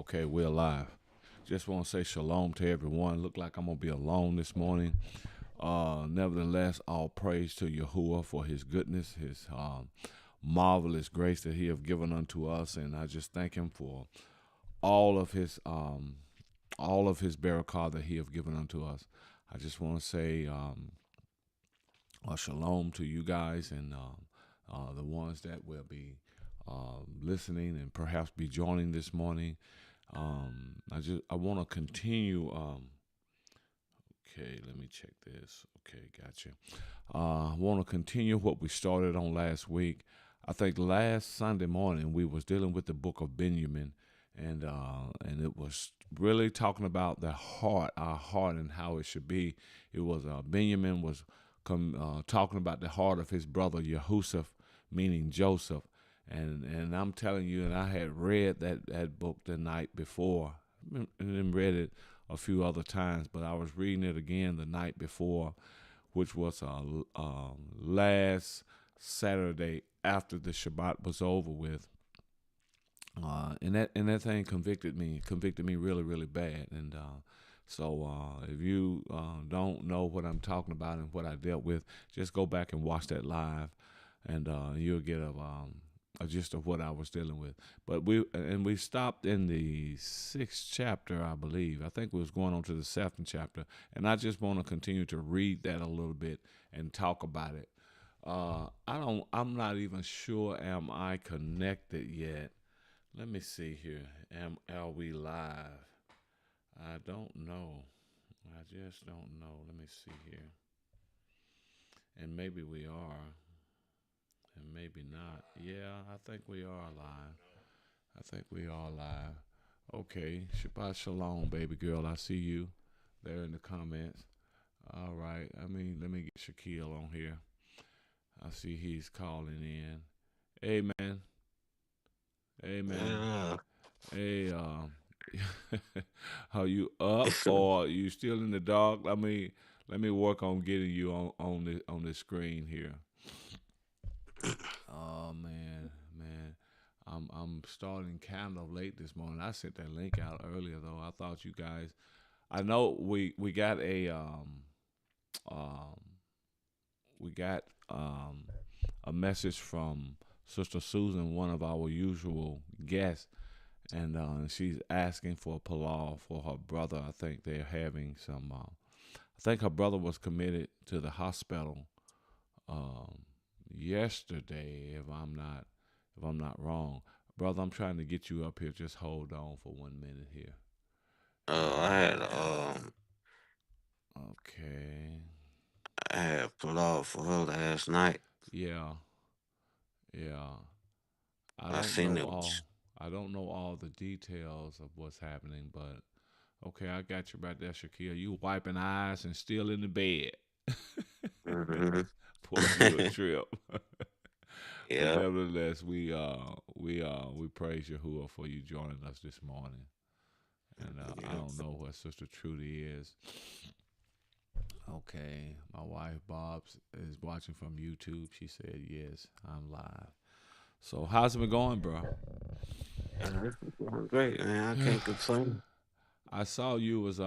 Okay, we're live. Just want to say shalom to everyone. Look like I'm gonna be alone this morning. Nevertheless, all praise to Yahuwah for His goodness, His marvelous grace that He have given unto us, and I just thank Him for all of His barakah that He have given unto us. I just want to say a shalom to you guys and the ones that will be listening and perhaps be joining this morning. I want to continue. Okay, let me check this. Okay, gotcha. I want to continue what we started on last week. I think last Sunday morning we was dealing with the book of Binyamin, and it was really talking about the heart, our heart, and how it should be. It was Benjamin was talking about the heart of his brother Yehusuf, meaning Joseph, and I'm telling you, and I had read that book the night before, and then read it a few other times, but I was reading it again the night before, which was last Saturday after the Shabbat was over with. And that thing convicted me really really bad, and if you don't know what I'm talking about and what I dealt with, just go back and watch that live, and you'll get a gist of what I was dealing with. But we stopped in the sixth chapter, I believe. I think we was going on to the seventh chapter, and I just want to continue to read that a little bit and talk about it. I'm not even sure. Am I connected yet? Let me see here. Are we live? I don't know. I just don't know. Let me see here. And maybe we are, and maybe not. Yeah, I think we are live. I think we are live. Okay. Shabbat shalom, baby girl. I see you there in the comments. All right. Let me get Shaquille on here. I see he's calling in. Hey, man. Hey, man. Yeah. Hey, are you up or are you still in the dark? Let me work on getting you on the screen here. Oh man, I'm starting kind of late this morning. I sent that link out earlier though. I thought you guys. I know we got um we got a message from Sister Susan, one of our usual guests, and she's asking for a pilau for her brother. I think they're having some. I think her brother was committed to the hospital um, yesterday, if I'm not wrong. Brother, I'm trying to get you up here. Just hold on for 1 minute here. I Uh, had okay. I had pulled off for her last night. Yeah, yeah. I I don't seen know it was all. I don't know all the details of what's happening, but okay, I got you right there, Shakira. You wiping eyes and still in the bed. hmm Pulling you a trip. But Yeah. nevertheless, we praise Yahuwah for you joining us this morning. And I Yeah. don't know what Sister Trudy is. Okay, my wife Bob's is watching from YouTube. She said yes, I'm live. So how's it been going, bro? It's going great, man. I can't complain. I saw you was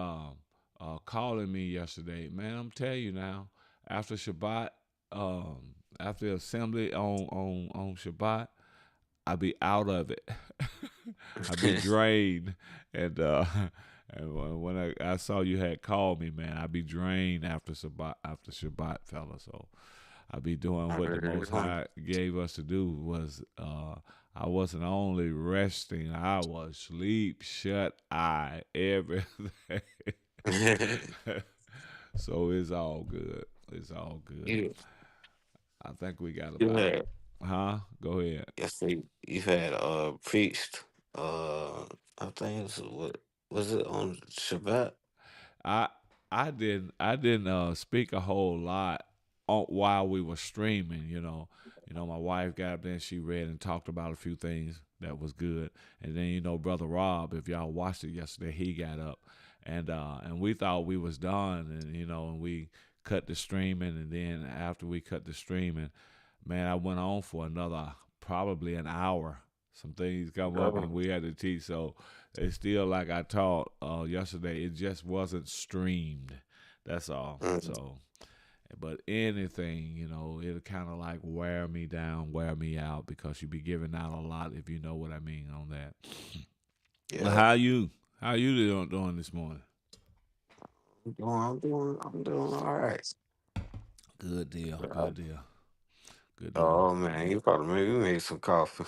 calling me yesterday, man. I'm telling you now, after Shabbat, after assembly on Shabbat, I be out of it. I be drained, and and when I saw you had called me, man, I be drained after Shabbat, fella. So I be doing I what the really Most High gave us to do. Was I wasn't only resting, I was sleep, shut eye, everything. don't. So it's all good. It's all good. you I think we got you about, had huh? Go ahead. yesterday you had preached I think it's what was it on Shabbat? I I didn't speak a whole lot while we were streaming. My wife got up there and she read and talked about a few things that was good, and then brother Rob, if y'all watched it yesterday, he got up and we thought we was done, and we cut the streaming, and then after we cut the streaming, man, I went on for another probably an hour Some things come up Oh, and we had to teach. So it's still like I taught yesterday. It just wasn't streamed. That's all. mm, So, but anything, it'll kind of like wear me down, wear me out because you be giving out a lot if you know what I mean on that. Well, yeah. how you doing this morning? I'm doing all right. Good deal. Uh, Good deal. Good deal. Oh man, you made some coffee.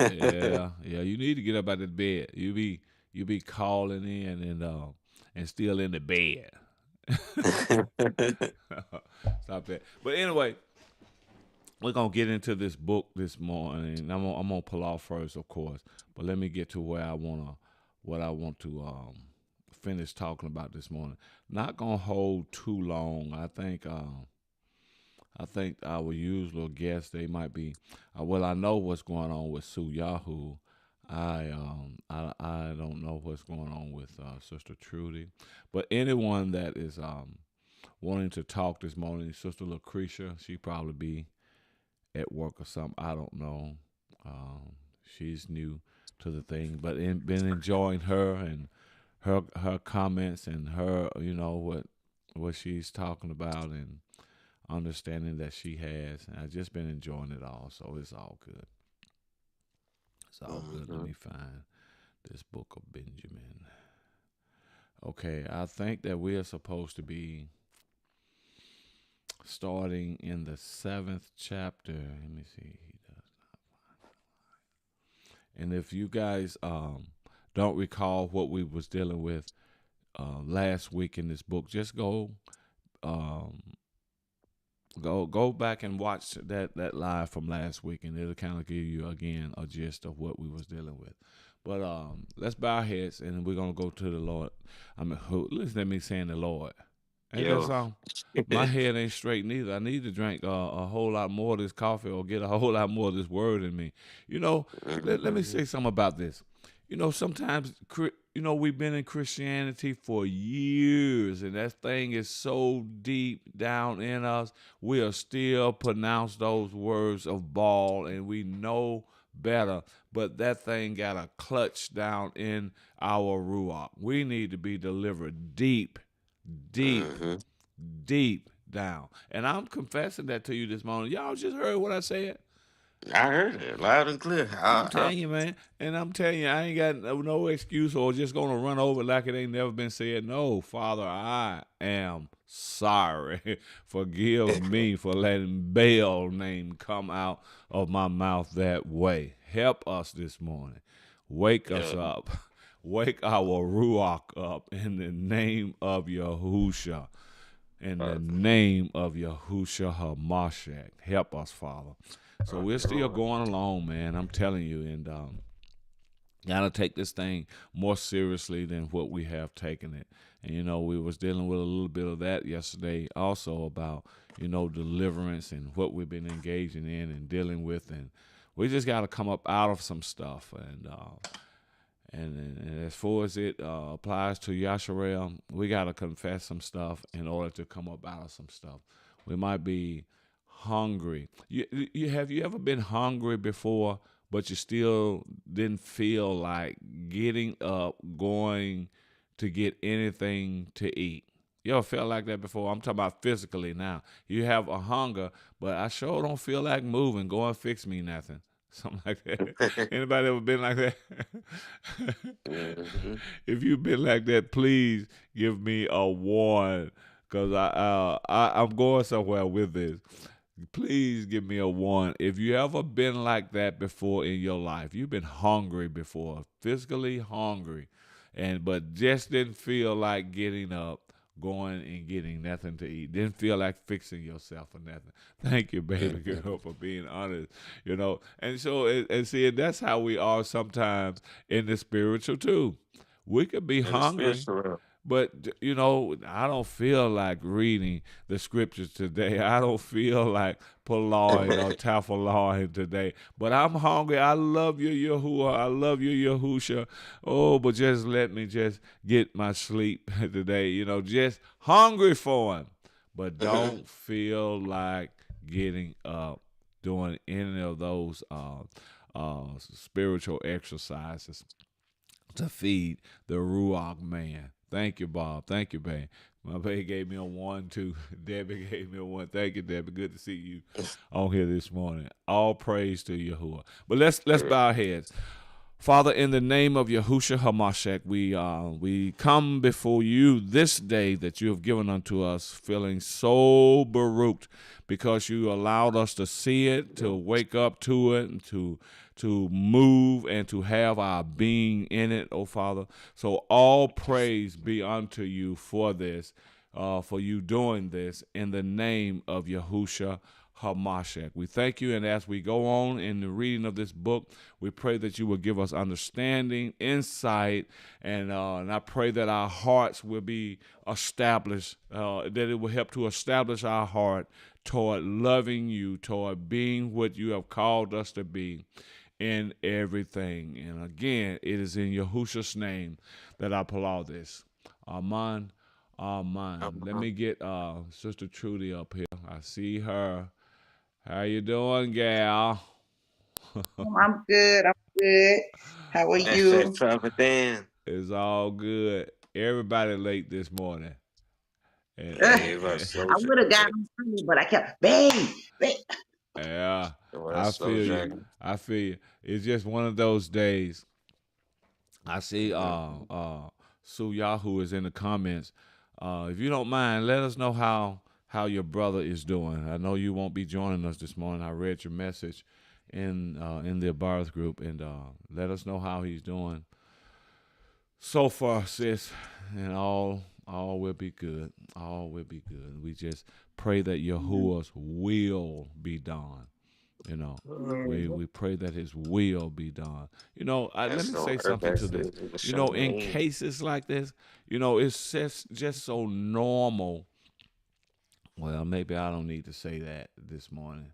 Yeah, yeah. You need to get up out of bed. You be calling in and still in the bed. Stop that. But anyway, we're gonna get into this book this morning. I'm gonna pull off first, of course. But let me get to what I want to finish talking about this morning. Not gonna hold too long. I think our usual guests they might be. Well, I know what's going on with Sue Yahoo. I don't know what's going on with Sister Trudy, but anyone that is wanting to talk this morning, Sister Lucretia, she probably be at work or something. I don't know. She's new to the thing, but been enjoying her and her comments and her what she's talking about and understanding that she has. And I've just been enjoying it all, so it's all good. It's all good. Let Mhm. me find this book of Benjamin. Okay, I think that we are supposed to be starting in the seventh chapter. Let me see. He does. And if you guys don't recall what we was dealing with last week in this book, just um, go back and watch that live from last week, and it'll kind of give you again a gist of what we was dealing with. But let's bow our heads, and we're gonna go to the Lord. Listen to me saying the Lord. Ain't that Yo. song? My head ain't straight neither. I need to drink a whole lot more of this coffee or get a whole lot more of this word in me. You know, let me Mhm. say something about this. Sometimes, we've been in Christianity for years, and that thing is so deep down in us. We are still pronounce those words of ball, and we know better, but that thing got a clutch down in our ruach. We need to be delivered deep, deep, Mhm. deep down. And I'm confessing that to you this morning. Y'all just heard what I said. I heard it loud and clear. I'm telling you, man. And I'm telling you, I ain't got no excuse or just going to run over like it ain't never been said. No, Father, I am sorry. Forgive me for letting Baal name come out of my mouth that way. Help us this morning. Wake us Yeah. up. Wake our Ruach up in the name of Yahusha. In the name of Yahusha HaMashiach. Help us, Father. So we're still going along, man. I'm telling you, and gotta take this thing more seriously than what we have taken it. And we was dealing with a little bit of that yesterday, also about deliverance and what we've been engaging in and dealing with, and we just gotta come up out of some stuff. And as far as it applies to Yasharel, we got to confess some stuff in order to come up out of some stuff. We might be hungry. Have you ever been hungry before, but you still didn't feel like getting up, going to get anything to eat? You ever felt like that before? I'm talking about physically now. You have a hunger, but I sure don't feel like moving. Go and fix me nothing. Something like that. Anybody ever been like that? Mhm. If you've been like that, please give me a warning, cause I'm going somewhere with this. Please give me a warning. If you ever been like that before in your life, you've been hungry before, physically hungry, but just didn't feel like getting up, going and getting nothing to eat. Didn't feel like fixing yourself or nothing. Thank you, baby Mhm. girl, for being honest. And so and see, that's how we are sometimes in the spiritual too. We could be In the hungry, spiritual realm. but I don't feel like reading the scriptures today. I don't feel like Paloin or Tafaloin today. But I'm hungry. I love you, Yahuwah. I love you, Yahusha. Oh, but just let me just get my sleep today. Just hungry for him. But Mhm. don't feel like getting up, doing any of those spiritual exercises to feed the Ruach man. Thank you, Bob. Thank you, man. My baby gave me a one, too. Debbie gave me a one. Thank you, Debbie. Good to see you on here this morning. All praise to Yahuwah. But let's bow our heads. Father, in the name of Yahushua Hamashiach, we come before you this day that you have given unto us, feeling so baruched because you allowed us to see it, to wake up to it, and to move and to have our being in it, oh Father. So all praise be unto you for this, for you doing this in the name of Yahushua Hamashiach. We thank you, and as we go on in the reading of this book, we pray that you will give us understanding, insight, and I pray that our hearts will be established, that it will help to establish our heart toward loving you, toward being what you have called us to be in everything. And again, it is in Yahushua's name that I pull all this. Amen. Amen. Let me get Sister Trudy up here. I see her. How you doing, gal? I'm good. I'm good. How are That's that you? traffic then. It's all good. Everybody late this morning. And, I Hey, was so would have got on early, but I kept, babe, babe. yeah, it was I so feel you. dragging. I feel you. It's just one of those days. I see Mhm. Sue Yahoo is in the comments. If you don't mind, let us know how your brother is doing. I know you won't be joining us this morning. I read your message in the Barth group, and let us know how he's doing so far, sis. And all will be good. All will be good. We just pray that Mhm. Yahuwah's will be done. You know, we Yes. we pray that His will be done. Let That's me no say earth something to this. accident with In Charmaine. cases like this, it's just so normal. Well, maybe I don't need to say that this morning.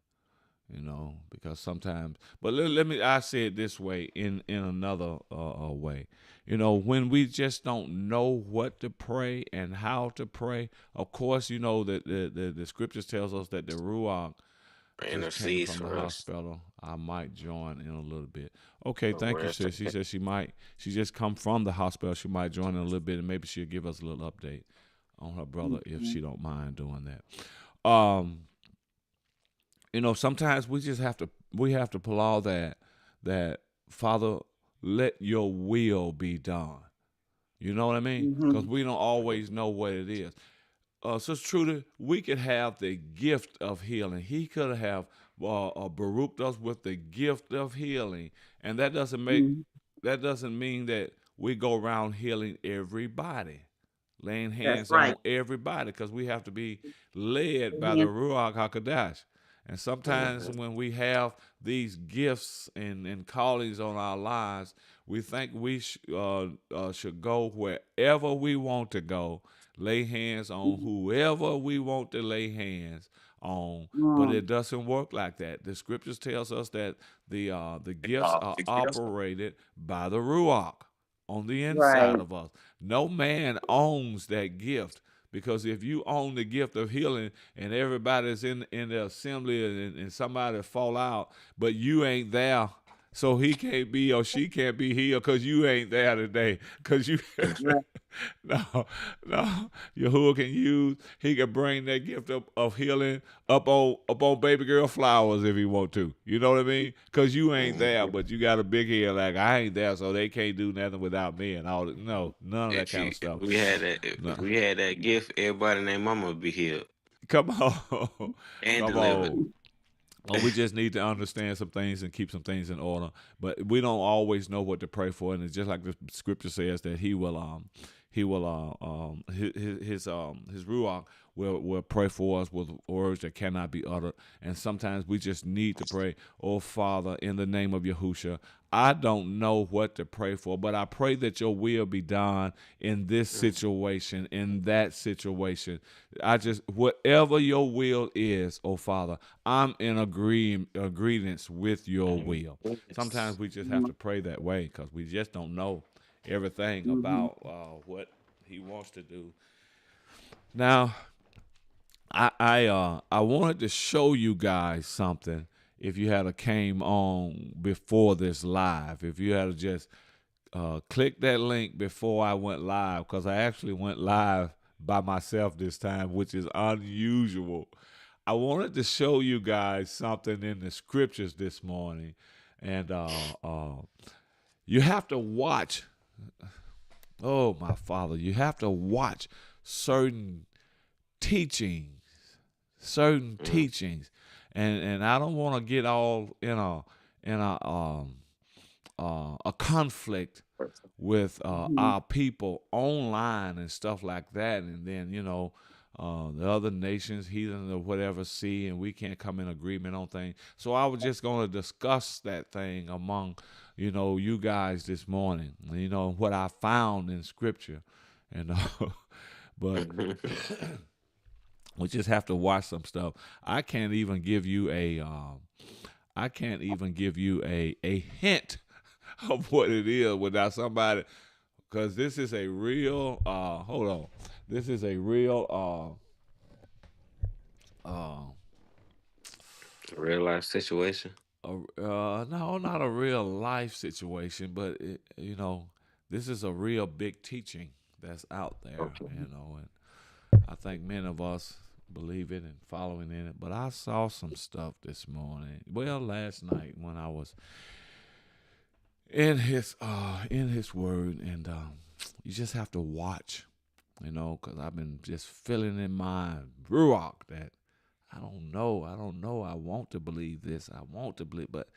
Because sometimes, but let me, I say it this way in another way. When we just don't know what to pray and how to pray, of course, that the scriptures tells us that the Ruach just came Intercedes from the for us. hospital. I might join in a little bit. Okay, But thank you, we're sis. She said she just come from the hospital. She might join in a little bit, and maybe she'll give us a little update on her brother if Mhm. she don't mind doing that. Sometimes we have to pull all that Father, let your will be done. You know what I mean? Because Mhm. we don't always know what it is. Sister Trudy, we could have the gift of healing. He could have baruched us with the gift of healing, and Mhm. that doesn't mean that we go around healing everybody, laying That's hands right. on everybody, because we have to be led by the Amen. Ruach Hakodesh. And sometimes Mhm. when we have these gifts and callings on our lives, we think we should go wherever we want to go, lay hands on whoever we want to lay hands on. But Mm. it doesn't work like that. The scriptures tells us that the gifts Oh, are operated by the Ruach on the inside Right. of us. No man owns that gift. Because if you own the gift of healing and everybody's in the assembly and somebody fall out, but you ain't there, so he can't be or she can't be healed because you ain't there today. Because you, Right. no, no, Yahuwah can use, he can bring that gift of healing up on baby girl flowers if he want to. You know what I mean? Because you ain't there, mhm. but you got a big head like I ain't there, so they can't do nothing without me and all that. No, none of that If kind you of stuff. if No. we had that gift, everybody and their mama would be healed Come on. and Come delivered. on. Well, we just need to understand some things and keep some things in order. But we don't always know what to pray for, and it's just like the scripture says that his ruach will pray for us with words that cannot be uttered. And sometimes we just need to pray, oh Father, in the name of Yahusha. I don't know what to pray for, but I pray that your will be done in this Mhm. situation, in that situation. I just, whatever your will is, oh Father, I'm in agreement with your Mhm. will. Yes. Sometimes we just have Mhm. to pray that way because we just don't know everything Mhm. about what He wants to do. Now, I wanted to show you guys something. if you had a came on before this live. If you had just click that link before I went live, because I actually went live by myself this time, which is unusual. I wanted to show you guys something in the scriptures this morning, and you have to watch. Oh, my Father, you have to watch certain teachings, certain Mm. teachings, and I don't want to get all in a conflict with Mhm. our people online and stuff like that, and then the other nations, heathen or whatever, see, and we can't come in agreement on things. So I was just going to discuss that thing among you guys this morning. What I found in Scripture, and but we just have to watch some stuff. I can't even give you a hint of what it is without somebody, because this is a real hold on, this is a real Real life situation. no, not a real life situation, but this is a real big teaching that's out there, Okay. and I think many of us believe it and following in it. But I saw some stuff this morning, well, last night, when I was in his word, and you just have to watch, because I've been just feeling in my ruach that I don't know, I want to believe this, I want to believe, but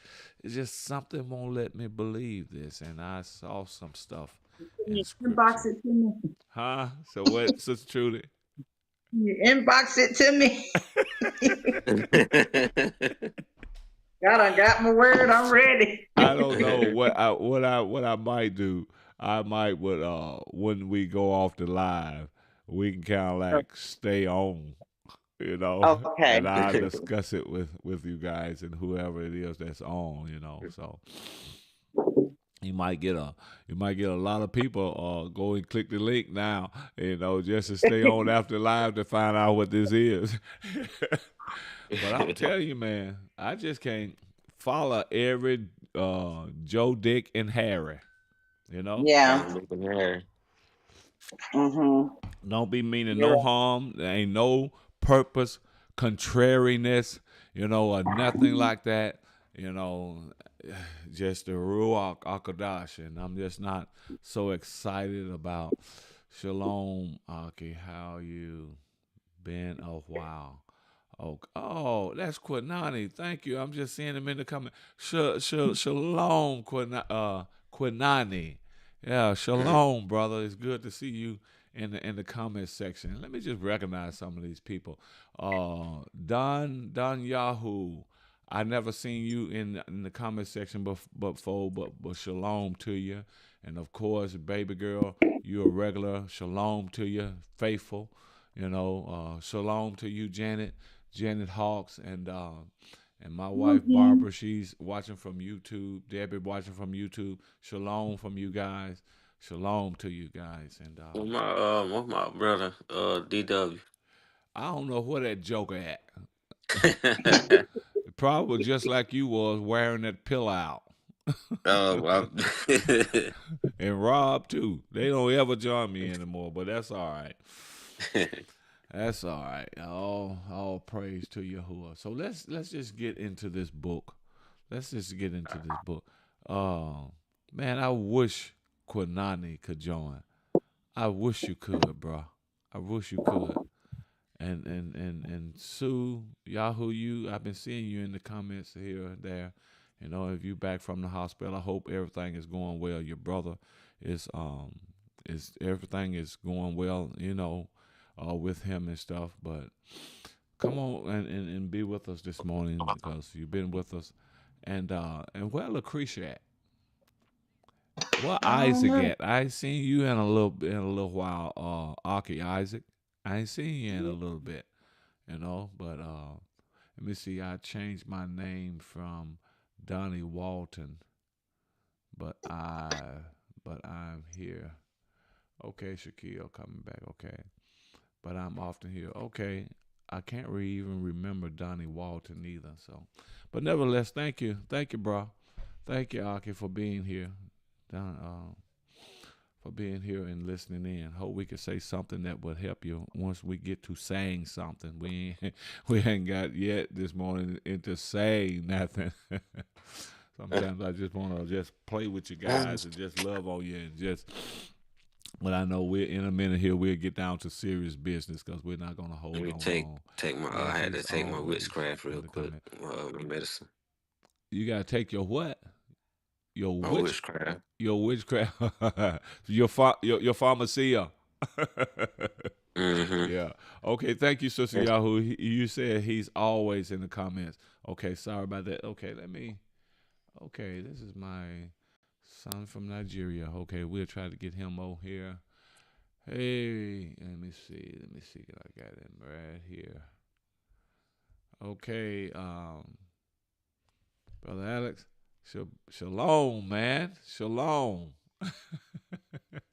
it's just something won't let me believe this, and I saw some stuff Can in you inbox Scripture. it to me? Huh? So what, Sister Trudy? Can you inbox it to me? God, I got my word. I'm ready. I don't know what I might do. I might would when we go off the live, we can kind of like stay on, Okay. and I'll discuss it with you guys and whoever it is that's on. So you might get a you might get a lot of people go and click the link now, just to stay on after live to find out what this is. But I'm telling you, man, I just can't follow every Joe, Dick, and Harry. You know, Yeah. John Luke and Harry. Mhm. don't be meaning You're no right. harm. There ain't no purpose, contrariness, or nothing like that. You know, just the Ruach Akadash, and I'm just not so excited about Shalom, Aki. How you been a while? Oh, that's Quinani. Thank you. I'm just seeing him in the comment. Shalom, Quinani. Yeah, Mm. shalom, brother. It's good to see you in the comment section. Let me just recognize some of these people. Don Yahoo. I never seen you in the comment section before, but shalom to you. And of course, baby girl, you a regular. Shalom to you, faithful. Shalom to you, Janet Hawks, and my wife Mhm. Barbara. She's watching from YouTube. Debbie watching from YouTube. Shalom from you guys. Shalom to you guys. And With my brother, DW. I don't know where that joker at. Probably just like you was wearing that pill out. I, And Rob too. They don't ever join me anymore, but that's all right. That's all right. All praise to Yahuwah. So let's just get into this book. Let's just get into this book. Uh Man, I wish Quinani could join. I wish you could, bro. I wish you could. And Sue, Yahoo, I've been seeing you in the comments here and there. If you back from the hospital, I hope everything is going well. Your brother is everything is going well, with him and stuff. But come on and be with us this morning, because you've been with us. And where Lucretia at? What I don't Isaac know. at? I ain't seen you in a little while, Aki Isaac. I ain't seen you in a little bit, but let me see. I changed my name from Donnie Walton, but I'm here. Okay, Shaquille coming back. Okay, but I'm often here. Okay, I can't even remember Donnie Walton either. So, but nevertheless, thank you, bro, thank you, Aki, for being here. Don, for being here and listening in. Hope we could say something that would help you once we get to saying something. We ain't, we ain't got yet this morning into saying nothing. Sometimes I just want to just play with you guys and just love on you and just. But I know we're in a minute here. We'll get down to serious business because we're not gonna Let hold me on long. take my. I As had is to take my always witchcraft real in the quick. comment. My medicine. You gotta take your what? Your My witch, witchcraft. your witchcraft, your pharmacia. Mm-hmm. Yeah. Okay. Thank you, Sister Yes. Yahoo. You said he's always in the comments. Okay. Sorry about that. Okay. Let me. Okay. This is my son from Nigeria. Okay. We'll try to get him over here. Hey. Let me see. Let me see. I got him right here. Okay. Brother Alex. Shalom, man. Shalom.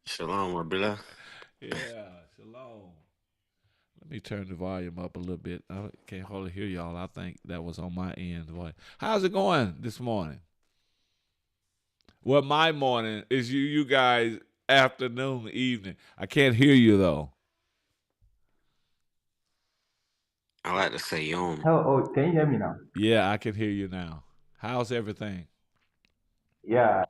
Shalom, my brother. Yeah. Shalom. Let me turn the volume up a little bit. I can't hardly hear y'all. I think that was on my end. Boy. How's it going this morning? Well, my morning is you guys afternoon, evening. I can't hear you though. I like to say yom. Oh, can you hear me now? Yeah, I can hear you now. How's everything? Yeah,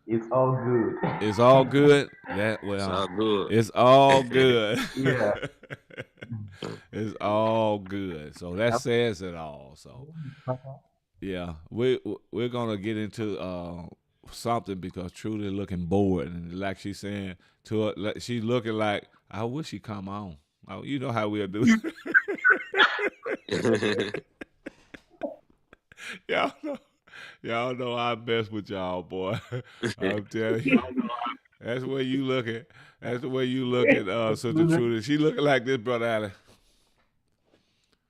it's all good. It's all good. That It's well, all good. it's all good. Yeah. It's all good. So that says it all. So yeah, we're gonna get into something because Trudy looking bored and like she's saying to her, like, she's looking like I wish she come on. Oh, you know how we'll do. y'all know, y'all know I mess with y'all, boy. I'm telling you, that's where you looking. That's the way you look at Sister Trudy. She looking like this, brother Allen.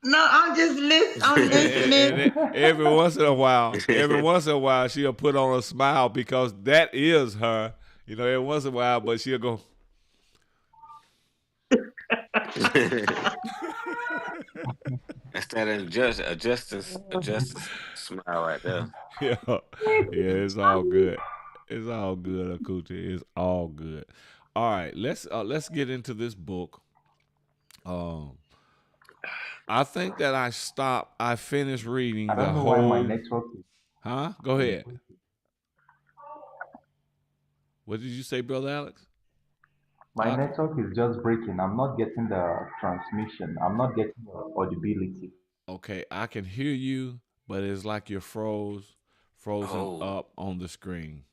No, I'm listening. And every once in a while, she'll put on a smile because that is her. You know, every once in a while, but she'll go. That's that a justice smile right there. Yeah, yeah, it's all good. It's all good, Akuchi. It's all good. All right, let's get into this book. Um, I think that I stopped. I finished reading I the don't know why my whole. network is Huh? Go ahead. What did you say, brother Alex? my Aki? network is just breaking. I'm not getting the transmission. I'm not getting the audibility. Okay, I can hear you, but it's like you're frozen Oh, up on the screen.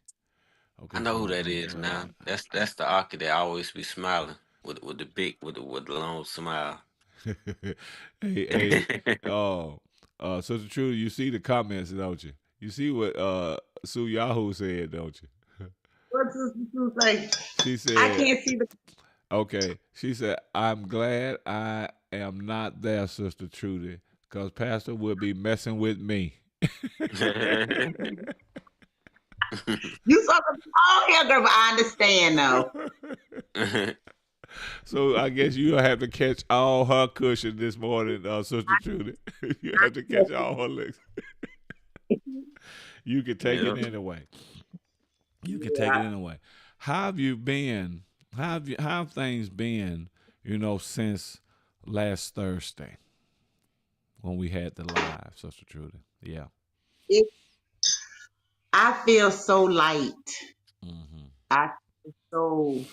I Okay, know who so that is now. That's the Aki that always be smiling with the big with the long smile. hey, oh, Sister Trudy, you see the comments, don't you? You see what Sue Yahoo said, don't you? What's this like? She I said, can't see the. okay, she said, I'm glad I am not there, Sister Trudy, because Pastor would be messing with me. You saw the oh here, girl. But I understand though. So I guess you'll have to catch all her cushion this morning, Sister Trudy. You have to catch all her licks. You can take it Yep. anyway. You can take it anyway. How have you been? How have things been? You know, since last Thursday when we had the live, Sister Trudy. Yeah. It, I feel so light. Hmm. I feel so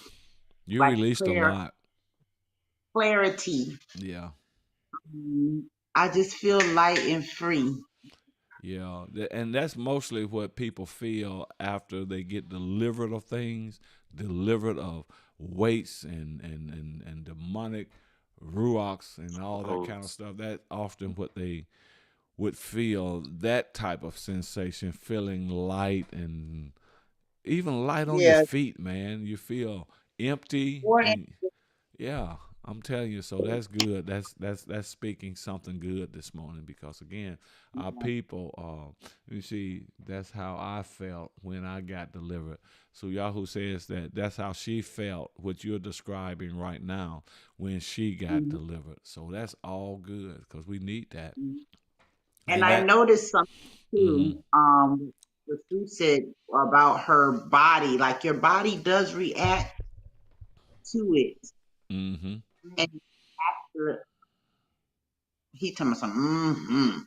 You like released a lot. clarity. Yeah. I just feel light and free. Yeah, and that's mostly what people feel after they get delivered of things, delivered of weights and demonic ruachs and all that Oh, kind of stuff. That's often what they would feel, that type of sensation, feeling light and even light on your Yeah, feet, man. You feel empty more than and yeah, I'm telling you, so that's good. That's speaking something good this morning because again, our people. You see, that's how I felt when I got delivered. So Yahoo says that that's how she felt. What you're describing right now when she got Mhm. delivered. So that's all good because we need that. And And I that. noticed something Mm-hmm. too. What you said about her body, like your body does react to it. Mm-hmm. And after he told me something, mm-hmm.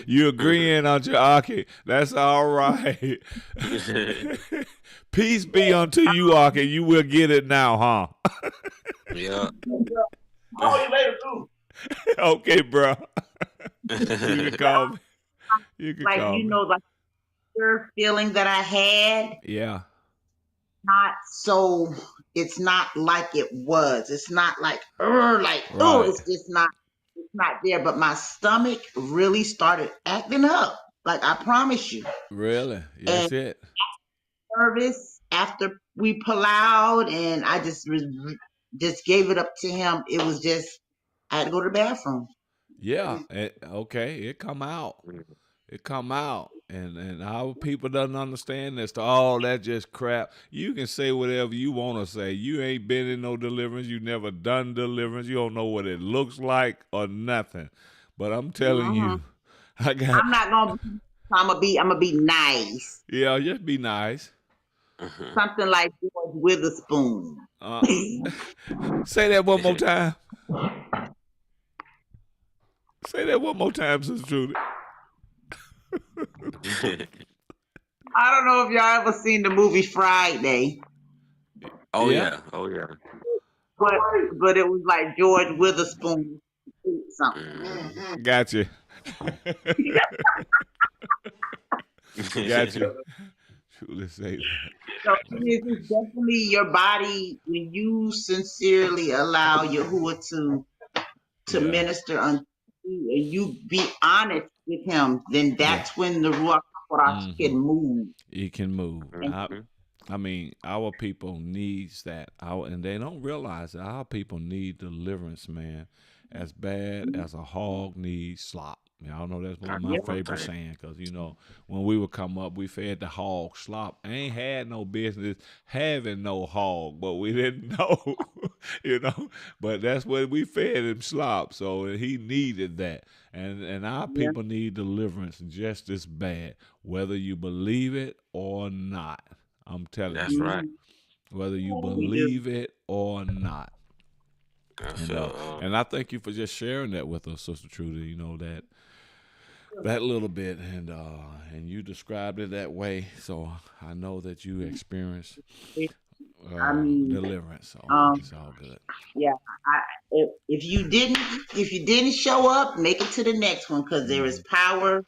You agreeing, aren't you, Aki? That's all right. Peace be unto you, Aki. You will get it now, Yeah. Oh, you later too. huh? Okay, bro. You can call me. You can Like call you me. know, like your feeling that I had, Yeah. not so. It's not like it was. It's not like like oh, Right. it's just not. It's not there. But my stomach really started acting up. Like I promise you. Really? And That's it. nervous after we pull out, and I just gave it up to him. It was just I had to go to the bathroom. Yeah. Okay. It come out. It come out. And our people doesn't understand this. Oh, that just crap. You can say whatever you want to say. You ain't been in no deliverance. You never done deliverance. You don't know what it looks like or nothing. But I'm telling Hmm. you, I got. I'm not gonna. I'm gonna be nice. Yeah, just be nice. Something like George Witherspoon. Uh, say that one more time. Say that one more time, Sister Trudy. I don't know if y'all ever seen the movie Friday, Oh Yeah, yeah. Oh yeah. but but it was like George Witherspoon something. Mhm. got you. Got you. Truly say that. So it's definitely your body when you sincerely allow Yahuwah to Yeah, minister unto you and you be honest with him, then yeah. that's when the Ruach HaKodesh Mm-hmm. can move. It can move. And Mhm. I mean, our people needs that. And they don't realize that our people need deliverance, man, as bad as a hog needs slop. Y'all know that's one of That's my yeah, one favorite thing. sayings because when we would come up, we fed the hog slop. I ain't had no business having no hog, but we didn't know, you know. But that's what we fed him slop, so he needed that. And our yeah, people need deliverance just as bad, whether you believe it or not. I'm telling That's you, right. mhm, whether you we do. believe it or not. That's And and I thank you for just sharing that with us, Sister Trudy. You know that little bit, and you described it that way, so I know that you experienced I mean, deliverance. So um, it's all good. yeah. I, if you didn't show up, make it to the next one because there Hmm. is power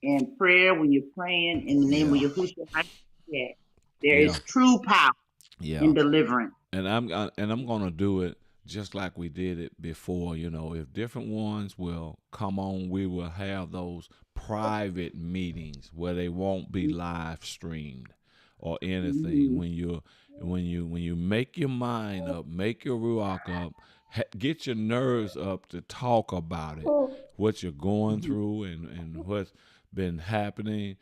in prayer when you're praying in the name of Yeah, Yahushua. HaMashiach. There yeah, is true power yeah. in deliverance. And I'm gonna do it just like we did it before. If different ones will come on, we will have those private meetings where they won't be live streamed or anything. Mm-hmm. When you make your mind up, make your ruach up, get your nerves up to talk about it, what you're going through and what's been happening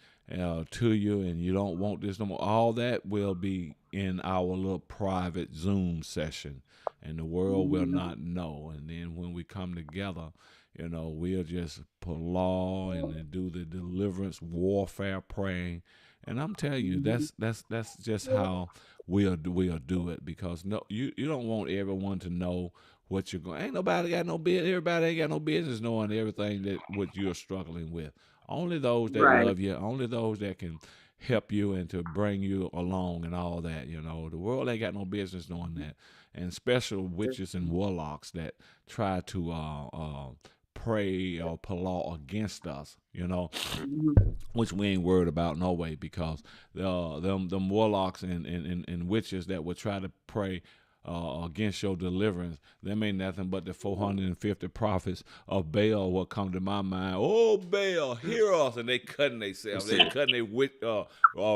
to you, and you don't want this no more. All that will be in our little private Zoom session, and the world will Mm-hmm. not know. And then when we come together, we'll just put law and then do the deliverance warfare praying. And I'm telling you, Mm-hmm. that's just how we'll do it because no, you don't want everyone to know what you're going. Ain't nobody got no business. Everybody ain't got no business knowing everything that what you're struggling with. Only those that Right. love you, only those that can help you and to bring you along and all that. The world ain't got no business knowing that. And special witches and warlocks that try to pray or pull law against us. Mm-hmm. Which we ain't worried about no way because them warlocks and witches that would try to pray against your deliverance. Them ain't nothing but the 450 prophets of Baal will come to my mind. Oh, Baal, hear us. And they cutting themselves. They cutting their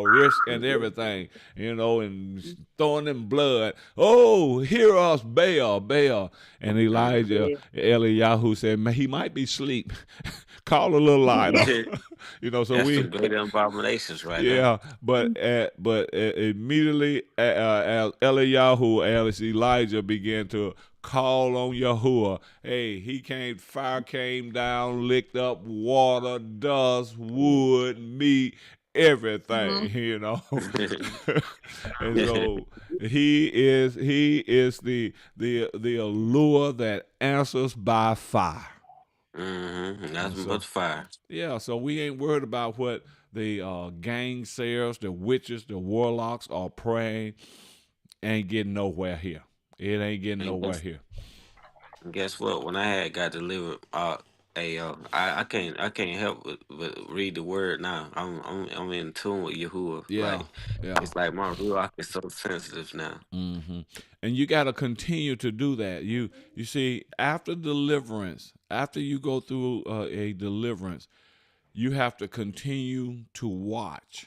wrist and everything, and throwing them blood. Oh, hear us, Baal, Baal. And Elijah, Yeah. Eliyahu said, man, he might be asleep. Call a little lighter. So That's we some great abominations right there. yeah, but immediately as Eliyahu, as Elijah began to call on Yahuwah, hey, fire came down, licked up water, dust, wood, meat, everything, Mhm. and so he is the allure that answers by fire. And Nothing but so fire. yeah, so we ain't worried about what the gainsayers, the witches, the warlocks are praying. Ain't getting nowhere here. It ain't getting And nowhere here. guess what? When I had got delivered, I can't help but read the word now. I'm in tune with Yahuwah. Yeah, Like yeah. it's like my ruach is so sensitive now. And you got to continue to do that. You see, after deliverance, after you go through a deliverance, you have to continue to watch.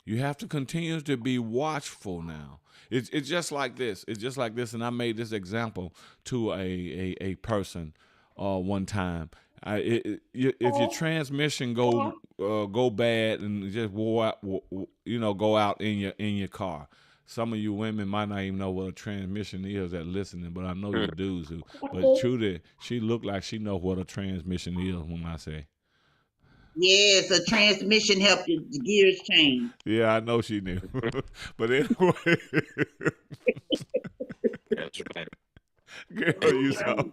You have to continue to be watchful now. It's just like this. It's just like this. And I made this example to a person one time. If your transmission go bad and just wore out, go out in your car. Some of you women might not even know what a transmission is that listening, but I know you dudes who. But Trudy, she looked like she know what a transmission is when I say. Yes, a transmission helped the gears change. Yeah, I know she knew. But anyway, That's right. girl, you Amen. saw.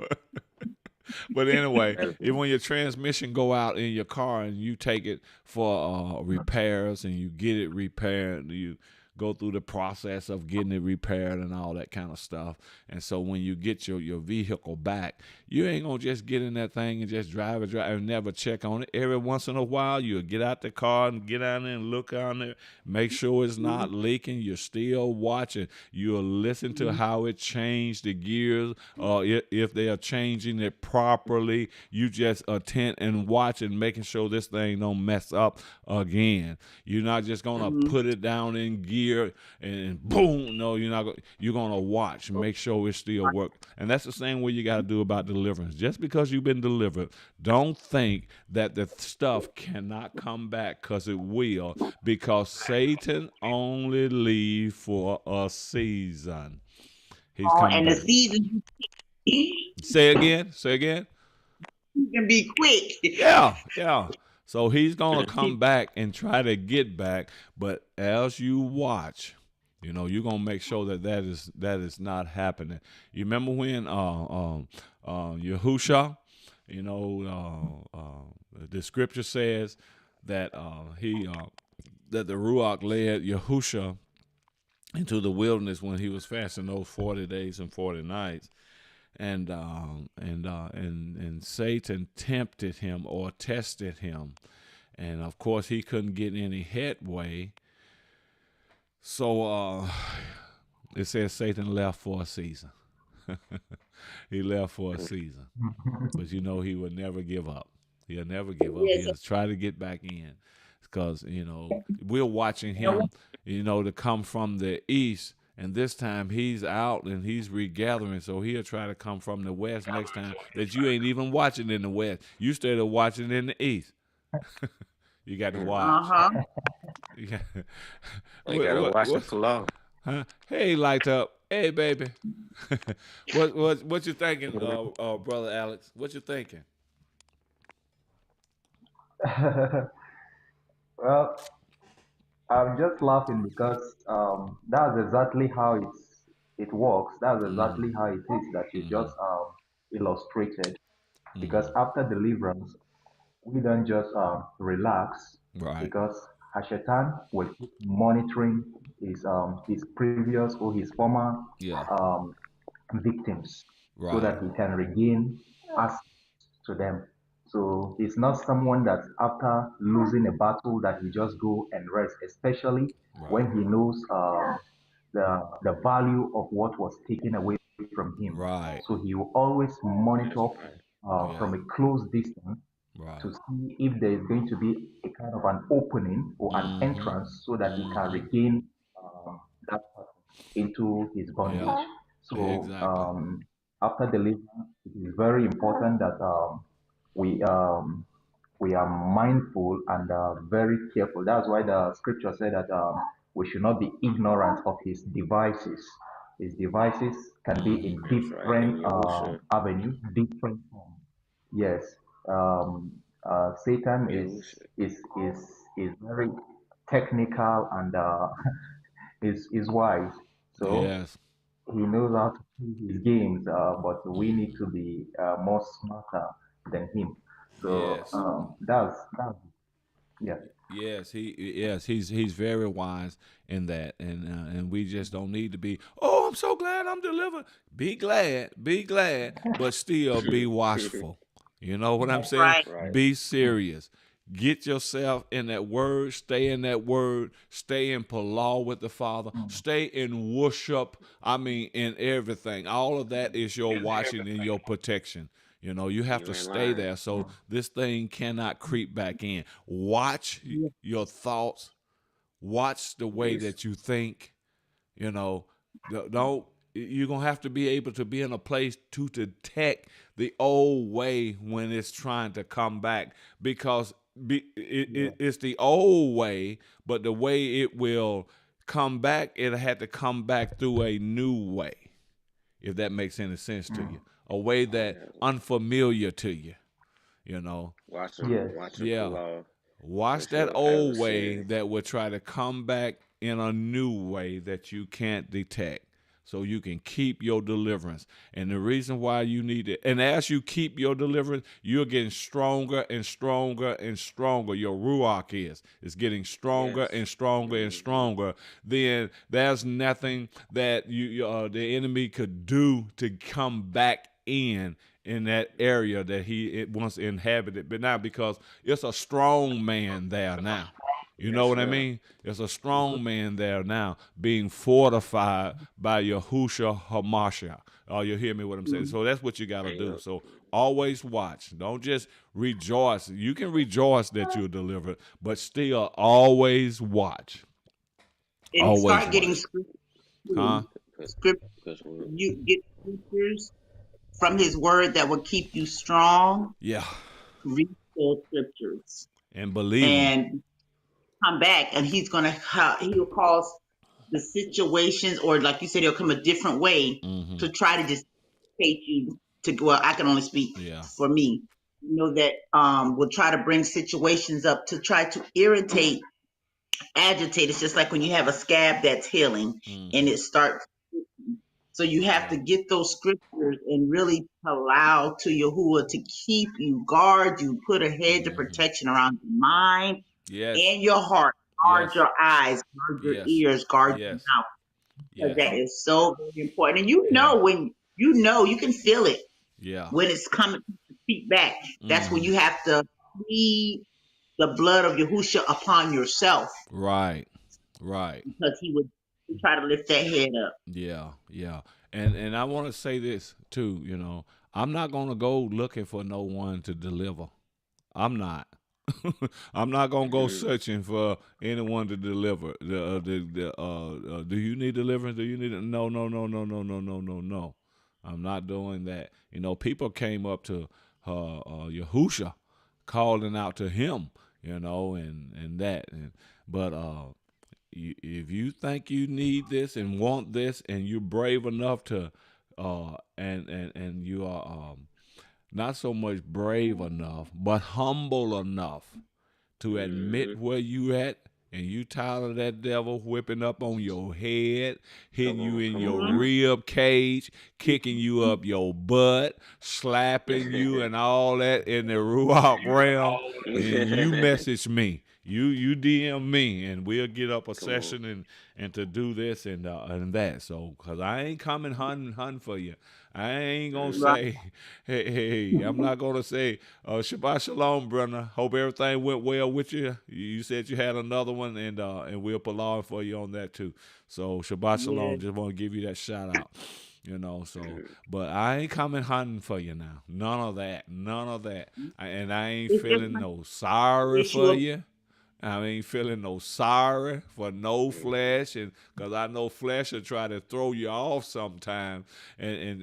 But anyway, That's if when your transmission go out in your car and you take it for repairs and you get it repaired, you go through the process of getting it repaired and all that kind of stuff. And so when you get your vehicle back, you ain't gonna just get in that thing and just drive and never check on it. Every once in a while, you'll get out the car and get out there and look on there, make sure it's not leaking. You're still watching. You'll listen to how it changed the gears, or if they are changing it properly. You just attend and watch and making sure this thing don't mess up again. You're not just gonna Mhm. put it down in gear and boom. No, you're not. You're gonna watch and make sure it still work. And that's the same way you got to do about deliverance. Just because you've been delivered, don't think that the stuff cannot come back, because it will. Because Satan only leave for a season. He's Oh, coming and the back. season you Say again. Say again. can be quick. Yeah, yeah. So he's gonna come back and try to get back, but as you watch, you're gonna make sure that is not happening. You remember when Yahusha, the scripture says that that the Ruach led Yahusha into the wilderness when he was fasting those 40 days and 40 nights, and Satan tempted him or tested him, and of course he couldn't get any headway. So it says Satan left for a season. He left for a season, but he would never give up. He'll never give up. Yes. He'll try to get back in, because we're watching him, to come from the east. And this time he's out and he's regathering, so he'll try to come from the west next time that you ain't even watching in the west. You started watching in the east. You got to watch. Uh-huh. You got, They gotta watch it what? for long. Huh? Hey, light up. Hey, baby. What you thinking, brother Alex? What you thinking? Well, I'm just laughing because that's exactly how it works. That's Mm-hmm. exactly how it is that you Mm-hmm. just illustrated. Because Mm-hmm. after deliverance, we don't just relax, Right. because Hashatan will keep monitoring his previous or his former Yeah. um, victims, so Right. that he can regain access to them. So he's not someone that after losing a battle that he just go and rest, especially Right. when he knows the value of what was taken away from him. Right. So he will always That's monitor right. Yeah. from a close distance to Right. see if there is going to be a kind of an opening or an Mm-hmm. entrance so that he can Mm-hmm. regain that person into his Yeah. bondage. So Exactly. after deliverance, it is very important that we we are mindful and very careful. That's why the scripture said that we should not be ignorant of his devices. His devices can be Mm-hmm. in That's right. In different Yahusha. avenues, different forms. Yes, um, Satan Yahusha. is very technical and is wise. So Yes. he knows how to play his games, but we need Mm-hmm. to be more smarter than him. So Yes. that's yeah. He's very wise in that, and we just don't need to be. Oh, I'm so glad I'm delivered. Be glad, but still be watchful. You know what I'm That's saying? right. Right. Be serious. Get yourself in that word. Stay in that word. Stay in law with the Father. Mm. Stay in worship. I mean, in everything. All of that is your watching and your protection. You know, you have You to ain't stay lying. there so this thing cannot creep back in. Watch Yeah. your thoughts, watch the way Yes. that you think, you know. Don't you're going to have to be able to be in a place to detect the old way when it's trying to come back because Yeah. it's the old way, but the way it will come back, it had to come back through a new way, if that makes any sense to Mm. you. A way that Yeah. unfamiliar to you, you know. Yes. Watch him Yeah. pull off so Watch that she'll have a old way sin. that will try to come back in a new way that you can't detect so you can keep your deliverance. And the reason why you need it, and as you keep your deliverance, you're getting stronger and stronger and stronger. Your ruach is. It's getting stronger Yes. and stronger and Mm-hmm. stronger. Then there's nothing that the enemy could do to come back in that area that he it once inhabited, but now because it's a strong man there now. You know Yes, what I sir. mean? There's a strong man there now being fortified by Yahusha Hamashiach. Oh, you hear me what I'm saying? So that's what you got to And do. So always watch. Don't just rejoice. You can rejoice that you're delivered, but still always watch. And Always start getting watch. scripture. Huh? Scripture. because You get scriptures from His Word that will keep you strong. Yeah. Read those scriptures And believe them. and come back, and He'll cause the situations, or like you said, He'll come a different way Mm-hmm. to try to just take you to. Well, I can only speak Yeah. for me. You know that will try to bring situations up to try to irritate, agitate. It's just like when you have a scab that's healing and Mm-hmm. it starts. So you have Yeah. to get those scriptures and really allow to Yahuwah to keep you, guard you, put a hedge of Mm-hmm. protection around your mind Yes. and your heart. Guard Yes. your eyes, guard your Yes. ears, guard your Yes. mouth. Because Yes. that is so very important. And you Yeah. know when you can feel it Yeah. when it's coming to speak back. That's when Mm-hmm. you have to plead the blood of Yahusha upon yourself Right. Right. because he would try to lift that head up. Yeah. Yeah. And I want to say this too. You know, I'm not gonna go looking for no one to deliver. I'm not. I'm not gonna go mm-hmm. searching for anyone to deliver. Do you need deliverance? Do you need it? No, no, no, no, no, no, no, no, no. I'm not doing that. You know, people came up to Yahusha, calling out to him. You know, and that. But if you think you need this and want this, and you're brave enough to, and you are not so much brave enough, but humble enough to Mm-hmm. admit where you at and you tired of that devil whipping up on your head, hitting you in Come your on rib cage, kicking you up your butt, slapping you and all that in the Ruach realm, then you now. message me. You DM me and we'll get up a Come on. session and to do this and that. So, cause I ain't coming hunting for you. I ain't gonna Mm. Right. say, hey, I'm not gonna say, Shabbat Shalom, brother. Hope everything went well with you. You said you had another one, and we'll along for you on that too. So Shabbat Yeah. Shalom. Just want to give you that shout out. So, Mm. but I ain't coming hunting for you now. None of that. None of that. And I ain't It's just feeling like no sorry for issue. you. I ain't feeling no sorry for no flesh, and because I know flesh will try to throw you off sometime, and It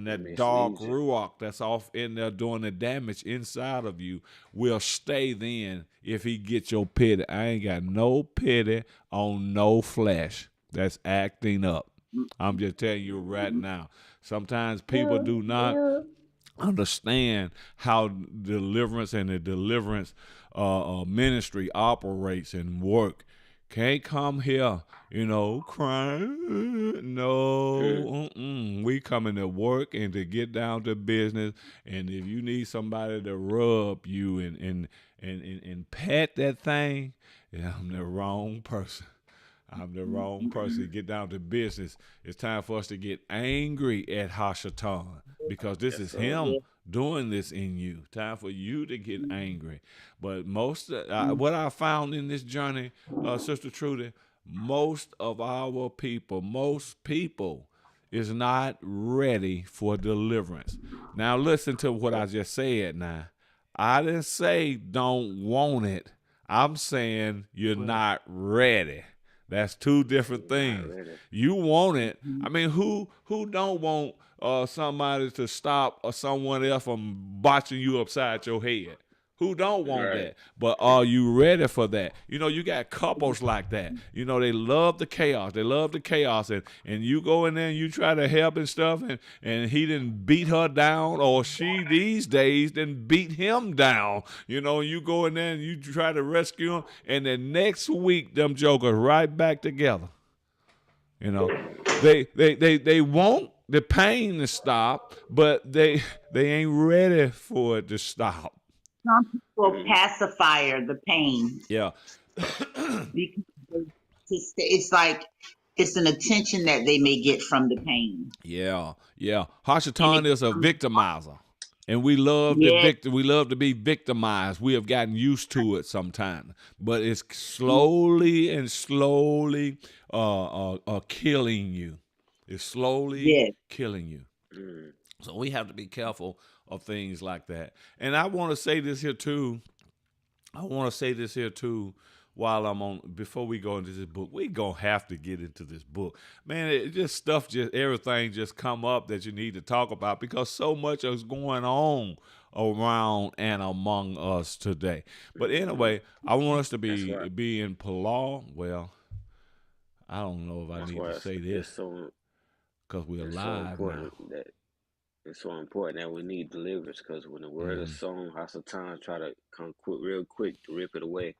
that dark misleads you. ruach that's off in there doing the damage inside of you will stay. Then if he gets your pity, I ain't got no pity on no flesh that's acting up. I'm just telling you right Mm-hmm. now. Sometimes people Yeah, do not yeah. understand how deliverance and the deliverance ministry operates and work. Can't come here, crying. Mm. No, we coming to work and to get down to business. And if you need somebody to rub you and pat that thing, yeah, I'm the wrong person. I'm the wrong person to get down to business. It's time for us to get angry at Hashatan because this Yes, is sir. him Yeah. doing this in you. Time for you to get angry. But Mm. what I found in this journey, Sister Trudy, most people is not ready for deliverance. Now listen to what I just said now. I didn't say don't want it. I'm saying you're not ready. That's two different You're not things. ready. You want it. Mhm. I mean, who don't want somebody to stop or someone else from botching you upside your head? Who don't want Right. that? But are you ready for that? You got couples like that. They love the chaos. They love the chaos. And you go in there and you try to help and stuff, and he didn't beat her down, or she these days didn't beat him down. You go in there and you try to rescue him, and the next week, them jokers right back together. You know, they want the pain to stop, but they ain't ready for it to stop. Some people Mm. pacifier the pain Yeah. because it's like it's an attention that they may get from the pain, Yeah, yeah. and it Hashatan is a becomes victimizer, and we love the yeah. victim. We love to be victimized. We have gotten used to it sometimes, but it's slowly and slowly killing you. It's slowly Yes. killing you. Mm. So we have to be careful of things like that. And I want to say this here too. I want to say this here too. While I'm on, before we go into this book, we gonna have to get into this book, man. It just stuff, just everything, just come up that you need to talk about because so much is going on around and among us today. But Mm-hmm. anyway, I want us to That's why. be in Palau. Well, I don't know if I That's need why to say it's this so because we're it's so live now. important that it's so important that we need deliverance because when the word is Mm-hmm. sown, Hasatan try to come real quick to rip it away.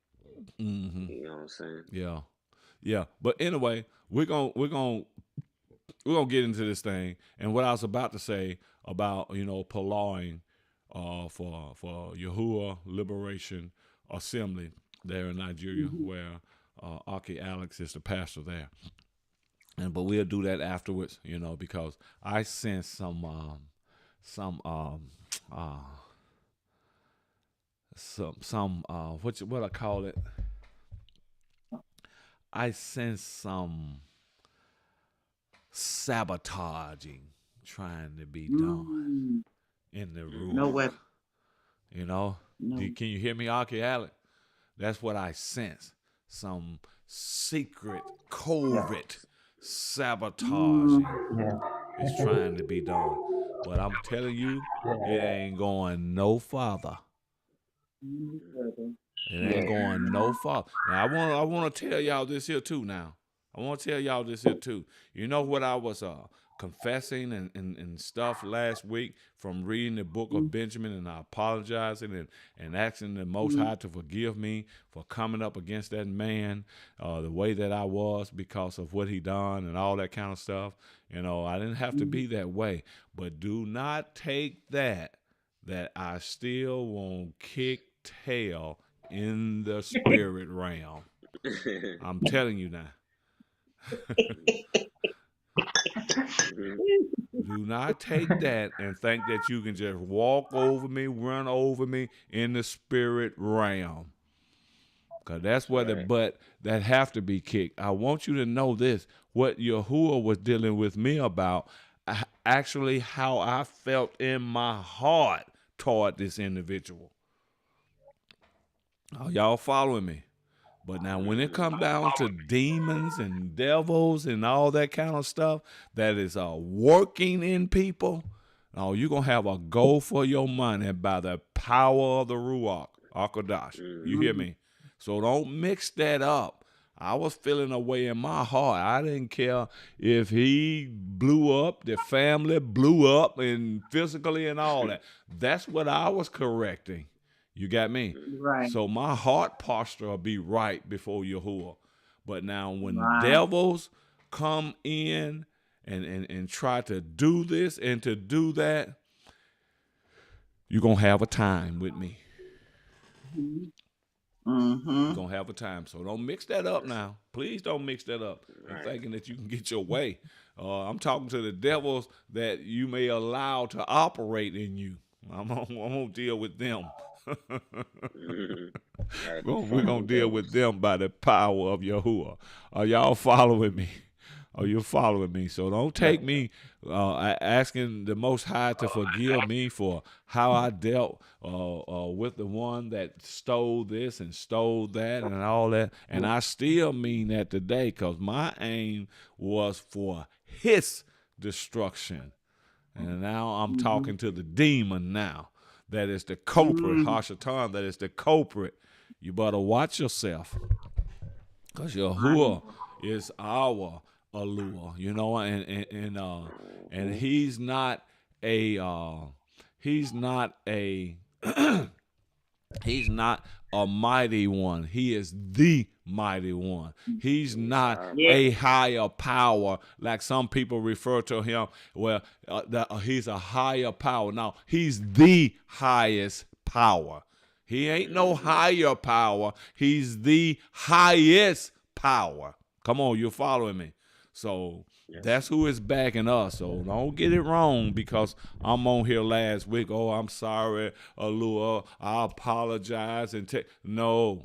Mm-hmm. You know what I'm saying? Yeah, yeah. But anyway, we're gonna get into this thing. And what I was about to say about Palawing for Yahuwah Liberation Assembly there in Nigeria, Mhm. where Aki Alex is the pastor there. But we'll do that afterwards, because I sense some uh some what I call it. I sense some sabotaging trying to be done Mm. in the No Mm-hmm. Ruach. weapon. You know, No. Can you hear me, Aki Alec? That's what I sense. Some secret, Yeah, covert Mm. sabotaging yeah, is trying to be done. But I'm telling you, yeah, it ain't going no farther. No further. It ain't yeah. going no farther. Now I want to tell y'all this here too. Now I want to tell y'all this here too. You know what I was confessing and stuff last week from reading the book of Mm. Benjamin, and I apologizing and asking the Most Mm. High to forgive me for coming up against that man the way that I was because of what he done and all that kind of stuff. I didn't have to Mm. be that way, but do not take that I still won't kick tail in the spirit realm. I'm telling you now. Do not take that and think that you can just walk over me, run over me in the spirit realm. Because that's where the butt that have to be kicked. I want you to know this. What Yahuwah was dealing with me about, actually how I felt in my heart toward this individual. Are y'all following me? But now when it comes down to demons and devils and all that kind of stuff that is working in people, oh, you're going to have a go for your money by the power of the Ruach, Akadash. You hear me? So don't mix that up. I was feeling a way in my heart. I didn't care if he blew up, the family blew up, and physically and all that. That's what I was correcting. You got me? Right. So my heart posture will be right before Yahuwah. But now when Right. devils come in and try to do this and to do that, you're going to have a time with me. Mm-hmm. You're going to have a time. So don't mix that up now. Please don't mix that up and thinking that you can get your way. I'm talking to the devils that you may allow to operate in you. I'm gonna deal with them. We're going to deal with them by the power of Yahuwah. Are y'all following me? Are you following me? So don't take me asking the Most High to forgive me for how I dealt with the one that stole this and stole that and all that. And I still mean that today because my aim was for his destruction. And now I'm talking to the demon now. That is the culprit, Hashatan, that is the culprit. You better watch yourself. Because Yahuwah is our allure, you know, and he's not a he's not a he's not a mighty one. He is the mighty one. He's not a higher power like some people refer to him. Well, he's a higher power. Now, he's the highest power. He ain't no higher power. He's the highest power. Come on, you're following me. So that's who is backing us. So don't get it wrong because I'm on here last week. Oh, I'm sorry, Alua. I apologize and no.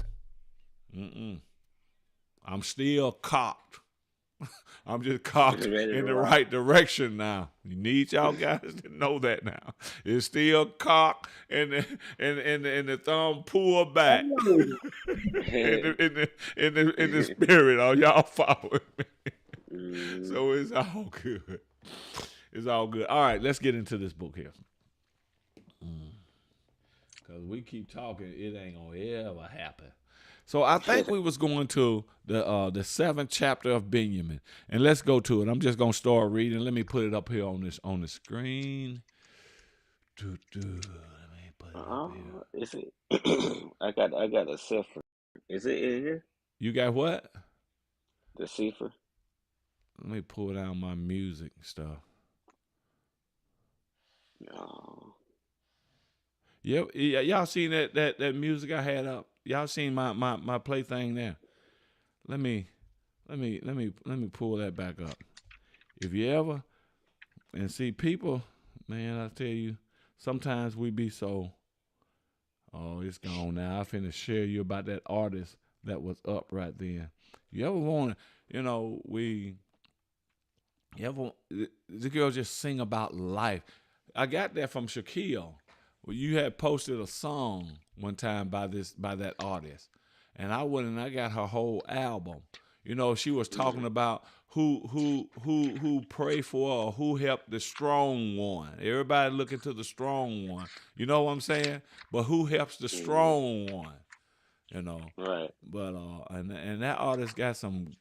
I'm still cocked. I'm just cocked in the right direction now. You need y'all guys to know that now. It's still cocked and the thumb pulled back in the spirit. Are y'all following me? So it's all good. It's all good. All right, let's get into this book here. Because we keep talking, it ain't gonna ever happen. So I think we was going to the 7th chapter of Binyamin, and let's go to it. I'm just gonna start reading. Let me put it up here on the screen. Let me put it up here. Is it? I got a cipher. Is it in here? You got what? The cipher. Let me pull down my music stuff. No. Yep, y'all seen that music I had up? Y'all seen my play thing there? Let me pull that back up. If you ever and see people, man, I tell you, sometimes we be so. Oh, it's gone now. I finna share you about that artist that was up right then. You ever want to, the girl just sing about life. I got that from Shaquille. Well, you had posted a song one time by that artist, and I went and I got her whole album. You know, she was talking about who pray for or who helped the strong one. Everybody looking to the strong one. You know what I'm saying? But who helps the strong one? You know. Right. But and that artist got some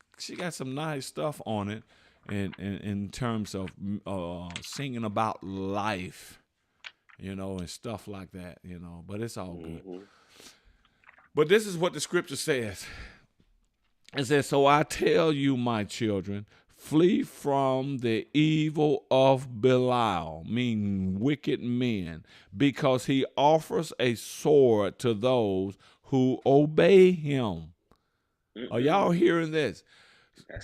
nice stuff on it, in terms of singing about life. And stuff like that, but it's all good. But this is what the scripture says. It says, so I tell you, my children, flee from the evil of Belial, meaning wicked men, because he offers a sword to those who obey him. Are y'all hearing this?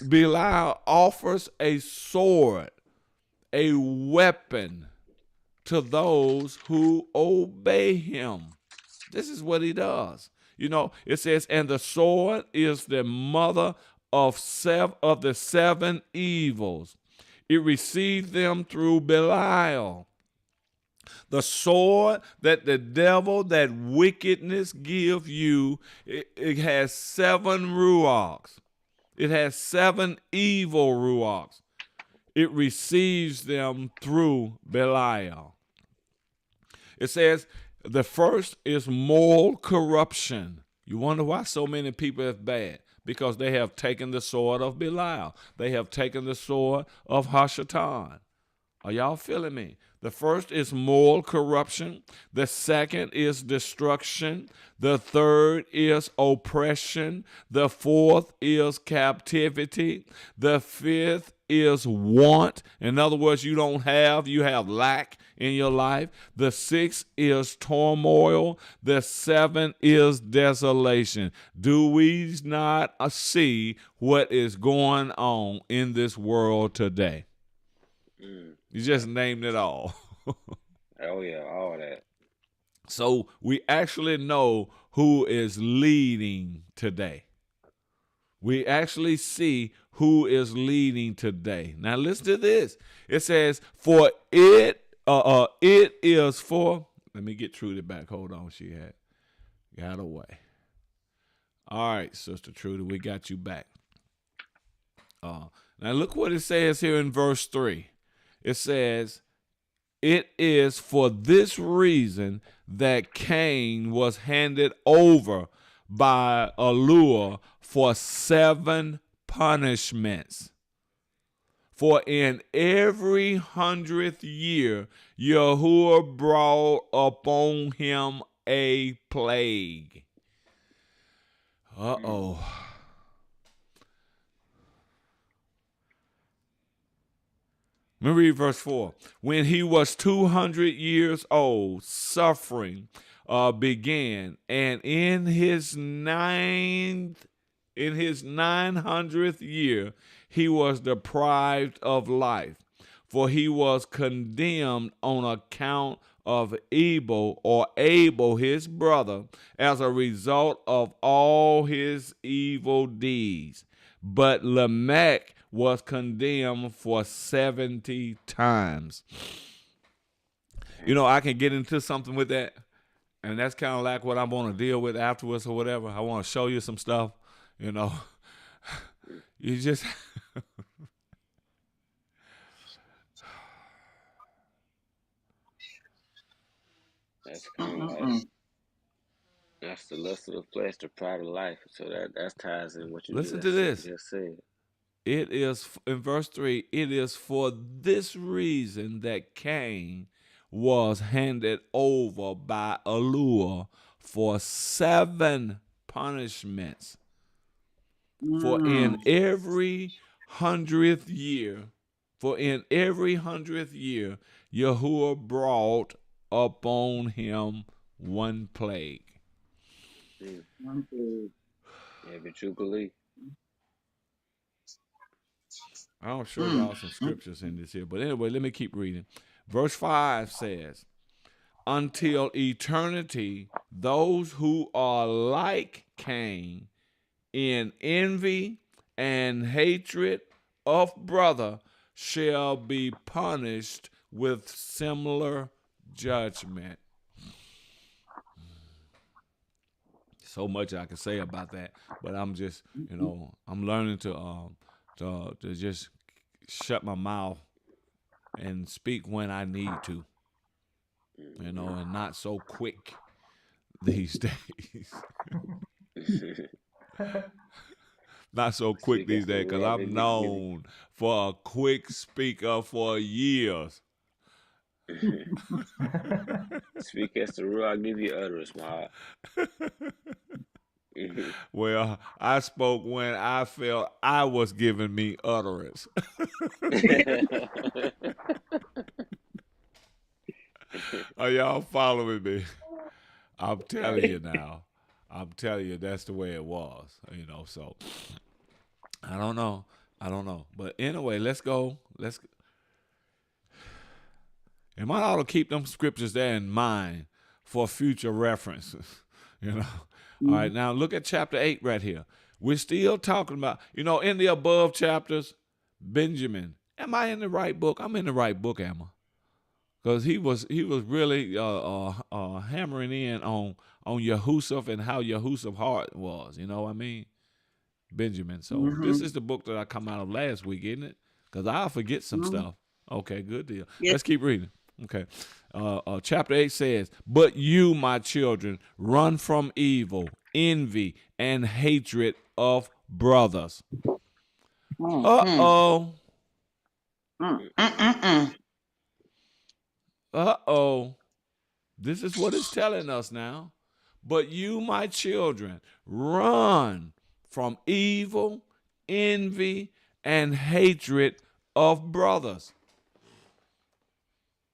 Belial offers a sword, a weapon to those who obey him. This is what he does. You know, it says, and the sword is the mother of the seven evils. It received them through Belial. The sword that the devil, that wickedness give you, it has 7 ruachs. It has 7 evil ruachs. It receives them through Belial. It says the first is moral corruption. You wonder why so many people are bad? Because they have taken the sword of Belial. They have taken the sword of Hashatan. Are y'all feeling me? The first is moral corruption. The second is destruction. The third is oppression. The fourth is captivity. The fifth is want. In other words, you have lack in your life. The sixth is turmoil. The seventh is desolation. Do we not see what is going on in this world today? You just named it all. Oh yeah, all that. So we actually know who is leading today. We actually see who is leading today. Now listen to this. It says, for it is for, let me get Trudy back. Hold on, she got away. All right, Sister Trudy, we got you back. Now look what it says here in verse 3. It says, it is for this reason that Cain was handed over by Allure for 7 punishments. For in every 100th year, Yahuwah brought upon him a plague. Uh-oh. Let me read verse 4. When he was 200 years old, suffering began, and in his 900th year, he was deprived of life, for he was condemned on account of Abel, his brother, as a result of all his evil deeds. But Lamech was condemned for 70 times. You know, I can get into something with that, and that's kind of like what I'm going to deal with afterwards or whatever. I want to show you some stuff, you know. You just... That's kind of like, that's the lust of the flesh, the pride of life. So that ties in what you Listen to this. just said. It is, in verse 3, it is for this reason that Cain was handed over by Allure for 7 punishments. For in every 100th year, Yahuwah brought upon him 1 plague. Every jubilee. I'll show y'all some scriptures in this here. But anyway, let me keep reading. Verse 5 says, until eternity, those who are like Cain in envy and hatred of brother shall be punished with similar judgment. So much I can say about that, but I'm just, I'm learning to just shut my mouth and speak when I need to, and not so quick these days. Not so quick these days, because I'm known for a quick speaker for years. Speak as the rule, I'll give you utterance, my. Well, I spoke when I felt I was giving me utterance. Are y'all following me? I'm telling you now. I'm telling you, that's the way it was. So I don't know. But anyway, let's go. And might ought to keep them scriptures there in mind for future references. you know. All right, now look at chapter 8 right here. We're still talking about, in the above chapters, Benjamin. Am I in the right book? I'm in the right book, am I? Because he was really hammering in on Yahusuf and how Yahusuf's heart was. You know what I mean? Benjamin. So this is the book that I come out of last week, isn't it? Because I'll forget some stuff. Okay, good deal. Yes. Let's keep reading. Okay. Chapter 8 says, "But you, my children, run from evil, envy, and hatred of brothers." Uh-oh. Uh-oh. This is what it's telling us now. "But you, my children, run from evil, envy, and hatred of brothers."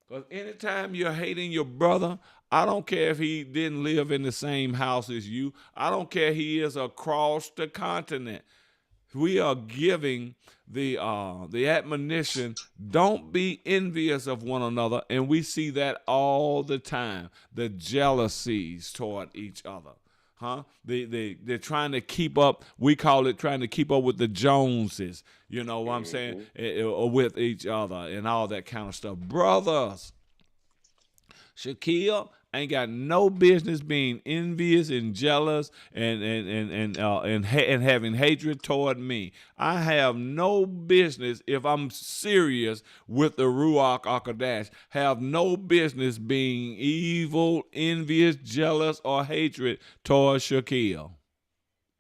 Because anytime you're hating your brother, I don't care if he didn't live in the same house as you. I don't care if he is across the continent. We are giving the admonition, don't be envious of one another. And we see that all the time, the jealousies toward each other. They're trying to keep up. We call it trying to keep up with the Joneses. You know what I'm saying? With each other and all that kind of stuff. Brothers, Shaquille ain't got no business being envious and jealous and having hatred toward me. I have no business, if I'm serious with the Ruach Akadash, have no business being evil, envious, jealous, or hatred toward Shaquille.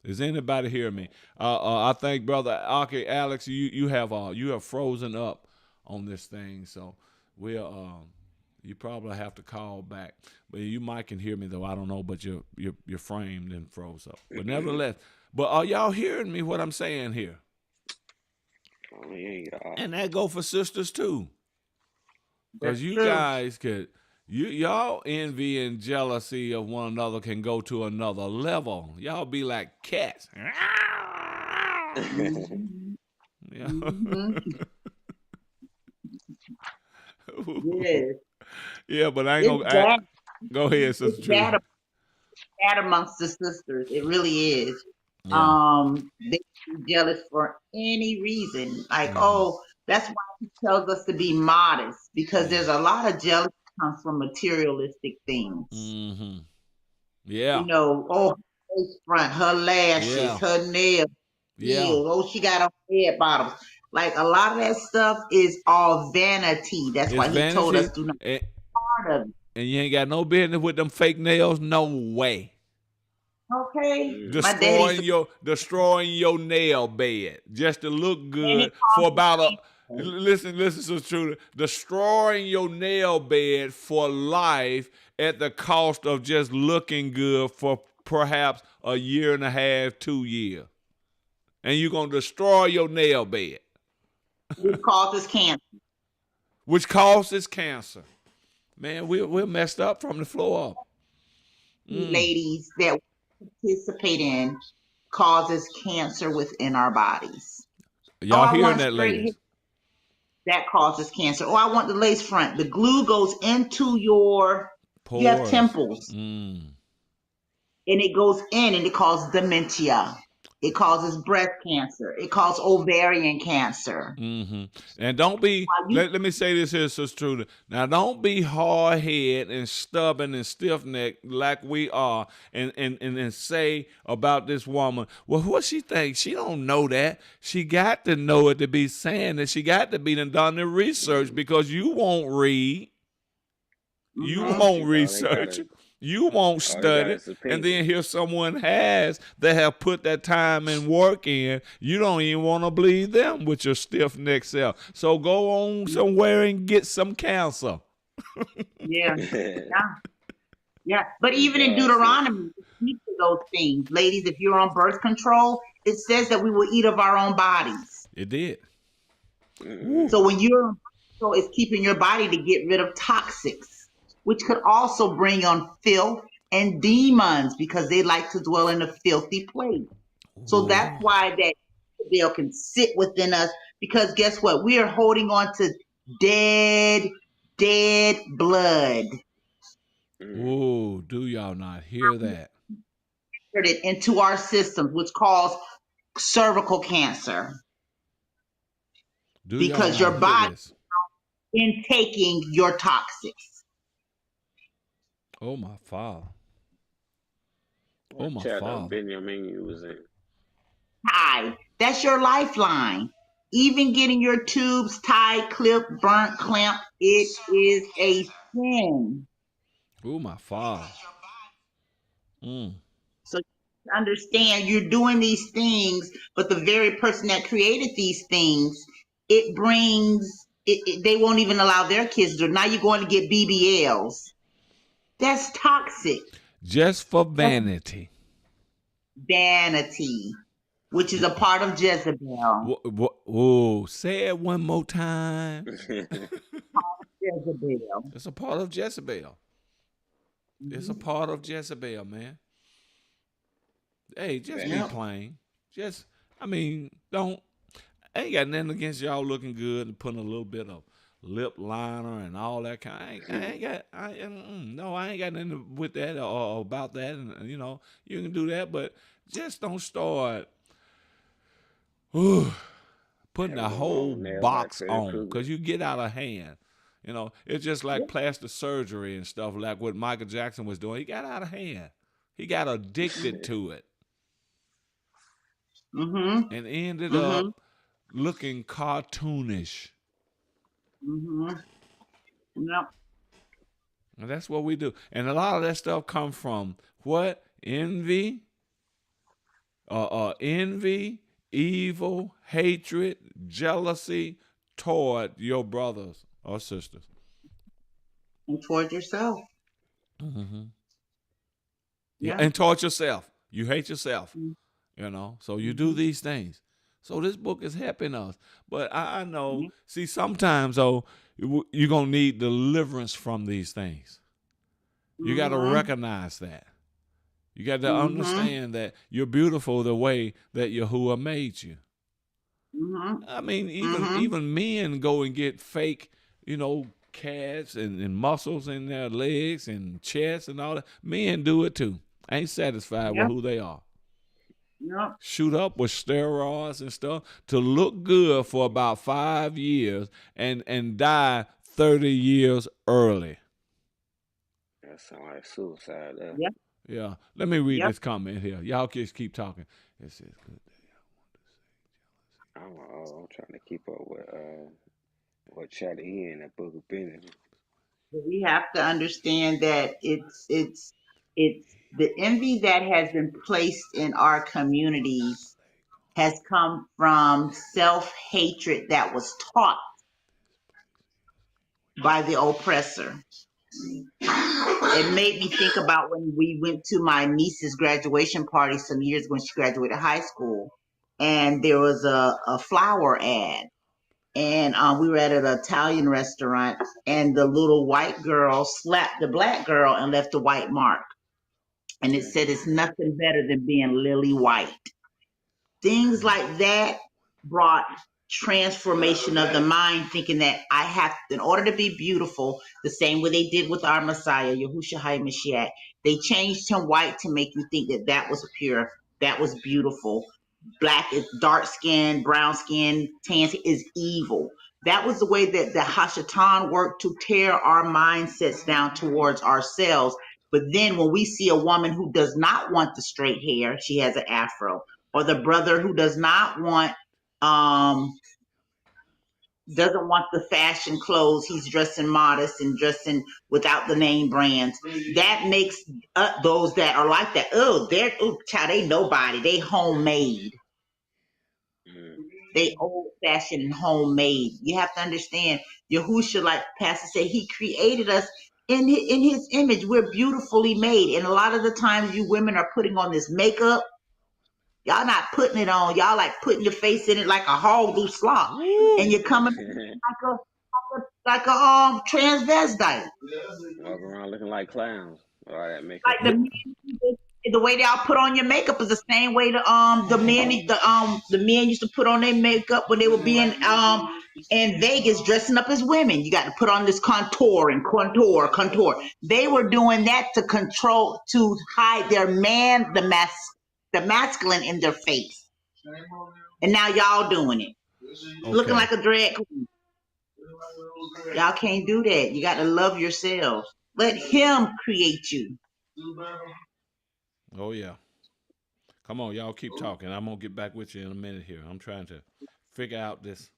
Does anybody hear me? I think Brother Alex, you have frozen up on this thing, so we'll you probably have to call back. But you might can hear me though. I don't know, but you're framed and froze up. But nevertheless, but are y'all hearing me what I'm saying here? Oh, yeah. And that go for sisters too. Because you true. guys y'all envy and jealousy of one another can go to another level. Y'all be like cats. Yeah. Yes. Yeah, but I ain't It's gonna bad. go ahead, Sister It's True. bad amongst the sisters. It really is. Yeah. They be jealous for any reason. Like, oh, that's why he tells us to be modest, because there's a lot of jealousy comes from materialistic things. Mm-hmm. Yeah. Oh, her face front, her lashes, Yeah. her nails, Yeah. heels, oh, she got on head bottoms. Like, a lot of that stuff is all vanity. That's It's why he told vanity, us do not and, be part of it. and you ain't got no business with them fake nails. No way. Okay? My daddy Destroying your nail bed just to look and he good calls for about a. me Listen, so true. Destroying your nail bed for life at the cost of just looking good for perhaps a year and a half, 2 years, and you're gonna destroy your nail bed, which causes cancer. which causes cancer. Man, we're messed up from the floor up. Ladies that participate in causes cancer within our bodies. Y'all I hearing want that, straight ladies? hair. That causes cancer. Oh, I want the lace front. The glue goes into your, you have Pores. temples, and it goes in and it causes dementia. It causes breast cancer. It causes ovarian cancer. Mm-hmm. And don't be, let me say this here, Sister Trudy. Now, don't be hard-headed and stubborn and stiff-necked like we are and say about this woman, well, what she thinks? She don't know that. She got to know it to be saying that. She got to be done the research, because you won't read. You won't research. You won't study, and then here someone that have put that time and work in. You don't even want to believe them with your stiff-necked self. So go on somewhere and get some cancer. Yeah. Yeah. But even in Deuteronomy, it speaks to those things. Ladies, if you're on birth control, it says that we will eat of our own bodies. It did. So when you're on birth control, it's keeping your body to get rid of toxics, which could also bring on filth, and demons because they like to dwell in a filthy place. So that's Ooh. why that Jezebel can sit within us because guess what? We are holding on to dead, dead blood. Ooh, do y'all not hear that? It into our systems, which cause cervical cancer Do y'all because not your hear body this? intaking your toxics. Oh my father. Oh What my chapter father. Binyamin you was in? Tied. That's your lifeline. Even getting your tubes tied, clipped, burnt, clamped, it is a sin. Oh my father. Mm. So you understand you're doing these things, but the very person that created these things, it brings they won't even allow their kids to. Now you're going to get BBLs. That's toxic. Just for That's vanity. vanity, which is a part of Jezebel. Oh, say it one more time. Jezebel. It's a part of Jezebel. It's a Mm-hmm. part of Jezebel, man. Hey, just be Vanity. Yep. plain. Just, I mean, don't. I ain't got nothing against y'all looking good and putting a little bit of lip liner and all that kind. I ain't got. No, I ain't got nothing with that or about that. And you know, you can do that, but just don't start putting a Having the whole wrong nails like box Freddy on Krueger. because you get out of hand. You know, it's just like Yep. plastic surgery and stuff like what Michael Jackson was doing. He got out of hand. He got addicted to it Mm-hmm. and ended Mm-hmm. up looking cartoonish. Mm-hmm. Yep. And that's what we do. And a lot of that stuff comes from what? Envy, envy, evil, hatred, jealousy toward your brothers or sisters. And towards yourself. Mm-hmm. Yeah, Yeah. and toward yourself. You hate yourself, you know. So you do Mm-hmm. these things. So this book is helping us. But I know, Yeah. see, sometimes, though, you're going to need deliverance from these things. You got to Mm-hmm. recognize that. You got to Mm-hmm. understand that you're beautiful the way that Yahuwah made you. Mm-hmm. I mean, even Mm-hmm. even men go and get fake, calves and muscles in their legs and chests and all that. Men do it too. Ain't satisfied with Yep. who they are. Yep. Shoot up with steroids and stuff to look good for about 5 years and die 30 years early. That sound like suicide there. Yep. Yeah. Let me read Yep. this comment here. Y'all kids keep talking. It says good. I'm trying to keep up with what chapter he in that book of Benjamin. We have to understand that it's the envy that has been placed in our communities has come from self-hatred that was taught by the oppressor. It made me think about when we went to my niece's graduation party some years when she graduated high school, and there was a flower ad, and we were at an Italian restaurant, and the little white girl slapped the black girl and left a white mark, and it said it's nothing better than being lily white. Things like that brought transformation of the mind, thinking that I have, in order to be beautiful, the same way they did with our Messiah, Yahushua HaMashiach, they changed him white to make you think that that was pure, that was beautiful. Black is dark skin, brown skin, tan skin is evil. That was the way that the Hashatan worked to tear our mindsets down towards ourselves. But then when we see a woman who does not want the straight hair, she has an afro, or the brother who um doesn't want the fashion clothes, he's dressing modest and dressing without the name brands, that makes those that are like that, child, they nobody, they homemade, they old fashioned and homemade. You have to understand, Yahusha, like Pastor said, he created us in his image. We're beautifully made, and a lot of the times you women are putting on this makeup. Y'all not putting it on. Y'all like putting your face in it like a hog do slop, and Woo! you're coming like a transvestite. Walk around looking like clowns. All that makeup Like the Yeah. on. men, the way y'all put on your makeup is the same way the men used to put on their makeup when they were being in Vegas dressing up as women. You got to put on this contour. They were doing that to hide their the masculine in their face. And now y'all doing it. Looking Okay. like a drag queen. Y'all can't do that. You got to love yourselves. Let him create you. Oh yeah. Come on, y'all keep talking. I'm gonna get back with you in a minute here. I'm trying to figure out this.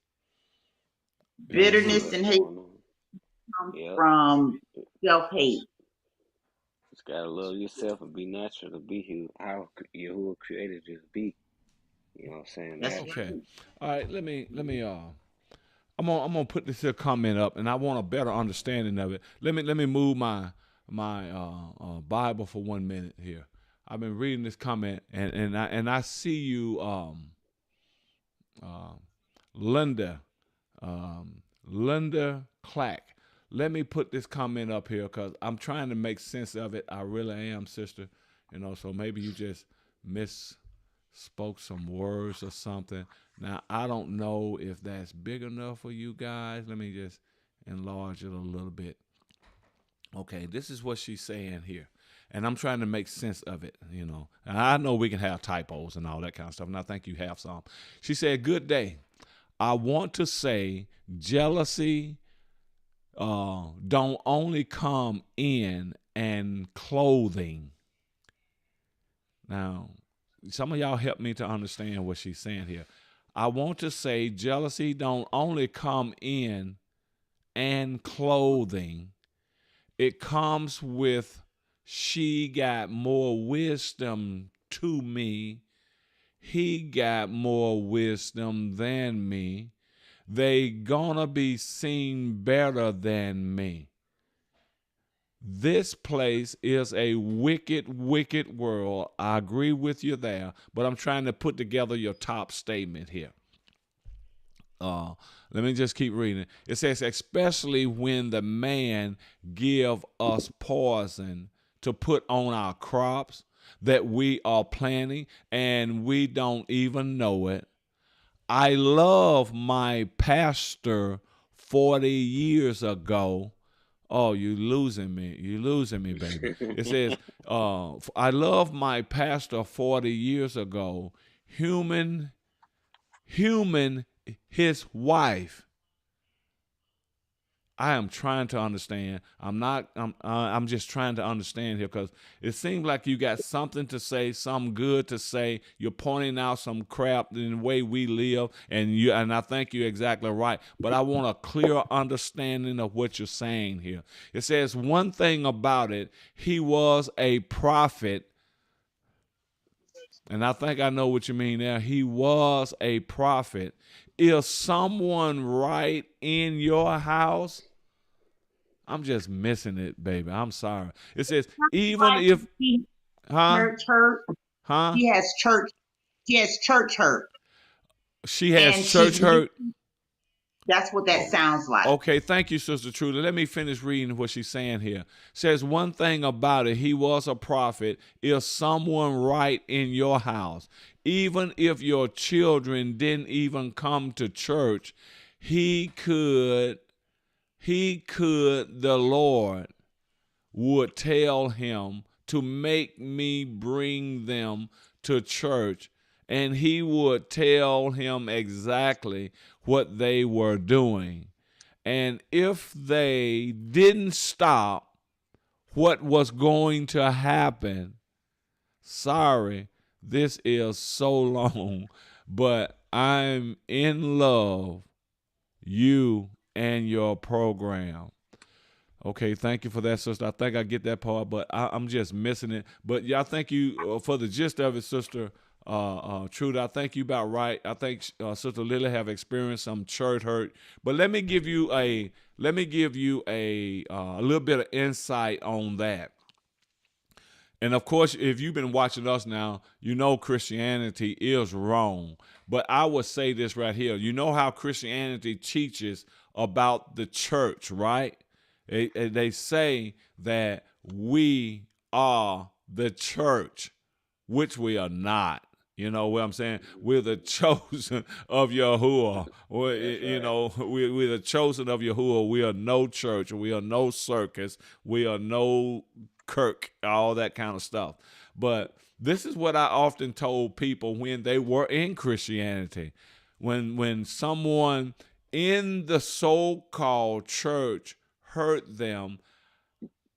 You know, See look. Bitterness what's and hate going on. comes Yep. from self-hate. Just gotta love yourself and be natural to be who created you to be. You know what I'm saying? That's Okay. Natural. All right. Let me. I'm gonna put this here comment up, and I want a better understanding of it. Let me move my Bible for 1 minute here. I've been reading this comment, and I see you, uh, Linda, Linda Clack. Let me put this comment up here because I'm trying to make sense of it. I really am, sister. So maybe you just misspoke some words or something. Now I don't know if that's big enough for you guys. Let me just enlarge it a little bit. Okay, this is what she's saying here. And I'm trying to make sense of it. And I know we can have typos and all that kind of stuff, and I think you have some. She said, "Good day. I want to say jealousy don't only come in and clothing." Now, some of y'all help me to understand what she's saying here. I want to say jealousy don't only come in and clothing. It comes with she got more wisdom to me. He got more wisdom than me. They gonna be seen better than me. This place is a wicked, wicked world. I agree with you there, but I'm trying to put together your top statement here. Uh, Let me just keep reading. It says, especially when the man give us poison to put on our crops that we are planting and we don't even know it. I love my pastor 40 years ago. Oh, you losing me. You losing me, baby. It says, I love my pastor 40 years ago. Human, his wife. I am trying to understand. I'm just trying to understand here because it seems like you got something to say, some good to say. You're pointing out some crap in the way we live, and I think you're exactly right. But I want a clear understanding of what you're saying here. It says one thing about it: he was a prophet, and I think I know what you mean there. He was a prophet. Is someone right in your house? I'm just missing it, baby. I'm sorry. It says even Like if, he huh, church hurt. huh, He has church. She has church hurt, she has and she's. church hurt. That's what that Oh, sounds like. okay. Thank you, Sister Trudy. Let me finish reading what she's saying here. Says one thing about it: he was a prophet. Is someone right in your house? Even if your children didn't even come to church, he could. The Lord would tell him to make me bring them to church, and he would tell him exactly what they were doing. And if they didn't stop, what was going to happen? Sorry, this is so long, but I'm in love you and your program. Okay, thank you for that, sister. I think I get that part, but I'm just missing it. But yeah, I thank you for the gist of it, sister. Trudy, I think you about right. I think Sister Lily have experienced some church hurt. But let me give you a little bit of insight on that. And of course, if you've been watching us now, you know Christianity is wrong. But I would say this right here. You know how Christianity teaches about the church, right? They say that we are the church, which we are not. You know what I'm saying? We're the chosen of Yahuwah. That's You right. know, we're the chosen of Yahuwah. We are no church. We are no circus. We are no Kirk, all that kind of stuff. But this is what I often told people when they were in Christianity. When someone in the so-called church hurt them,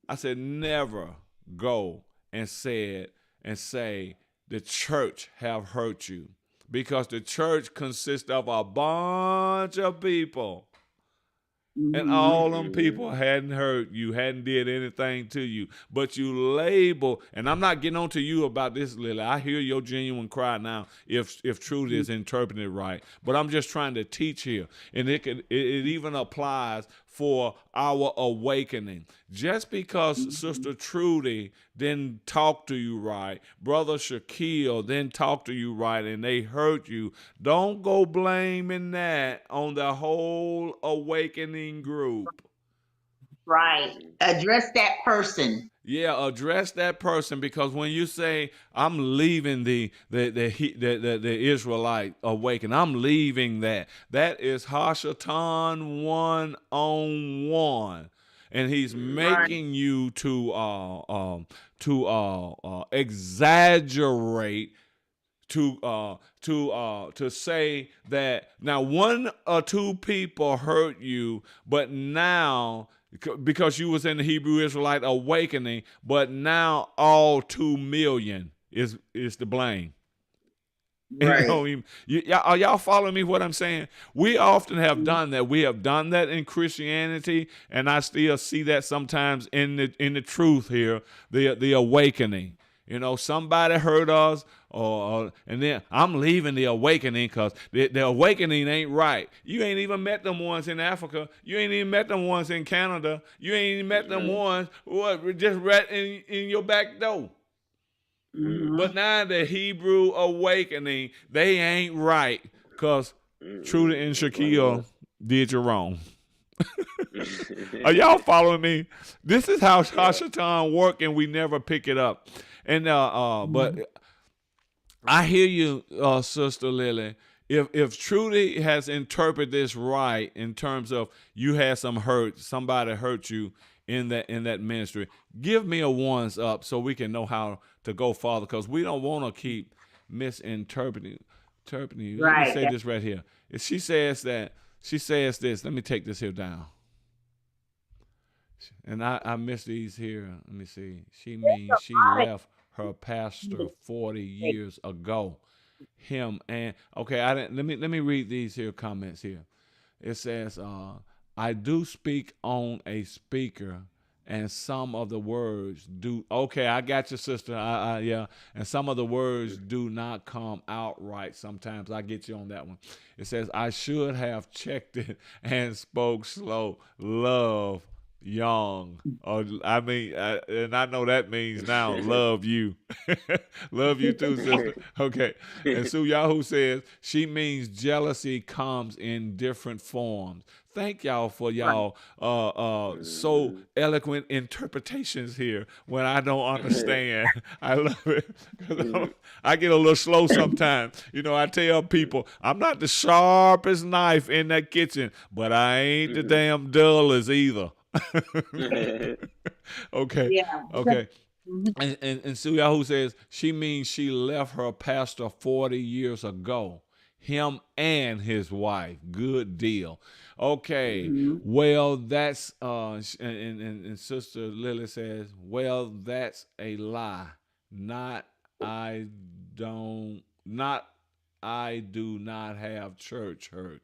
I said, never go and say the church have hurt you, because the church consists of a bunch of people, and Mm-hmm. all them Mm-hmm. people hadn't hurt you, hadn't did anything to you, but you label. And I'm not getting on to you about this, Lily. I hear your genuine cry now, if truth is interpreted right. But I'm just trying to teach here, and it even applies for our awakening. Just because Sister Trudy didn't talk to you right, Brother Shaquille didn't talk to you right, and they hurt you, don't go blaming that on the whole awakening group. Right. Address that person. Yeah, address that person, because when you say I'm leaving the Israelite awakening, I'm leaving that. That is Hashatan 1 on 1, and he's Right. making you to exaggerate, to say that now one or two people hurt you, but now because you was in the Hebrew Israelite awakening, but now all 2 million is to blame. And you Right. know, are y'all following me? What I'm saying? We often have done that. We have done that in Christianity, and I still see that sometimes in the truth here, the awakening. You know, somebody hurt us, and then I'm leaving the awakening because the awakening ain't right. You ain't even met them ones in Africa. You ain't even met them ones in Canada. You ain't even met them ones just right in your back door. Mm-hmm. But now the Hebrew awakening, they ain't right, because Trudy and That's what it Shaquille was. did you wrong. Are y'all following me? This is how Yeah. Hashatan work, and we never pick it up. And but I hear you, Sister Lily. If Trudy has interpreted this right in terms of you had some hurt, somebody hurt you in that ministry, give me a ones up so we can know how to go farther, because we don't want to keep interpreting you. Let me Right. say this right here. If she says this, let me take this here down. And I miss these here. Let me see. She means she left her pastor 40 years ago. Him and okay, I didn't let me read these here comments here. It says, I do speak on a speaker, and some of the words do. Okay, I got your sister. Yeah, and some of the words do not come out right. Sometimes I get you on that one. It says I should have checked it and spoke slow. Love young. Or I mean, and I know that means now love you, love you too, sister. Okay, and Sue Yahoo says she means jealousy comes in different forms. Thank y'all for Right. y'all so eloquent interpretations here when I don't understand. I love it, because I get a little slow sometimes. You know, I tell people I'm not the sharpest knife in that kitchen, but I ain't the damn dullest either. Okay, Yeah. Because, okay. mhm. And Sue Yahoo says she means she left her pastor 40 years ago. Him and his wife. Good deal. Okay. Mhm. Well, that's and Sister Lily says, well, that's a lie. Not I not I do not have church hurt.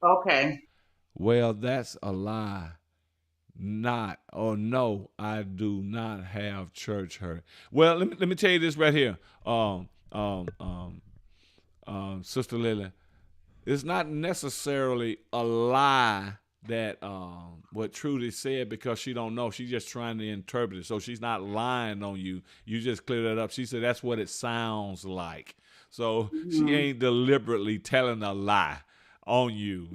Okay. Well, that's a lie. Not or no, I do not have church hurt. Well, let me tell you this right here, Sister Lily. It's not necessarily a lie that what Trudy said, because she don't know. She's just trying to interpret it, so she's not lying on you. You just clear that up. She said that's what it sounds like. So she Mhm. ain't deliberately telling a lie. on you.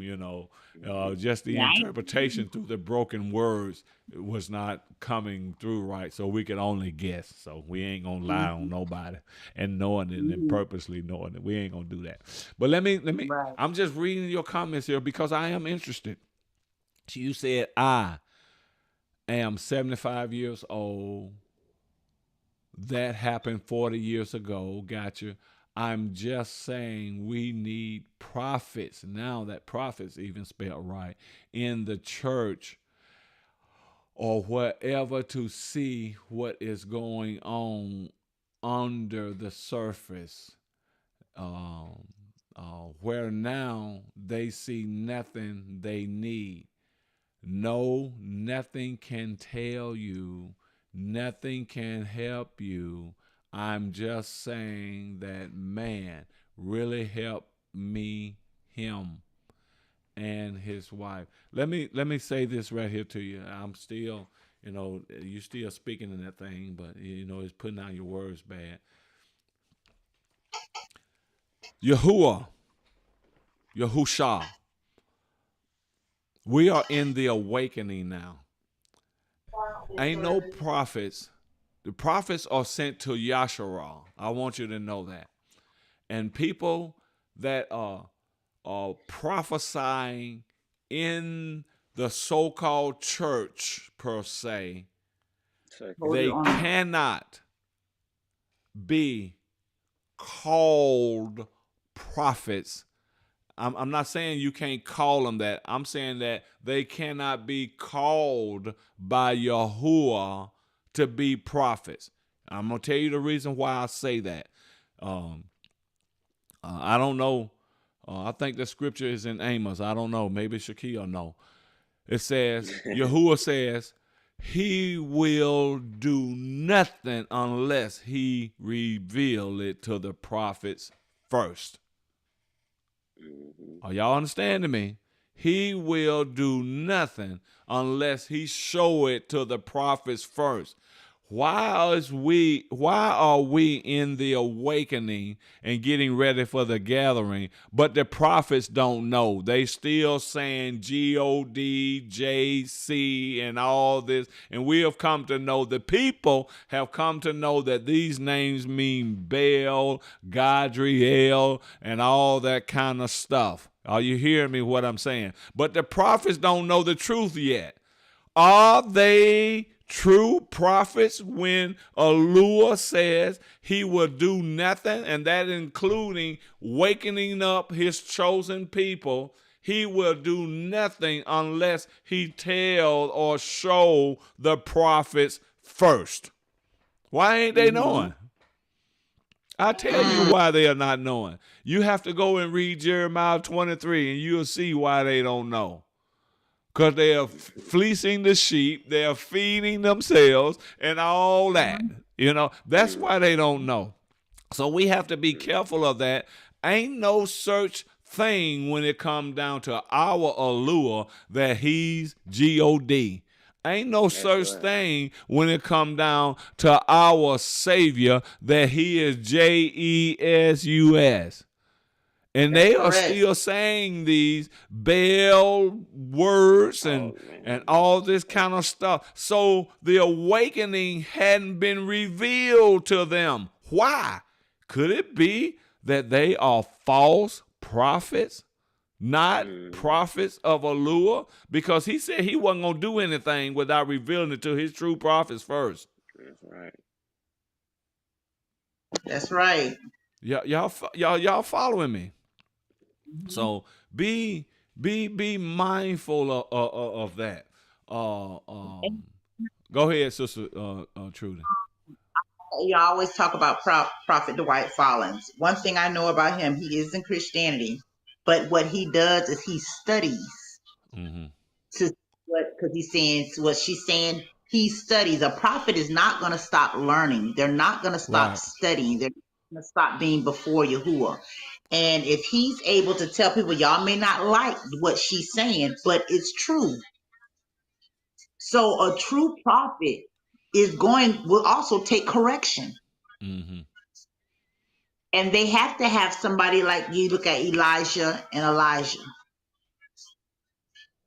Just the Yeah. interpretation through the broken words was not coming through right, so we could only guess. So we ain't gonna lie on nobody and knowing it and Mhm. purposely knowing it. We ain't gonna do that. But let me. Right. I'm just reading your comments here because I am interested. You said I am 75 years old. That happened 40 years ago. Gotcha. I'm just saying we need prophets. Now that prophets even spelled right in the church or whatever to see what is going on under the surface. Um, where now they see nothing they need. No, nothing can tell you, nothing can help you. I'm just saying that man really helped me, him, and his wife. Let me say this right here to you. I'm still, you still speaking in that thing, but it's putting out your words bad. Yahuwah, Yahusha, we are in the awakening now. Ain't no prophets. The prophets are sent to Yasharal. I want you to know that. And people that are prophesying in the so-called church per se, Hold it they on. cannot be called prophets. I'm not saying you can't call them that. I'm saying that they cannot be called by Yahuwah to be prophets. I'm going to tell you the reason why I say that. Um, I don't know. I think the scripture is in Amos. I don't know. Maybe Shaquille know. It says, Yahuwah says, he will do nothing unless he reveal it to the prophets first. Are y'all understanding me? He will do nothing unless he show it to the prophets first. Why are we in the awakening and getting ready for the gathering, but the prophets don't know? They still saying God, JC, and all this, and we have come to know, the people have come to know that these names mean Baal, Gadriel, and all that kind of stuff. Are you hearing me what I'm saying? But the prophets don't know the truth yet. Are they true prophets when Allure says he will do nothing, and that including wakening up his chosen people? He will do nothing unless he tell or show the prophets first. Why ain't they knowing? I tell you why they are not knowing. You have to go and read Jeremiah 23 and you'll see why they don't know. Because they are fleecing the sheep, they are feeding themselves, and all that. That's why they don't know. So we have to be careful of that. Ain't no such thing when it comes down to our allure that he's God. Ain't no such thing when it comes down to our Savior that he is Jesus. And That's they are correct. still saying these Baal words and all this kind of stuff. So the awakening hadn't been revealed to them. Why? Could it be that they are false prophets, not prophets of Allure? Because he said he wasn't going to do anything without revealing it to his true prophets first. That's right. That's right. Y'all following me? So be mindful of that. Go ahead, Sister Trudy. You always talk about Prophet Dwight Follins. One thing I know about him, he is in Christianity, but what he does is he studies Mm-hmm. to because he's saying what she's saying. He studies. A prophet is not going to stop learning. They're not going to stop studying. They're going to stop being before Yahuwah. And if he's able to tell people, y'all may not like what she's saying, but it's true. So a true prophet will also take correction. Mm-hmm. And they have to have somebody like you look at Elijah and Elijah.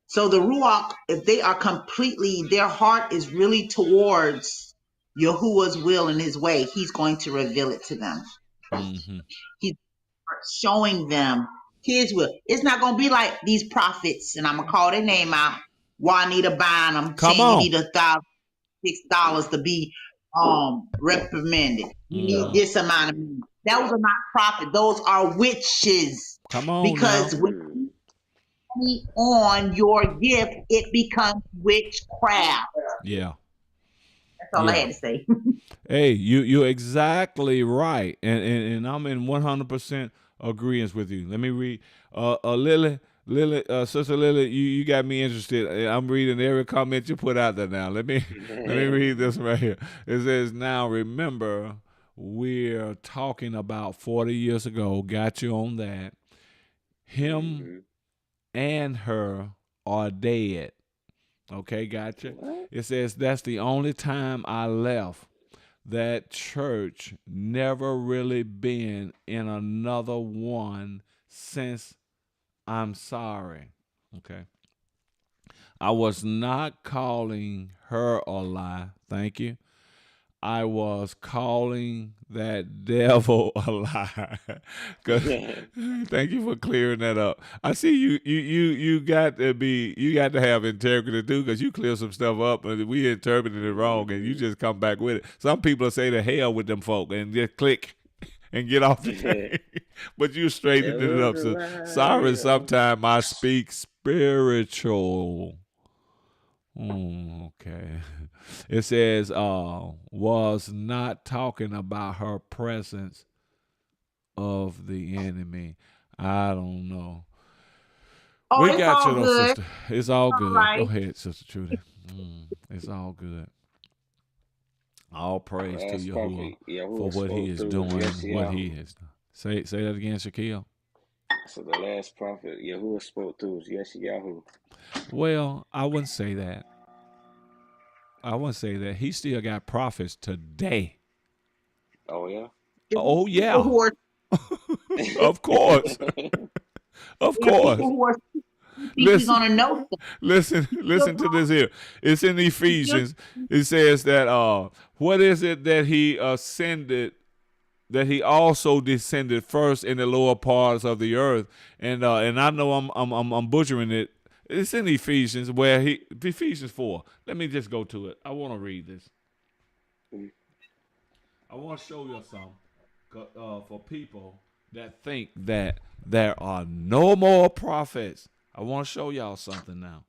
So the Ruach, if they are completely, their heart is really towards Yahuwah's will and his way, he's going to reveal it to them. Mm-hmm. He's showing them his will. It's not going to be like these prophets, and I'm going to call their name out, Juanita Bynum, Come saying you on. need $1,006 to be reprimanded. You need this amount of money. Those are not prophets. Those are witches. Come on Because now. when you on your gift, it becomes witchcraft. Yeah. That's all I Yeah. had to say. Hey, you're exactly right, and I'm in 100% agreement with you. Let me read. Sister Lily, you got me interested. I'm reading every comment you put out there now. Let me read this right here. It says, "Now remember, we're talking about 40 years ago. Got you on that. Him and her are dead. Okay, gotcha. What? It says that's the only time I left that church, never really been in another one since. I'm sorry. Okay. I was not calling her a lie. Thank you. I was calling that devil a lie. 'Cause- Thank you for clearing that up. I see you got to have integrity too, because you clear some stuff up and we interpreted it wrong, and you just come back with it. Some people say to hell with them folk and just click and get off the thing, but you straightened it up. So sorry, sometime I speak spiritual. Okay. It says, was not talking about her presence of the enemy. I don't know. Oh, We it's got you all though, good. sister. It's all good. Go Right. ahead, Sister Trudy. It's all good. All praise to Last Yahuwah prophet Yahuwah for what he spoke is through was doing and what he Yeshayahu. has done. Say that again, Shaquille. So the last prophet Yahuwah spoke through was Yeshayahu. Well, I wouldn't say that. He still got prophets today. Oh yeah. Oh People yeah. who are Of course. Of there are course. people who are think we're Listen, gonna know listen to this here. It's in stuff. Ephesians. It says that what is it that he ascended, that he also descended first in the lower parts of the earth, and I know I'm butchering it. It's in Ephesians Ephesians 4. Let me just go to it. I want to read this. I want to show you something for people that think that there are no more prophets. I want to show y'all something now.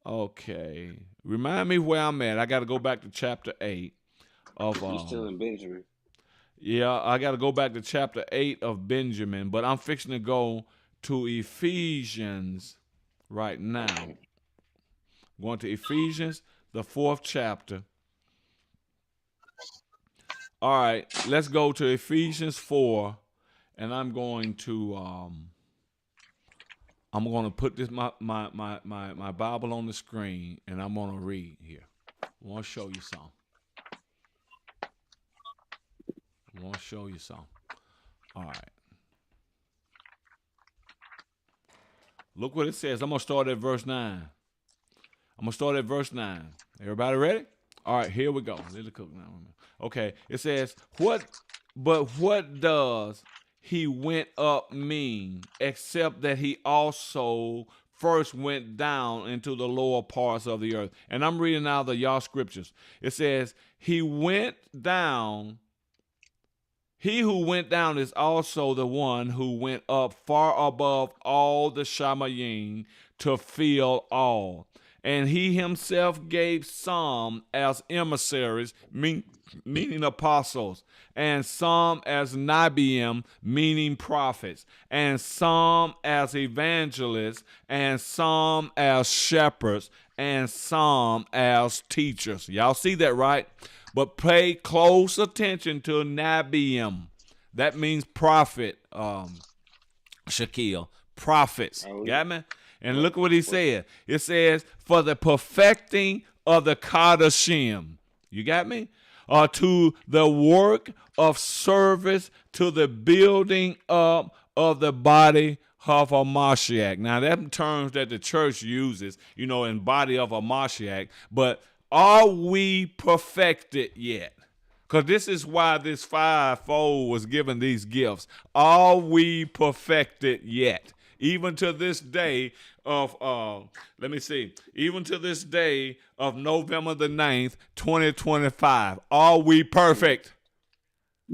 Okay. Remind me where I'm at. I got to go back to chapter 8 of You still in Benjamin. yeah, I got to go back to chapter 8 of Benjamin, but I'm fixing to go to Ephesians right now. Going to Ephesians, the 4th chapter. All right, let's go to Ephesians 4, and I'm going to put this my Bible on the screen, and I'm gonna read here. I want to show you something. All right. Look what it says. I'm gonna start at verse 9. Everybody ready? All right, here we go. Let it cook now. Okay, it says, what does he went up mean, except that he also first went down into the lower parts of the earth? And I'm reading out the y'all scriptures. It says, he went down. He who went down is also the one who went up far above all the Shamayim to fill all. And he himself gave some as emissaries, meaning apostles, and some as Nabiim, meaning prophets, and some as evangelists, and some as shepherds, and some as teachers. Y'all see that, right? But pay close attention to Nabiim. That means prophet, Shaquille. Prophets. Oh, Got me? And what? look what he said. It says, for the perfecting of the Kadashim. You got me? To the work of service, to the building up of the body of a Mashiach. Now, them terms that the church uses, in body of a Mashiach, but are we perfected yet? Because this is why this fivefold was given these gifts. Are we perfected yet? Even to this day of, even to this day of November the 9th, 2025, are we perfect?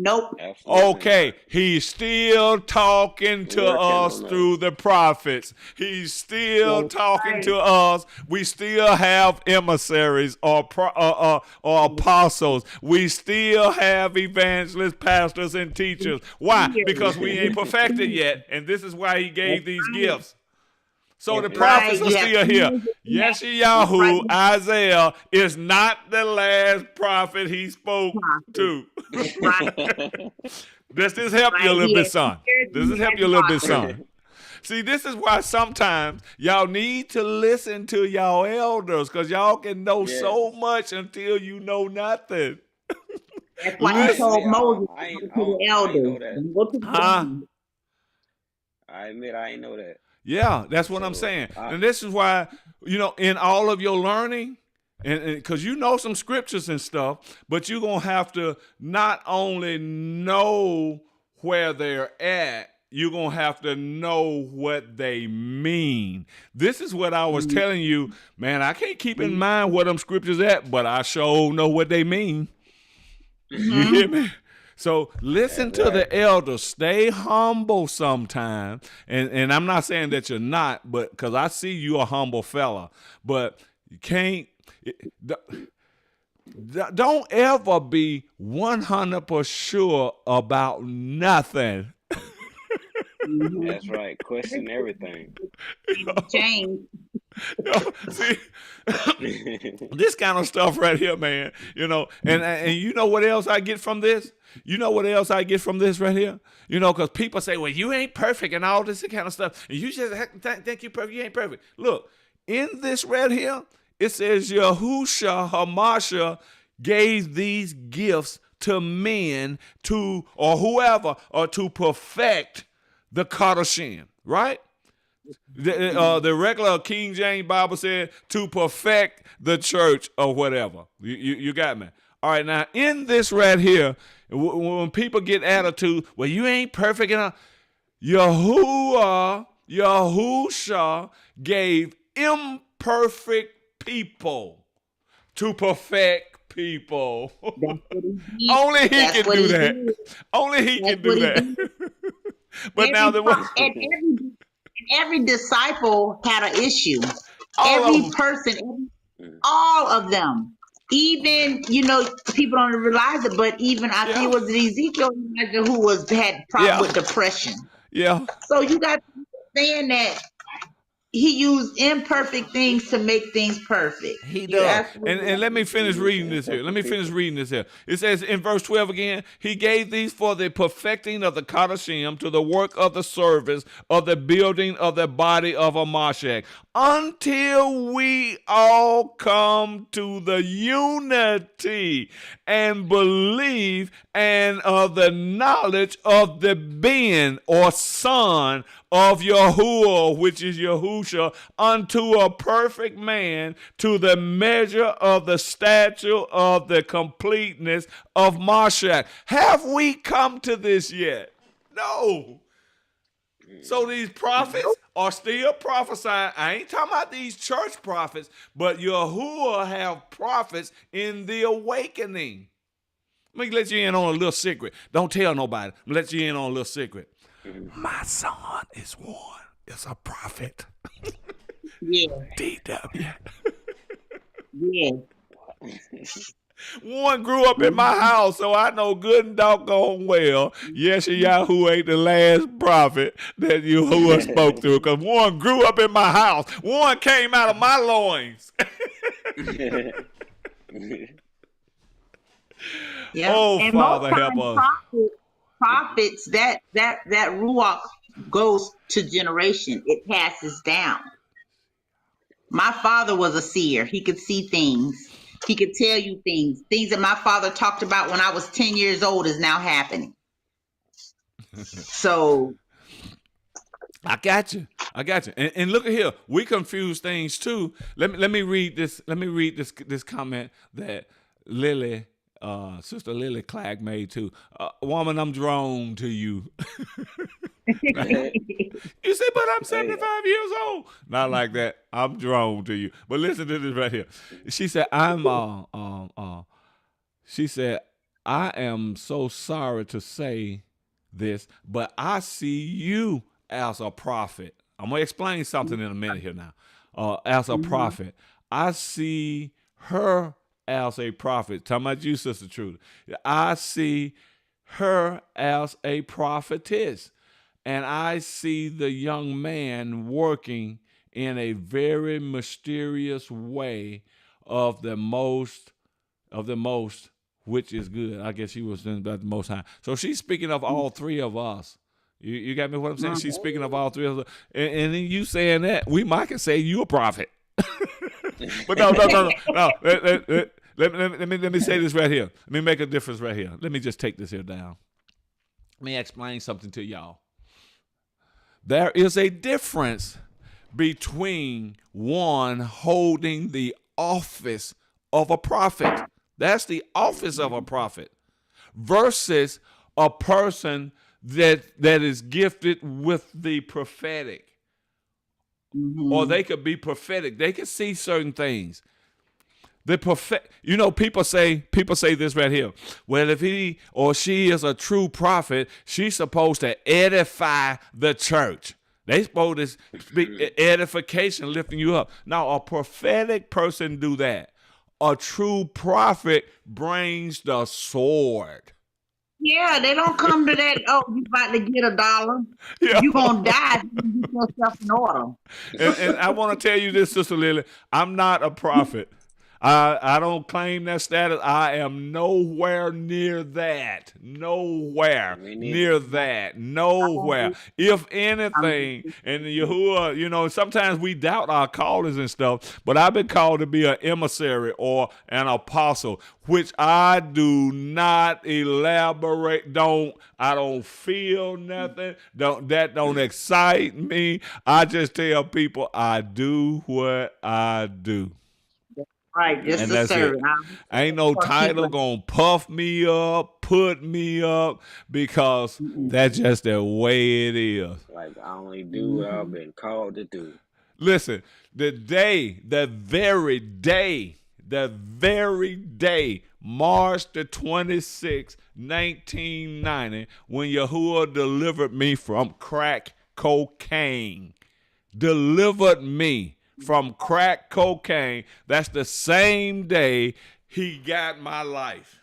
Nope. Absolutely Okay, not. he's still talking to Working us on us. through the prophets. He's still That's talking right. to us. We still have emissaries or apostles. We still have evangelists, pastors, and teachers. Why? Because we ain't perfected yet, and this is why he gave these gifts. So the That's right. prophets are You have still here. that's right. Yeshayahu, Isaiah, is not the last prophet he spoke to. That's right. Does this help you a Right. little He bit, has son? teachers Does and this he help has you a little bit, apostles. son? See, this is why sometimes y'all need to listen to y'all elders, because y'all can know Yes. so much until you know nothing. That's why he I Listen. told admit Moses, I go ain't to the I ain't know elders. that. Don't go to the Huh? young. I admit I ain't know that. Yeah, that's what I'm So saying. And this is why, in all of your learning, and because you know some scriptures and stuff, but you're going to have to not only know where they're at, you're going to have to know what they mean. This is what I was telling you, man. I can't keep in mind what them scriptures at, but I sure know what they mean. You hear me? So listen that's to right. the elders. Stay humble sometime. And I'm not saying that you're not, but because I see you a humble fella. But you can't. Don't ever be 100% sure about nothing. That's right. Question everything. Change. See, this kind of stuff right here, man. And you know what else I get from this? You know what else I get from this right here? Because people say, well, you ain't perfect and all this kind of stuff. And you just think you're perfect. You ain't perfect. Look, in this right here, it says Yahusha Hamasha gave these gifts to men or whoever, or to perfect the Kadashim, right? The regular King James Bible said to perfect the church or whatever. You got me. All right, now in this right here, when people get attitude, well, you ain't perfect enough. Yahusha gave imperfect people to perfect people. That's what he did. Only he That's can what do he that. did. Only he That's can do what he that. did. But now Every the every disciple had an issue. all of Every them. person, all of them. Even people don't realize it, but even I think it was Ezekiel who had problem with depression. Yeah. So you got to understand that he used imperfect things to make things perfect. He You does. absolutely And let me finish Use reading this here. imperfect It says in verse 12 again, he gave these for the perfecting of the Kadashim, to the work of the service of the building of the body of Amashek, until we all come to the unity and believe and of the knowledge of the being or son of Yahuwah, which is Yahusha, unto a perfect man, to the measure of the stature of the completeness of Mashiach. Have we come to this yet? No. So these prophets are still prophesying. I ain't talking about these church prophets, but Yahuwah have prophets in the awakening. Let me let you in on a little secret. Don't tell nobody. Let you in on a little secret. My son is one. Is a prophet. Yeah. DW. Yeah. One grew up in my house, so I know good and doggone well. Yeshayahu ain't the last prophet that Yahuwah spoke to, because one grew up in my house. One came out of my loins. Yeah. Oh, And Father, most help times us. prophets that ruach goes to generation. It passes down. My father was a seer. He could see things. He could tell you things. Things that my father talked about when I was 10 years old is now happening. So I got you. I got you. And look at here. We confuse things too. Let me read this. Let me read this comment that Lily, Sister Lily Clack made too. Woman, I'm drawn to you. You say, but I'm Hey, 75 years old. Not like that. I'm drawn to you. But listen to this right here. She said, she said, I am so sorry to say this, but I see you as a prophet. I'm going to explain something in a minute here now. As a Mhm. prophet, I see her as a prophet. Talking about you, Sister Trudy. I see her as a prophetess. And I see the young man working in a very mysterious way of the most which is good. I guess she was in the most high. So she's speaking of all three of us. You got me what I'm saying? Mhm. She's speaking of all three of us. And then you saying that, we might can say you a prophet. But no. Let me say this right here. Let me make a difference right here. Let me just take this here down. Let me explain something to y'all. There is a difference between one holding the office of a prophet. That's the office of a prophet versus a person that is gifted with the prophetic. Or Mhm. they could be prophetic. They could see certain things. The prophet, people say this right here. Well, if he or she is a true prophet, she's supposed to edify the church. They supposed to speak edification, lifting you up. Now, a prophetic person do that. A true prophet brings the sword. Yeah, they don't come to that. Oh, you about to get $1. Yeah. You gonna die if you don't get yourself in order. And I want to tell you this, Sister Lily. I'm not a prophet. I don't claim that status. I am nowhere near that. Nowhere me neither. near that. Nowhere. If anything, and Yahuwah, sometimes we doubt our callings and stuff, but I've been called to be an emissary or an apostle, which I do not elaborate. I don't feel nothing. Don't excite me. I just tell people I do what I do. Right, just And a that's it. servant. Ain't no Or keep title like, gonna puff me up, put me up, because that's just the way it is. Like I only do what I've mm-hmm. been called to do. Listen, the very day, March the 26th, 1990, when Yahuwah delivered me from crack cocaine. Delivered me from crack cocaine. That's the same day he got my life.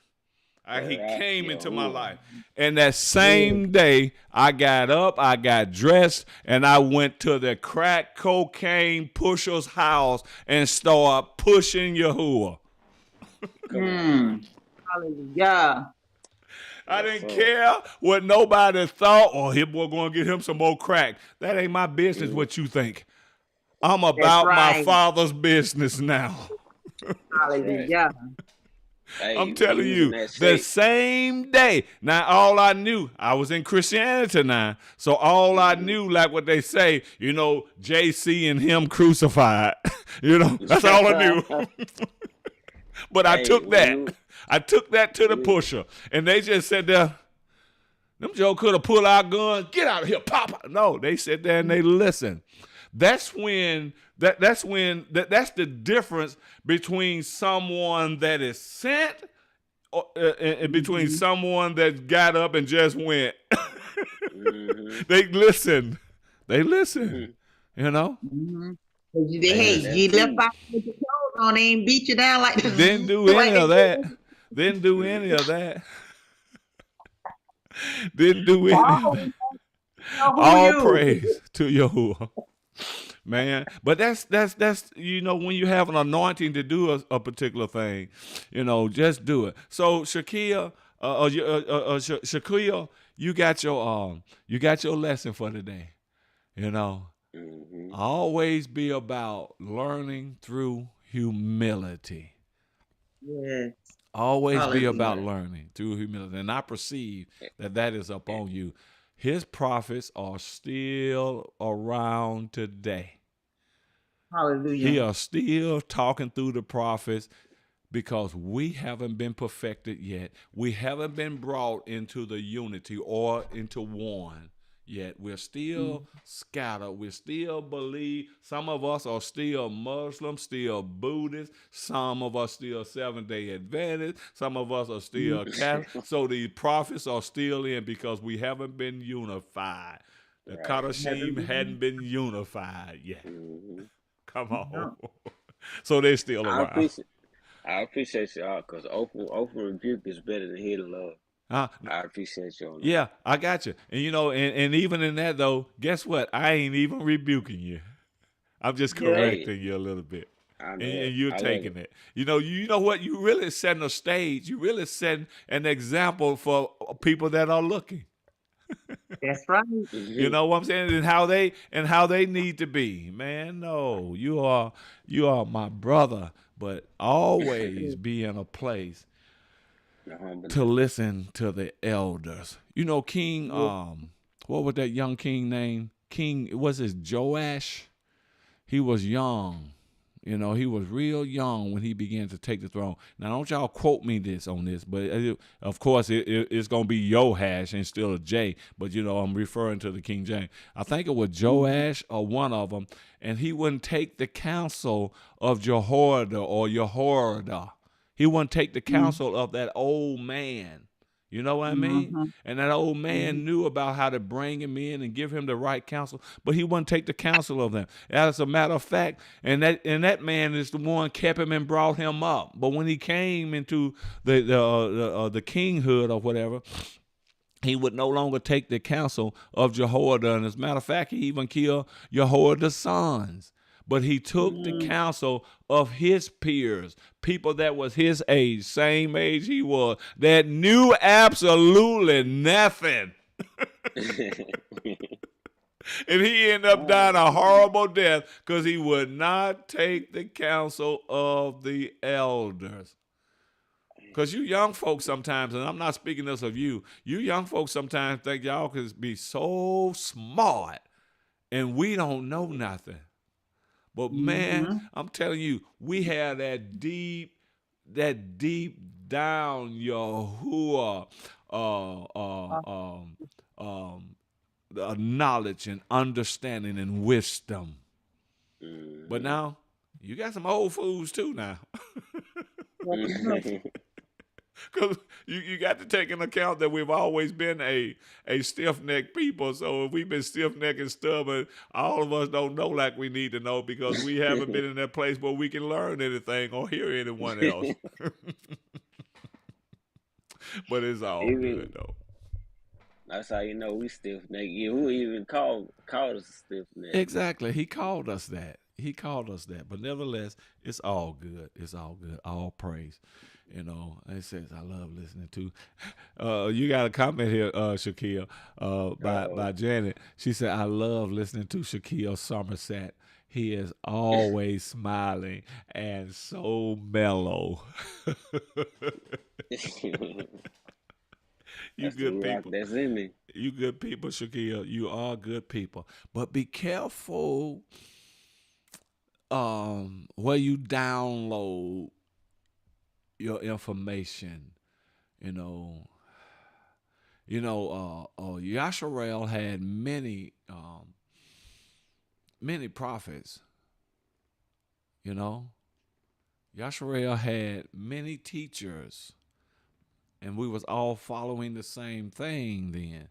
He Barak came into my Yahuwah. life. And that same day, I got up, I got dressed, and I went to the crack cocaine pusher's house and started pushing Yahuwah. Come on. Hallelujah. I Yes, didn't sir. care what nobody thought. Oh, him boy going to get him some more crack. That ain't my business Mm. what you think. I'm That's about my right. father's business now. That's right. Hallelujah. Hey, I'm telling using you, that the shape. same day. Now, all I knew, I was in Christianity now. So all I Mm-hmm. knew, like what they say, JC and him crucified. That's all I knew. But I Hey, took when that. you I took that to the you pusher. And they just said there, them Joe could have pulled out guns. Get out of here, Papa. No, they sit there and they listen. That's when that's the difference between someone that is sent and between Mm-hmm. someone that got up and just went. mm-hmm. They listen. They listen. Mm-hmm. You know. Mm-hmm. They Hey, Hey, listen. that you left too. out with your clothes on. They ain't beat you down like Didn't do like any they of that. did. Didn't do any Mm-hmm. of that. Didn't do any of Oh, that. know who All you? praise to Yahuwah. Man, but that's when you have an anointing to do a particular thing, just do it. So Shakia, Shakia, you got your lesson for today. You know, Mm-hmm. always be about learning through humility. Yes. Always be That's Hallelujah. about right. learning through humility, and I perceive that is upon you. His prophets are still around today. He Hallelujah. are still talking through the prophets because we haven't been perfected yet. We haven't been brought into the unity or into one yet. We're still scattered. We still believe. Some of us are still Muslims, still Buddhists. Some of us still Seventh-day Adventists. Some of us are still Catholic. So the prophets are still in because we haven't been unified. The Right. Kadashim hadn't been unified yet. Hmm. Come on. Yeah. So they're still I around. appreciate I appreciate y'all because open rebuke is better than hidden love. Huh? I appreciate you on that. Yeah, I got you. And and even in that though, guess what? I ain't even rebuking you. I'm just Yeah. Hey, correcting you a little bit. I And, know it. and you're I love taking it. it. You know what? You really setting a stage. You really setting an example for people that are looking. That's right. You know what I'm saying? And how they need to be. Man, no. You are my brother, but always be in a place The to humbleness. listen to the elders. You know, King, Yeah. what was that young king name? King, was his Joash? He was young. He was real young when he began to take the throne. Now, don't y'all quote me on this, but of course it's going to be Joash instead of J. But I'm referring to the King James. I think it was Joash or one of them, and he wouldn't take the counsel of Jehoiada or Jehoiada. He wouldn't take the counsel of that old man. You know what I mean? Mm-hmm. And that old Mm-hmm. man knew about how to bring him in and give him the right counsel, but he wouldn't take the counsel of them. As a matter of fact, and that man is the one kept him and brought him up. But when he came into the kinghood or whatever, he would no longer take the counsel of Jehoiada. And as a matter of fact, he even killed Jehoiada's sons. But he took the counsel of his peers, people that was his age, same age he was, that knew absolutely nothing. And he ended up dying a horrible death because he would not take the counsel of the elders. Because you young folks sometimes, and I'm not speaking this of you young folks sometimes think y'all can be so smart and we don't know nothing. But man, Mm-hmm. I'm telling you, we have that deep down Yahuwah knowledge and understanding and wisdom. But Hmm. now you got some old fools too now. Because you got to take into account that we've always been a stiff-necked people. So if we've been stiff-necked and stubborn, all of us don't know like we need to know because we haven't been in that place where we can learn anything or hear anyone else. But it's all good, Even though. that's how you know we stiff neck. Who even called us a stiff neck? Exactly. He called us that. He called us that. But nevertheless, it's all good. It's all good. All praise. It says I love listening to. You got a comment here, Shaquille, by Oh, Janet. She said, I love listening to Shaquille Somerset. He is always smiling and so mellow. that's You the good rock people. that's in me. You good people, Shaquille. You are good people. But be careful where you download your information. You know, Yasharel had many prophets. You know, Yasharel had many teachers, and we was all following the same thing then.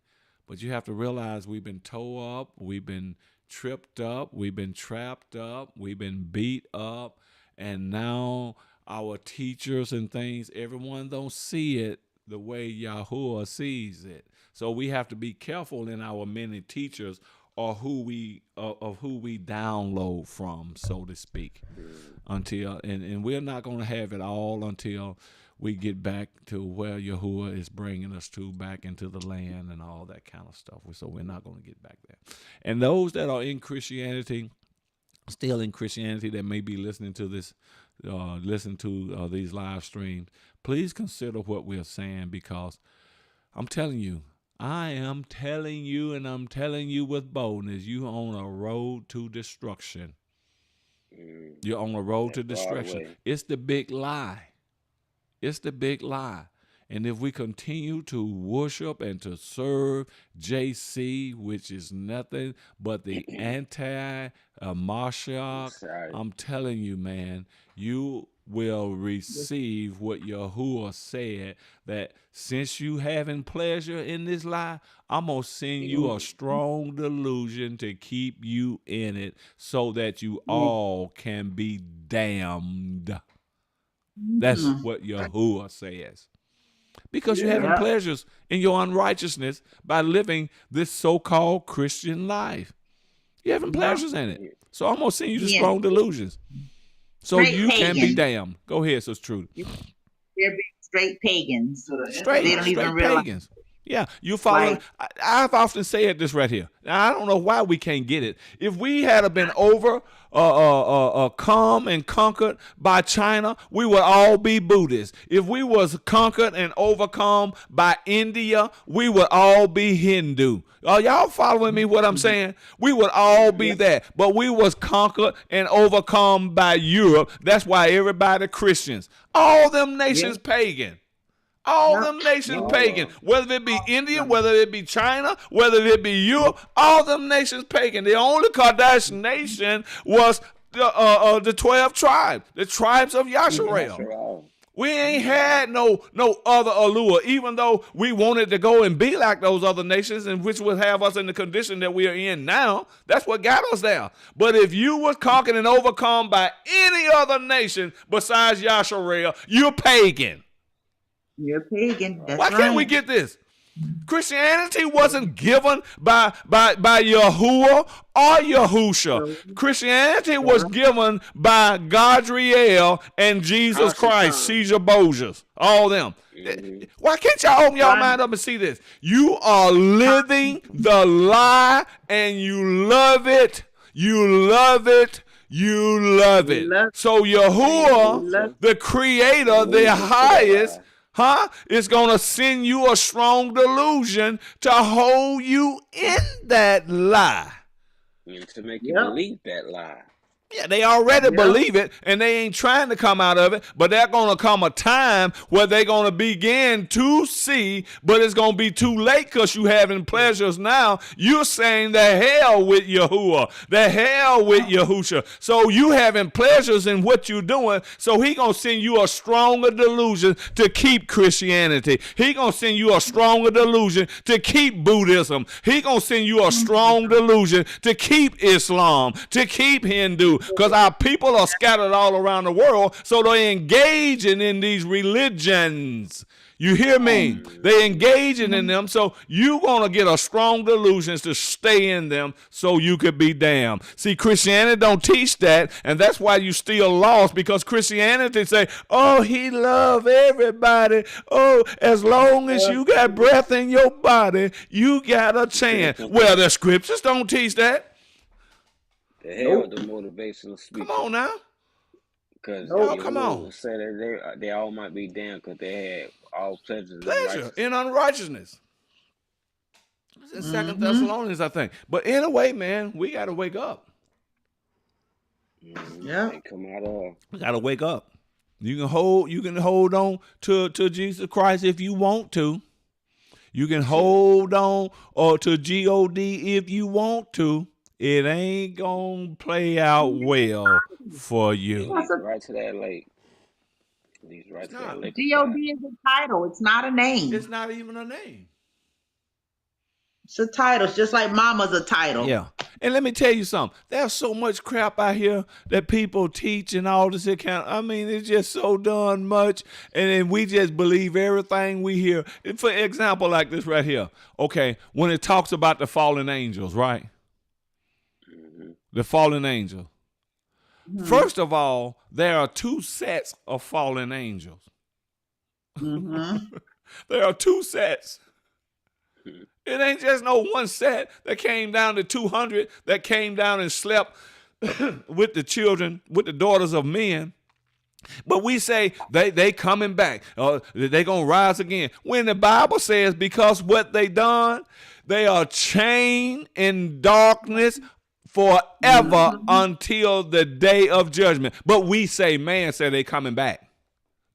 But you have to realize we've been tore up, we've been tripped up, we've been trapped up, we've been beat up, and now our teachers and things, everyone don't see it the way Yahuwah sees it. So we have to be careful in our many teachers or who we of who we download from, so to speak. Mm. Until and we're not going to have it all until we get back to where Yahuwah is bringing us to, back into the land and all that kind of stuff. So we're not going to get back there. And those that are in Christianity, still in Christianity, that may be listening to this, listen to these live streams, please consider what we're saying, because I'm telling you, I am telling you, and I'm telling you with boldness, you on a road to destruction. You're on a road to That broad destruction. way. It's the big lie. It's the big lie. And if we continue to worship and to serve JC, which is nothing but the anti-Mashiach, Sorry. I'm telling you, man, you will receive what Yahuwah said, that since you having pleasure in this lie, I'm going to send you a strong delusion to keep you in it so that you all can be damned. That's what Yahuwah says. Because you're having Yeah. pleasures in your unrighteousness by living this so-called Christian life. You're having pleasures in it. So I'm going to send you to Yeah. strong delusions so Straight you can be pagan. damned. Go ahead, Sister Trudy. They're being straight pagans. They Straight don't even realize. pagans. Yeah, you follow. Like, I've often said this right here. Now, I don't know why we can't get it. If we had been come and conquered by China, we would all be Buddhists. If we was conquered and overcome by India, we would all be Hindu. Are y'all following me what I'm saying? We would all be that. But we was conquered and overcome by Europe. That's why everybody Christians. All them nations pagan. All them nations pagan, whether it be India, whether it be China, whether it be Europe, all them nations pagan. The only Kardashian nation was the 12 tribes, the tribes of Yasharel. We ain't had no other allure, even though we wanted to go and be like those other nations, and which would have us in the condition that we are in now. That's what got us there. But if you was conquered and overcome by any other nation besides Yasharel, you're pagan. you're pagan. That's Why can't we get this? Christianity wasn't given by Yahuwah or Yahusha. Christianity was given by Gadriel and Jesus Christ, Caesar Borgias, all them. Why can't y'all open y'all mind up and see this? You are living the lie and you love it. You love it. You love it. So Yahuwah, the creator, the highest, is going to send you a strong delusion to hold you in that lie. And to make you believe that lie. Yeah, they already believe it, and they ain't trying to come out of it, but there's going to come a time where they're going to begin to see, but it's going to be too late because you having pleasures now. You're saying the hell with Yahuwah, the hell with Yahusha. So you having pleasures in what you're doing, so he going to send you a stronger delusion to keep Christianity. He going to send you a stronger delusion to keep Buddhism. He going to send you a strong delusion to keep Islam, to keep Hindu, because our people are scattered all around the world, so they're engaging in these religions. You hear me? They engaging in them, so you're going to get a strong delusion to stay in them so you could be damned. See, Christianity don't teach that, and that's why you still lost, because Christianity say, oh, he love everybody. Oh, as long as you got breath in your body, you got a chance. Well, the scriptures don't teach that. The hell with the motivational speaker. Come on now. Because come on. Say that they all might be damned because they had all pleasure in unrighteousness. It's in 2 Thessalonians, I think. But anyway, man, we got to wake up. They come out of. We got to wake up. You can hold on to Jesus Christ if you want to. You can hold on to God if you want to. It ain't gonna play out well for you. Right to that lake. Right to that lake. God is a title. It's not a name. It's not even a name. It's a title. It's just like mama's a title. Yeah. And let me tell you something. There's so much crap out here that people teach and all this account. I mean, it's just so done much. And then we just believe everything we hear. For example, like this right here. Okay, when it talks about the fallen angels, right? The fallen angel. First of all, there are two sets of fallen angels. There are two sets. It ain't just no one set that came down to 200 that came down and slept with the children, with the daughters of men. But we say they coming back. They going to rise again. When the Bible says because what they done, they are chained in darkness forever until the day of judgment. But we say, man said they coming back.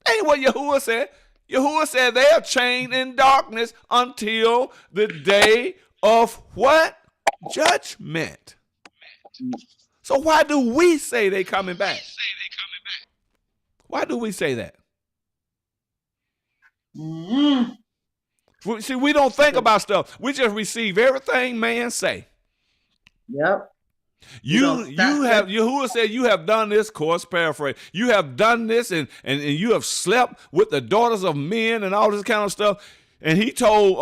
Ain't what Yahuwah said. Yahuwah said they are chained in darkness until the day of what? Judgment. So why do we say they coming back? Why do we say that? See, we don't think about stuff. We just receive everything man say. Yep. You have Yahuwah said you have done this, course paraphrase. You have done this and you have slept with the daughters of men and all this kind of stuff. And he told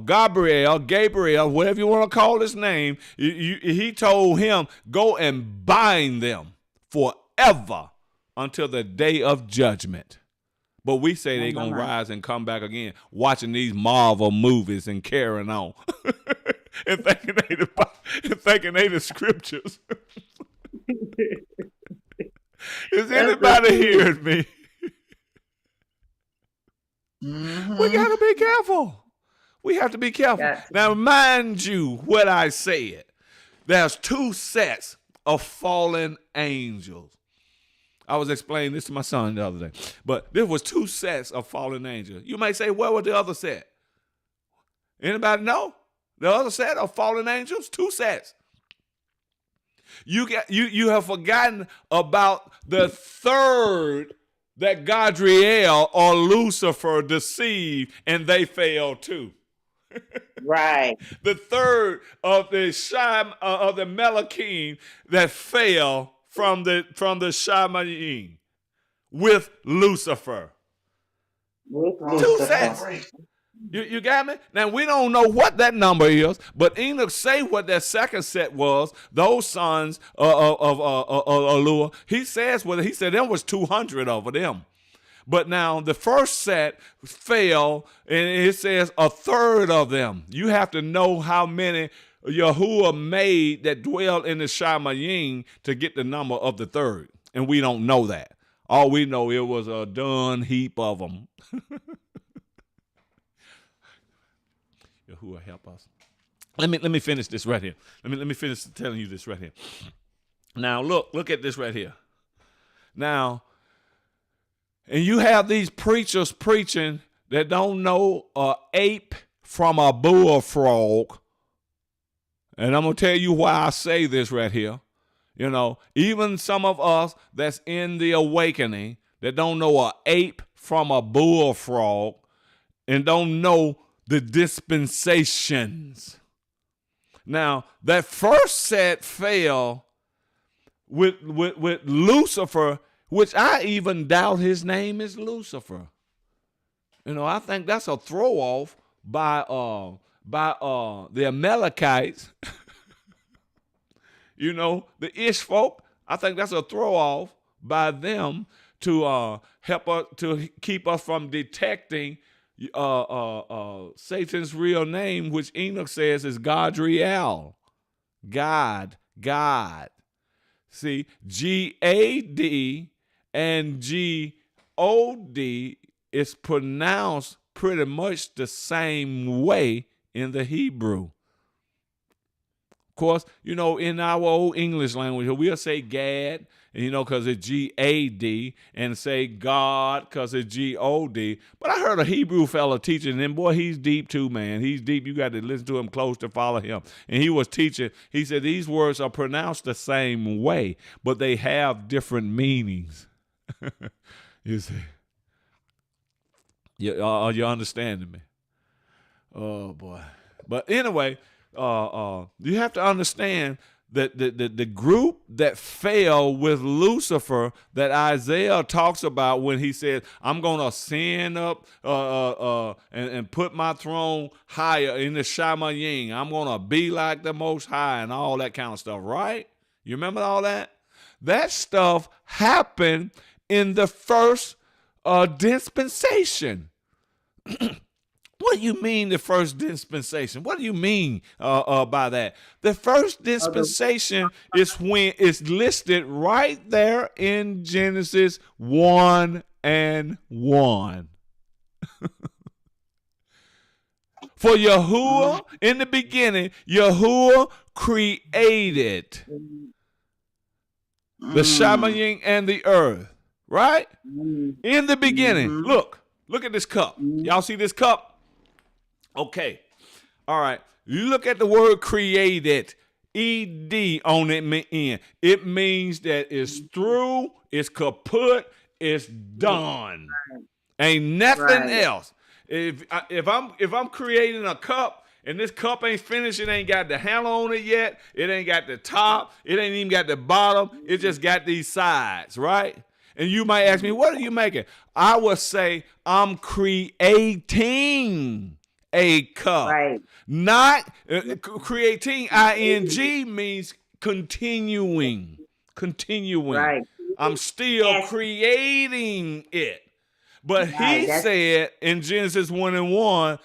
Gabriel, whatever you want to call his name, he told him, go and bind them forever until the day of judgment. But we say they're going to rise and come back again, watching these Marvel movies and carrying on. and thinking they the scriptures. Is anybody hearing me? We got to be careful. We have to be careful. Yes. Now, mind you, what I said, there's two sets of fallen angels. I was explaining this to my son the other day. But there was two sets of fallen angels. You may say, where was the other set? Anybody know? The other set of fallen angels? Two sets. You have forgotten about the third that Gadriel or Lucifer deceived, and they fell too. Right. The third of the Melachim that fell from the Shamayim with Lucifer. Two sets. You got me? Now, we don't know what that number is, but Enoch say what that second set was, those sons of Elua. He said there was 200 of them. But now the first set fell, and it says a third of them. You have to know how many Yahuwah made that dwell in the Shamayim to get the number of the third. And we don't know that. All we know, it was a done heap of them. Yahuwah help us. Let me finish this right here. Let me finish telling you this right here. Now look at this right here. Now, and you have these preachers preaching that don't know an ape from a bullfrog. And I'm going to tell you why I say this right here. You know, even some of us that's in the awakening that don't know an ape from a bullfrog and don't know the dispensations. Now, that first set fell with Lucifer, which I even doubt his name is Lucifer. You know, I think that's a throw off by the Amalekites. You know, the Ish folk. I think that's a throw off by them to help us to keep us from detecting Satan's real name, which Enoch says is Gadriel. God. See, G-A-D and G-O-D is pronounced pretty much the same way in the Hebrew. Of course, you know, in our old English language, we'll say Gad, you know, because it's G-A-D, and say God because it's G-O-D. But I heard a Hebrew fella teaching, and boy, he's deep too, man. He's deep. You got to listen to him close to follow him. And he was teaching. He said these words are pronounced the same way, but they have different meanings. You see. Are you understanding me? Oh, boy. But anyway, you have to understand that the group that fell with Lucifer that Isaiah talks about when he says, I'm going to ascend up and put my throne higher in the Shamayim. I'm going to be like the Most High and all that kind of stuff, right? You remember all that? That stuff happened in the first dispensation. What do you mean the first dispensation? What do you mean by that? The first Oh, the dispensation is when it's listed right there in Genesis 1 and 1. For Yahuwah, in the beginning, Yahuwah created the Shamayim and the earth, right? In the beginning. Look at this cup. Y'all see this cup? Okay. All right. You look at the word created. ED on it end. It means that it's through, it's kaput, it's done. Ain't nothing else. If I'm creating a cup and this cup ain't finished, it ain't got the handle on it yet, it ain't got the top, it ain't even got the bottom, it just got these sides, right? And you might ask me, what are you making? I would say I'm creating a cup. Right. Not creating, ing means continuing. Right. I'm still creating it. But he said in Genesis 1 and 1,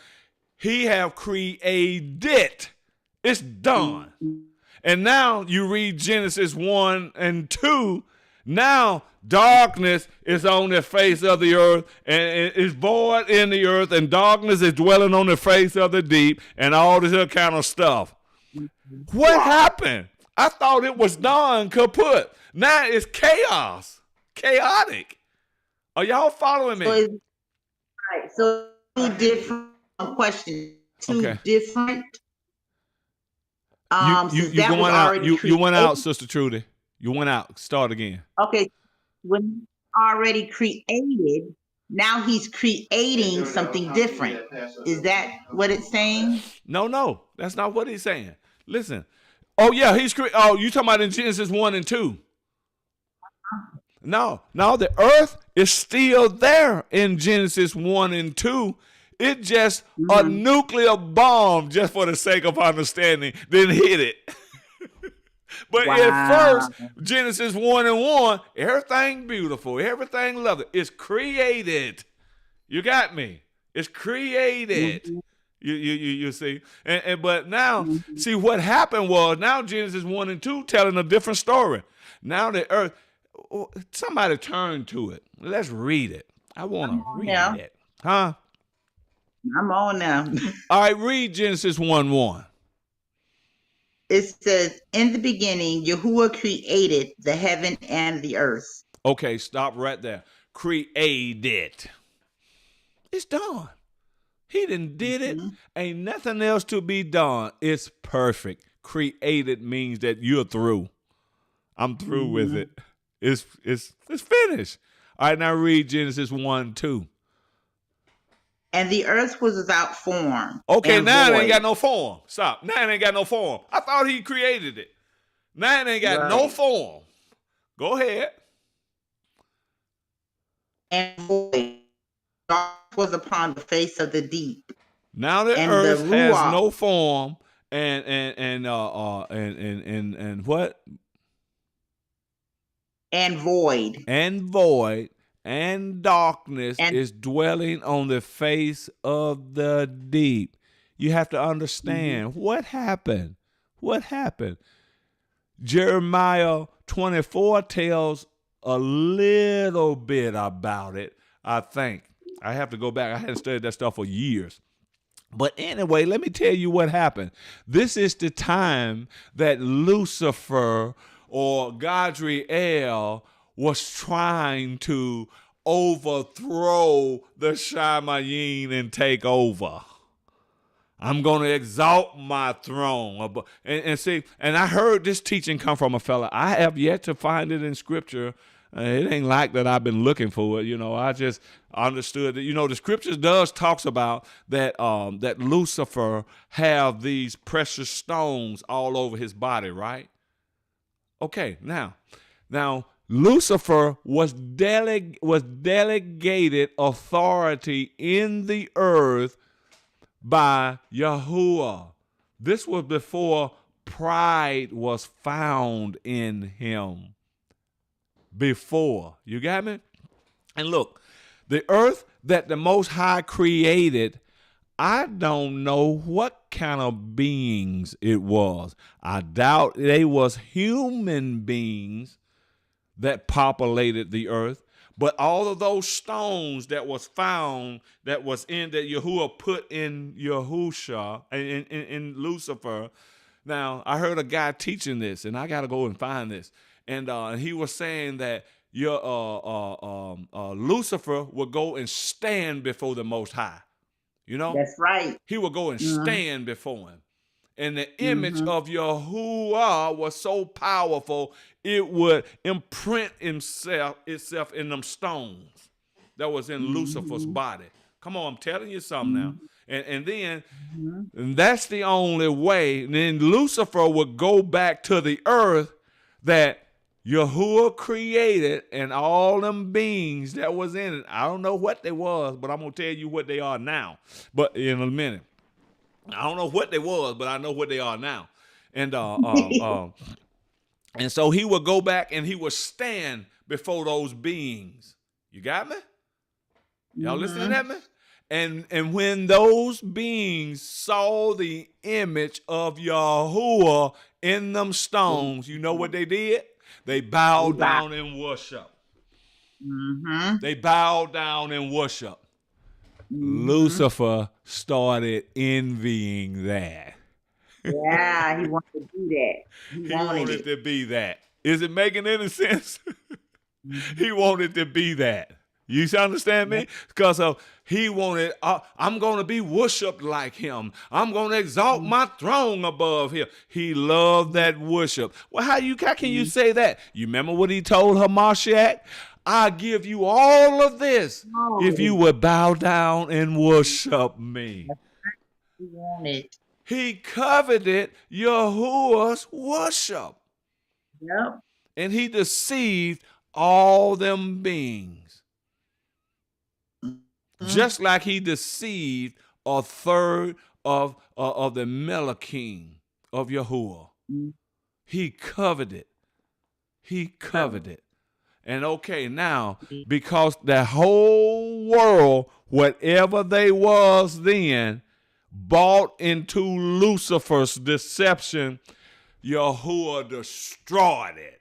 he have created. It's done. And now you read Genesis 1 and 2. Now darkness is on the face of the earth, and it's void in the earth, and darkness is dwelling on the face of the deep, and all this other kind of stuff. What happened? I thought it was done, kaput. Now it's chaos, chaotic. Are y'all following me? So two different questions. Two different. You going out? You went out, Sister Trudy. You went out. Start again. Okay. When already created, now he's creating something different. Is that what it's saying? No, that's not what he's saying. Listen. Oh yeah, you talking about in Genesis 1 and 2. No, the earth is still there in Genesis 1 and 2. It just a nuclear bomb, just for the sake of understanding, didn't hit it. But at first, Genesis 1 and 1, everything beautiful, everything lovely. It's created. You got me? It's created. You see? But now, see what happened was, now Genesis 1 and 2 telling a different story. Now the earth, somebody turn to it. Let's read it. I want to read it. Huh? I'm on now. All right, read Genesis 1:1. It says, in the beginning, Yahuwah created the heaven and the earth. Okay, stop right there. Created. It's done. He done did it. Ain't nothing else to be done. It's perfect. Created means that you're through. I'm through with it. It's finished. All right, now read Genesis 1:2. And the earth was without form. Okay, now void. it ain't got no form. Stop. Now it ain't got no form. I thought he created it. Now it ain't got no form. Go ahead. And void. Dark was upon the face of the deep. Now the earth has no form and what? And void. And void. And darkness is dwelling on the face of the deep. You have to understand what happened. What happened? Jeremiah 24 tells a little bit about it, I think. I have to go back. I hadn't studied that stuff for years. But anyway, let me tell you what happened. This is the time that Lucifer or Gadriel was trying to overthrow the Shamayim and take over. I'm going to exalt my throne. And see, and I heard this teaching come from a fella. I have yet to find it in Scripture. It ain't like that I've been looking for it. I just understood that, the Scripture does talks about that that Lucifer have these precious stones all over his body, right? Okay, now Lucifer was delegated authority in the earth by Yahuwah. This was before pride was found in him. Before. You got me? And look, the earth that the Most High created I don't know what kind of beings it was. I doubt they was human beings that populated the earth. But all of those stones that was found, that was in, that Yahuwah put in Yahusha, in Lucifer. Now, I heard a guy teaching this, and I got to go and find this. And he was saying that Lucifer would go and stand before the Most High. You know? That's right. He would go and stand before him. And the image Mm-hmm. of Yahuwah was so powerful, it would imprint itself in them stones that was in Lucifer's body. Come on, I'm telling you something now. And then and that's the only way. And then Lucifer would go back to the earth that Yahuwah created, and all them beings that was in it. I don't know what they was, but I'm going to tell you what they are now. But in a minute. I don't know what they was, but I know what they are now. And and so he would go back and he would stand before those beings. You got me? Y'all listening at me? And when those beings saw the image of Yahuwah in them stones, you know what they did? They bowed down and worship. They bowed down and worship. Lucifer started envying that. Yeah, he wanted to do that. He wanted to be that. Is it making any sense? He wanted to be that. You understand me? Because he wanted, I'm going to be worshiped like him. I'm going to exalt my throne above him. He loved that worship. Well, how can you say that? You remember what he told Hamashiach? I give you all of this if you would bow down and worship me. He wanted. He coveted Yahuwah's worship. Yep. And he deceived all them beings. Just like he deceived a third of the Melachim of Yahuwah. He coveted. He coveted. And okay, now, because the whole world, whatever they was then, bought into Lucifer's deception, Yahuwah destroyed it.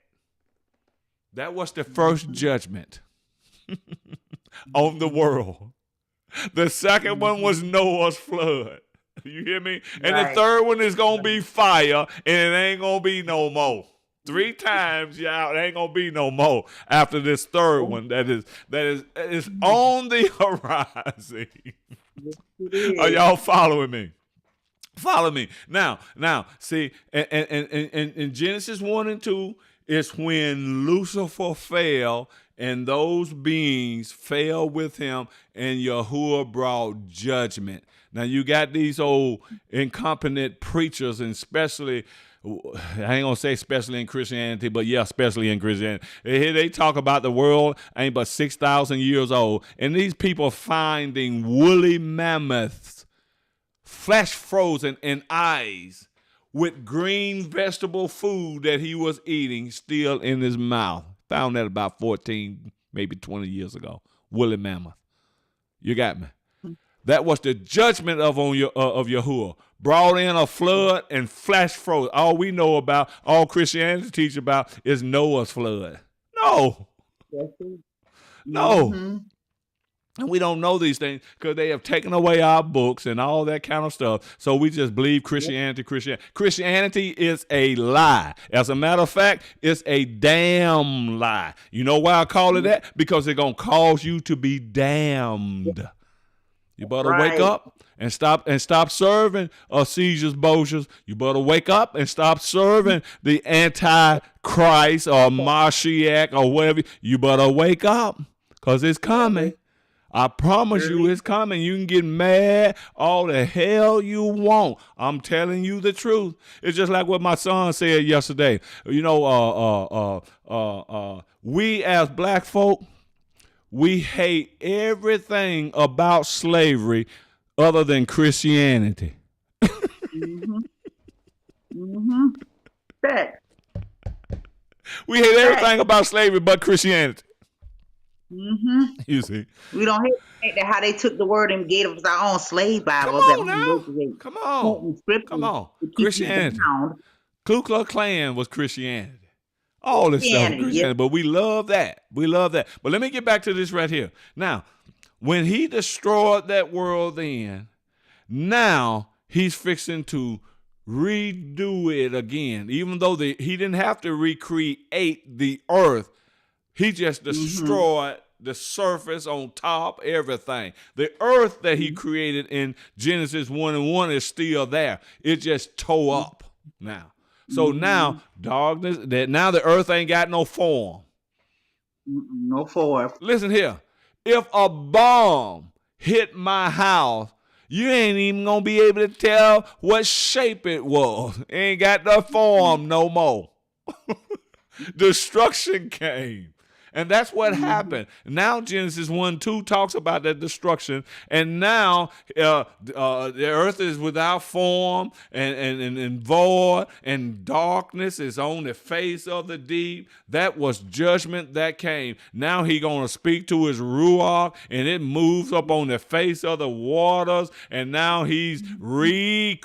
That was the first judgment on the world. The second one was Noah's flood. You hear me? And the third one is going to be fire, and it ain't going to be no more. 3 times, y'all, it ain't gonna be no more after this third one that is on the horizon. Are y'all following me? Follow me. Now, see, and in Genesis 1 and 2, it's when Lucifer fell and those beings fell with him, and Yahuwah brought judgment. Now you got these old incompetent preachers, and especially, I ain't gonna say especially in Christianity, but yeah, especially in Christianity. They talk about the world ain't but 6,000 years old, and these people finding woolly mammoths, flesh frozen in eyes, with green vegetable food that he was eating still in his mouth. Found that about 14, maybe 20 years ago. Woolly mammoth. You got me. That was the judgment of Yahuwah. Brought in a flood and flash froze. All we know about, all Christianity teach about, is Noah's flood. No. No. And we don't know these things because they have taken away our books and all that kind of stuff. So we just believe Christianity. Christianity is a lie. As a matter of fact, it's a damn lie. You know why I call it that? Because it's going to cause you to be damned. You better wake up and stop serving Caesar's Boziers. You better wake up and stop serving the Antichrist or Mashiach or whatever. You better wake up because it's coming. I promise you it's coming. You can get mad all the hell you want. I'm telling you the truth. It's just like what my son said yesterday. You know, we as black folk, we hate everything about slavery other than Christianity. We hate everything about slavery but Christianity. Mm-hmm. You see? We don't hate that how they took the word and gave us our own slave Come Bibles that on only now. manipulate Come on. quoting Come scriptures on. to keep you Christianity. bound. Ku Klux Klan was Christianity. All this stuff was Christianity, yes. Christianity, but we love that. We love that. But let me get back to this right here. Now, when he destroyed that world then, now he's fixing to redo it again. Even though he didn't have to recreate the earth, he just Mm-hmm. destroyed the surface on top, everything. The earth that he created in Genesis 1 and 1 is still there. It just tore up now. So Mm-hmm. now darkness, that now the earth ain't got no form. No fourth. Listen here. If a bomb hit my house, you ain't even gonna be able to tell what shape it was. It ain't got the form no more. Destruction came. And that's what happened. Now Genesis 1:2 talks about that destruction. And now the earth is without form and void, and darkness is on the face of the deep. That was judgment that came. Now he going to speak to his Ruach, and it moves up on the face of the waters. And now he's recreating.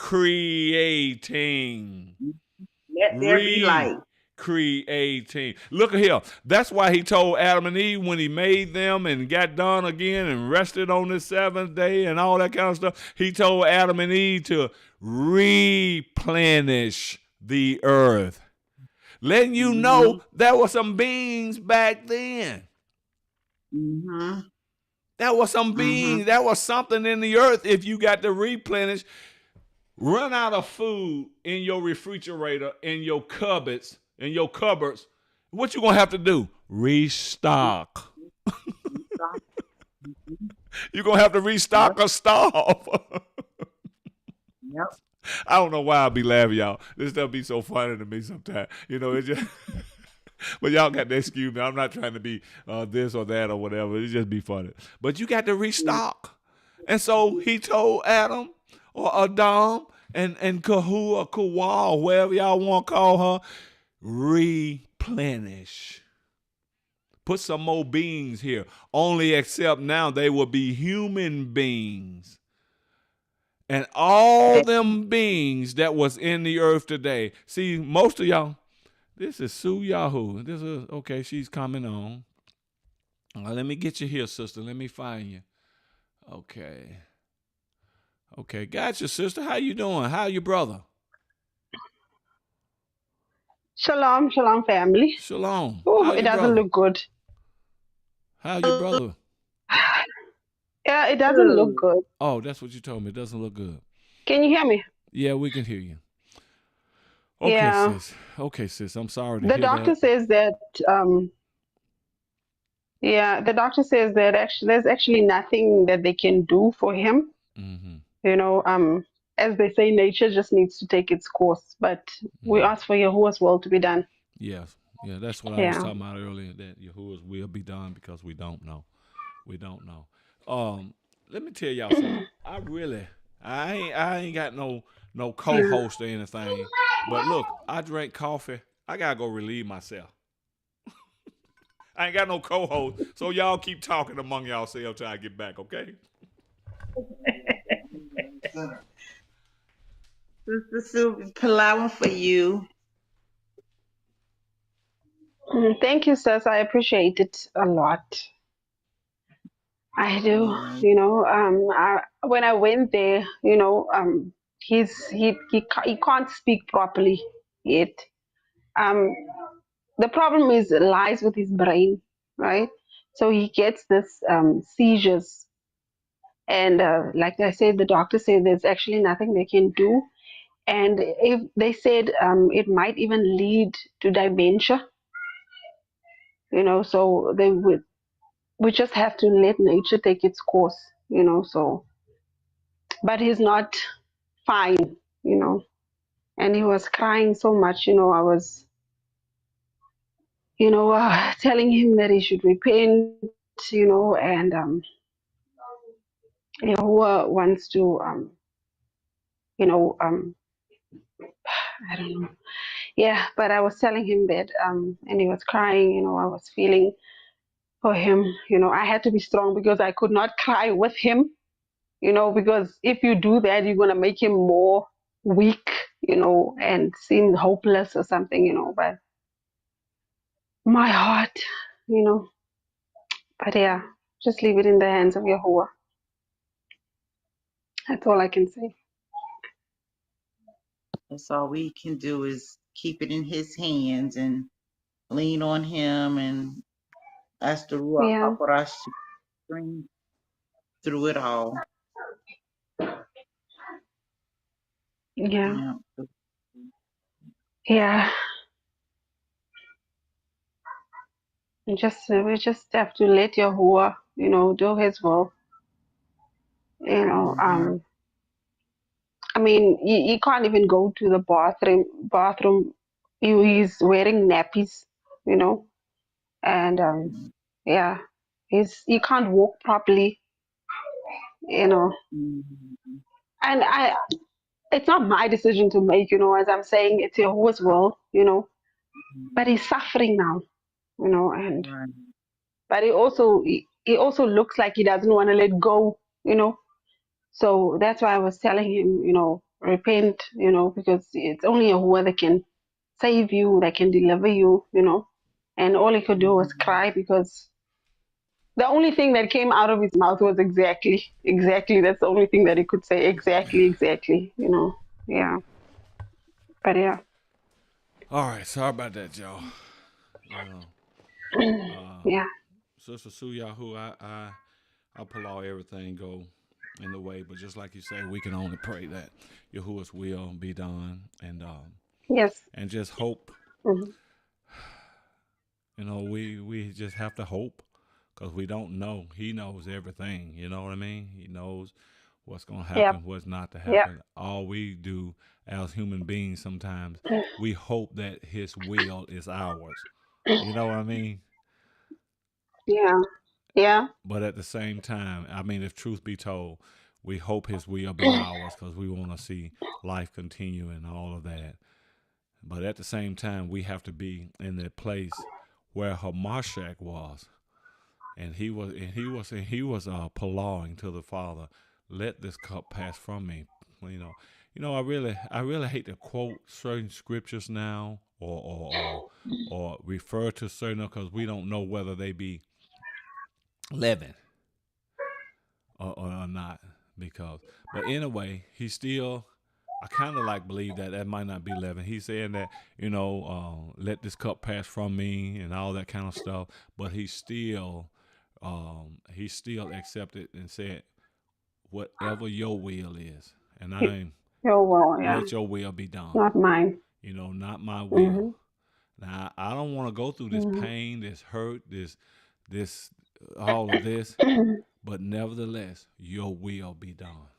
Let there be light. Creating. Look at here. That's why he told Adam and Eve when he made them and got done again and rested on the seventh day and all that kind of stuff. He told Adam and Eve to replenish the earth, letting you know there were some beings back then. Mm-hmm. There was some beings. There was something in the earth. If you got to replenish, run out of food in your refrigerator, in your cupboards, what you gonna have to do? Restock. You're gonna have to restock or starve. Yep. I don't know why I be laughing, y'all. This stuff be so funny to me sometimes. It just. But y'all got to excuse me. I'm not trying to be this or that or whatever. It just be funny. But you got to restock. And so he told Adam or Adam and Kahu or Kawa or whatever y'all want to call her, replenish. Put some more beings here. Only except now they will be human beings. And all them beings that was in the earth today. See, most of y'all, this is Sue Yahoo. This is okay. She's coming on. Let me get you here, sister. Let me find you. Okay. Okay, gotcha, sister. How you doing? How your brother? Shalom, shalom, family. Shalom. Oh, How it your doesn't brother? look good. How your brother? Yeah, it doesn't look good. Oh, that's what you told me. It doesn't look good. Can you hear me? Yeah, we can hear you. Okay, Yeah. sis. Okay, sis. I'm sorry to The hear doctor that. says that, the doctor says that there's actually nothing that they can do for him. Mm-hmm. As they say, nature just needs to take its course. But we ask for Yahuwah's will to be done. Yes. Yeah, that's what I was Yeah. talking about earlier, that Yahuwah's will be done because we don't know. We don't know. Let me tell y'all something. I ain't got no co-host or anything. But look, I drank coffee. I gotta go relieve myself. I ain't got no co-host, so y'all keep talking among yourselves till I get back, okay? Sister Sylvia, plowing for you. Thank you, sis. I appreciate it a lot. I do. When I went there, he can't speak properly yet. Um, the problem is it lies with his brain, right? So he gets this seizures, and like I said, the doctor said there's actually nothing they can do, and if they said it might even lead to dementia. So we just have to let nature take its course. So but he's not fine, and he was crying so much. I was telling him that he should repent, and Yahuwah wants to you know um I don't know. Yeah, but I was telling him that and he was crying. I was feeling for him. I had to be strong because I could not cry with him. Because if you do that, you're gonna make him more weak. And seem hopeless or something. But my heart, you know. But yeah, just leave it in the hands of Yahuwah. That's all I can say. That's all we can do is keep it in His hands and lean on Him and ask the Ruach Yeah, HaKodesh to bring through it all. yeah, Yeah. yeah. We just have to let Yahuwah, do His will. You know, Mm-hmm. um, I mean, you can't even go to the bathroom. He's wearing nappies, you know, and yeah, he can't walk properly, you know. Mm-hmm. And it's not my decision to make, as I'm saying, it's Yahuwah's will, But he's suffering now, and Right. but he also looks like he doesn't want to let go, So that's why I was telling him, repent, because it's only Yahuwah that can save you, that can deliver you, And all he could do was Mm-hmm. cry because the only thing that came out of his mouth was exactly, exactly. That's the only thing that he could say. Exactly, exactly, Yeah. But yeah, All right, sorry about that, y'all. You know, yeah, Sister Sue Yahoo, I allow everything go in the way, but just like you say, we can only pray that Yahuwah's will be done, yes. and just hope. Hmm. We just have to hope because we don't know. He knows everything. You know what I mean? He knows what's going to Yep, happen, what's not to yep, happen. All we do as human beings sometimes, we hope that His will is ours. You know what I mean? yeah, yeah, But at the same time, I mean, if truth be told, we hope His will be ours because we want to see life continue and all of that. But at the same time, we have to be in that place where Hamarshak was, and he was prolonging to the Father, let this cup pass from me. You know, I really hate to quote certain scriptures now, or refer to certain, because we don't know whether they be living or not. But anyway, he still. I kind of like believe that might not be living. He's saying that let this cup pass from me and all that kind of stuff. But he still accepted and said, whatever your will is, and oh well, yeah, let your will be done. not mine. Not my will. Hmm. Now I don't want to go through this Hmm. pain, this hurt, this all of this, but nevertheless, your will be done.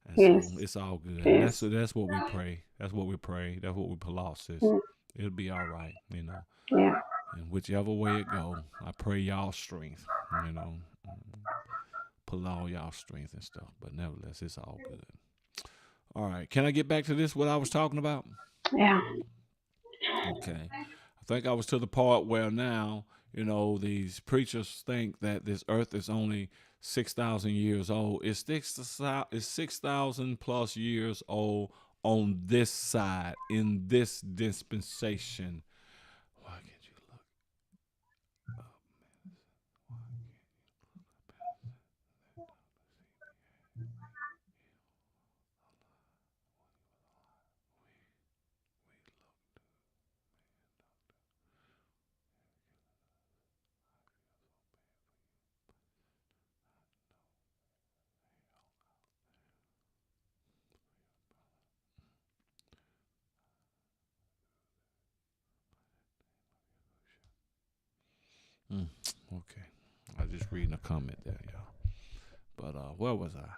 And so Yes, it's all good, and that's yes, that's what we pray. That's what we pray. That's what we pull off, sis. mm, It'll be all right, yeah, And whichever way it go, I pray y'all strength. You know, pull all y'all strength and stuff. But nevertheless, it's all good. All right, can I get back to this? What I was talking about? yeah, Okay, I think I was to the part where now these preachers think that this earth is only 6,000 years old. It's 6,000 plus years old on this side in this dispensation. Why can't you look up? Okay, I was just reading a comment there, y'all. But where was I?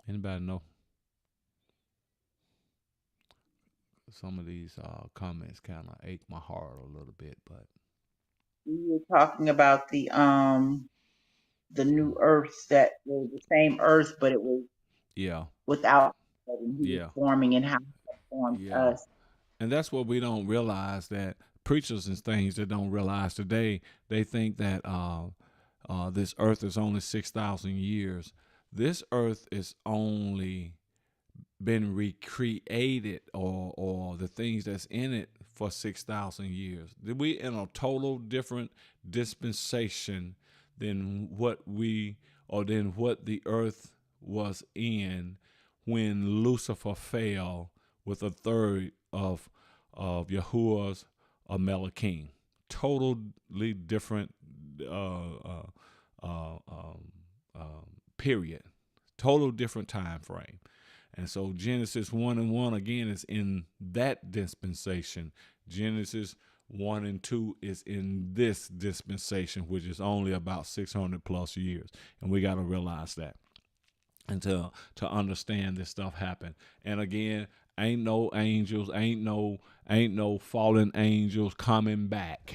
Anybody know? Some of these comments kind of ache my heart a little bit, but We were talking about the new Earth that was the same Earth, but it was yeah, without, and He was yeah, forming and how He formed yeah. us. And that's what we don't realize, that preachers and things that don't realize today. They think that this earth is only 6,000 years. This earth is only been recreated, or the things that's in it, for 6,000 years. We in a total different dispensation than what the earth was in when Lucifer fell with a third of Yahuwah's Melachim. Totally different period. Total different time frame. And so Genesis 1 and 1 again is in that dispensation. Genesis 1 and 2 is in this dispensation, which is only about 600 plus years. And we got to realize that, and to understand this stuff happen. And again, ain't no angels, ain't no fallen angels coming back.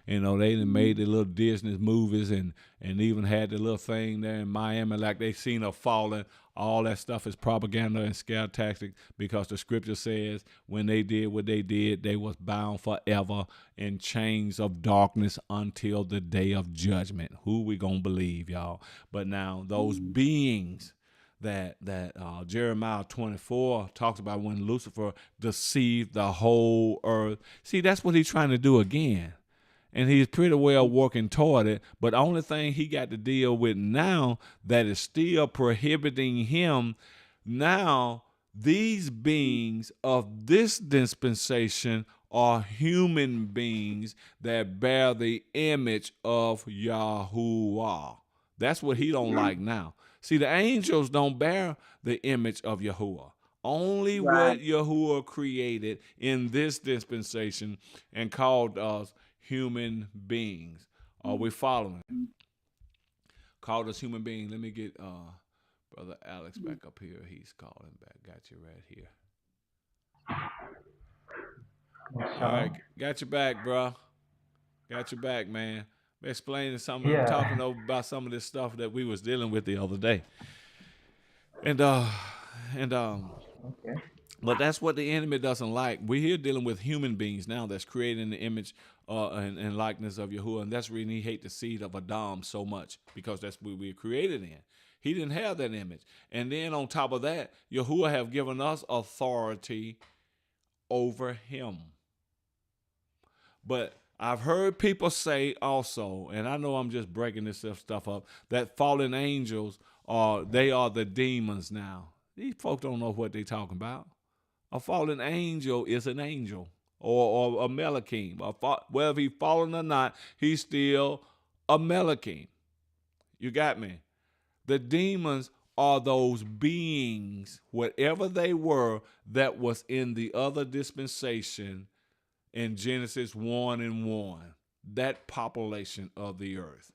You know, they done made the little Disney movies and even had the little thing there in Miami, like they seen her falling. All that stuff is propaganda and scare tactic, because the scripture says when they did what they did, they was bound forever in chains of darkness until the day of judgment. Who we gonna believe, y'all? But now those beings that Jeremiah 24 talks about, when Lucifer deceived the whole earth. See, that's what he's trying to do again. And he's pretty well working toward it. But the only thing he got to deal with now that is still prohibiting him, now these beings of this dispensation are human beings that bear the image of Yahuwah. That's what he don't like now. See, the angels don't bear the image of Yahuwah. Only what Yahuwah created in this dispensation and called us human beings. Are we following? Called us human beings. Let me get Brother Alex back up here. He's calling back. Got you right here. All right, got you back, bro. Got you back, man. Explaining something, talking about some of this stuff that we was dealing with the other day. And Okay. But that's what the enemy doesn't like. We're here dealing with human beings now that's created in the image and likeness of Yahuwah. And that's the reason he hate the seed of Adam so much, because that's what we were created in. He didn't have that image. And then on top of that, Yahuwah have given us authority over him. But I've heard people say also, and I know I'm just breaking this stuff up, that fallen angels they are the demons now. These folks don't know what they're talking about. A fallen angel is an angel, or a Melachim. Whether he's fallen or not, he's still a Melachim. You got me? The demons are those beings, whatever they were, that was in the other dispensation in Genesis 1 and 1. That population of the earth.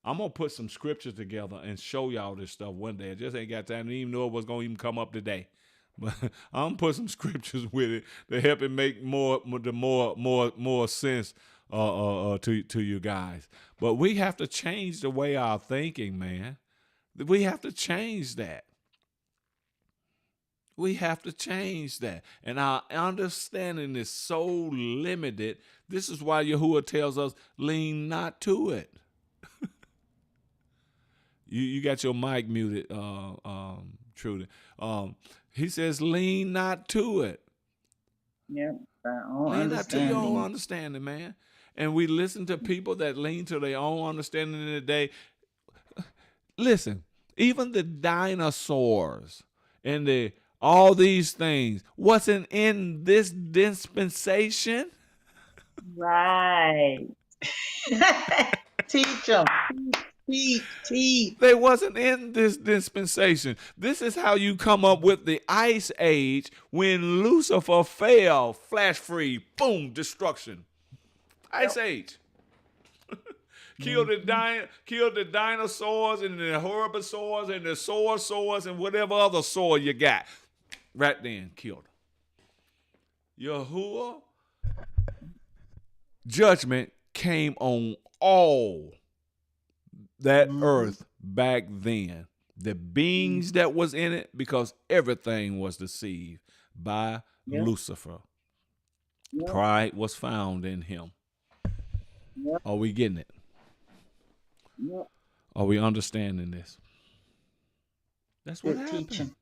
I'm going to put some scriptures together and show y'all this stuff one day. I just ain't got time to even know it was going to even come up today. But I'm gonna put some scriptures with it to help it make more sense to you guys. But we have to change the way our thinking, man. We have to change that. We have to change that. And our understanding is so limited. This is why Yahuwah tells us, lean not to it. You got your mic muted, Trudy. He says, lean not to it. Yep. Lean not to your own understanding, man. And we listen to people that lean to their own understanding in the day. Listen, even the dinosaurs and all these things wasn't in this dispensation. Right. Teach them. Teach. They wasn't in this dispensation. This is how you come up with the Ice Age when Lucifer fell, flash free, boom, destruction. Ice Age. Killed the dinosaurs and the herbivores and the saurosaurs and whatever other soil you got. Right then, killed them. Yahuwah judgment came on all that earth back then. The beings that was in it, because everything was deceived by Lucifer. Yep. Pride was found in him. Yep. Are we getting it? Yep. Are we understanding this? That's what Good happened. teaching.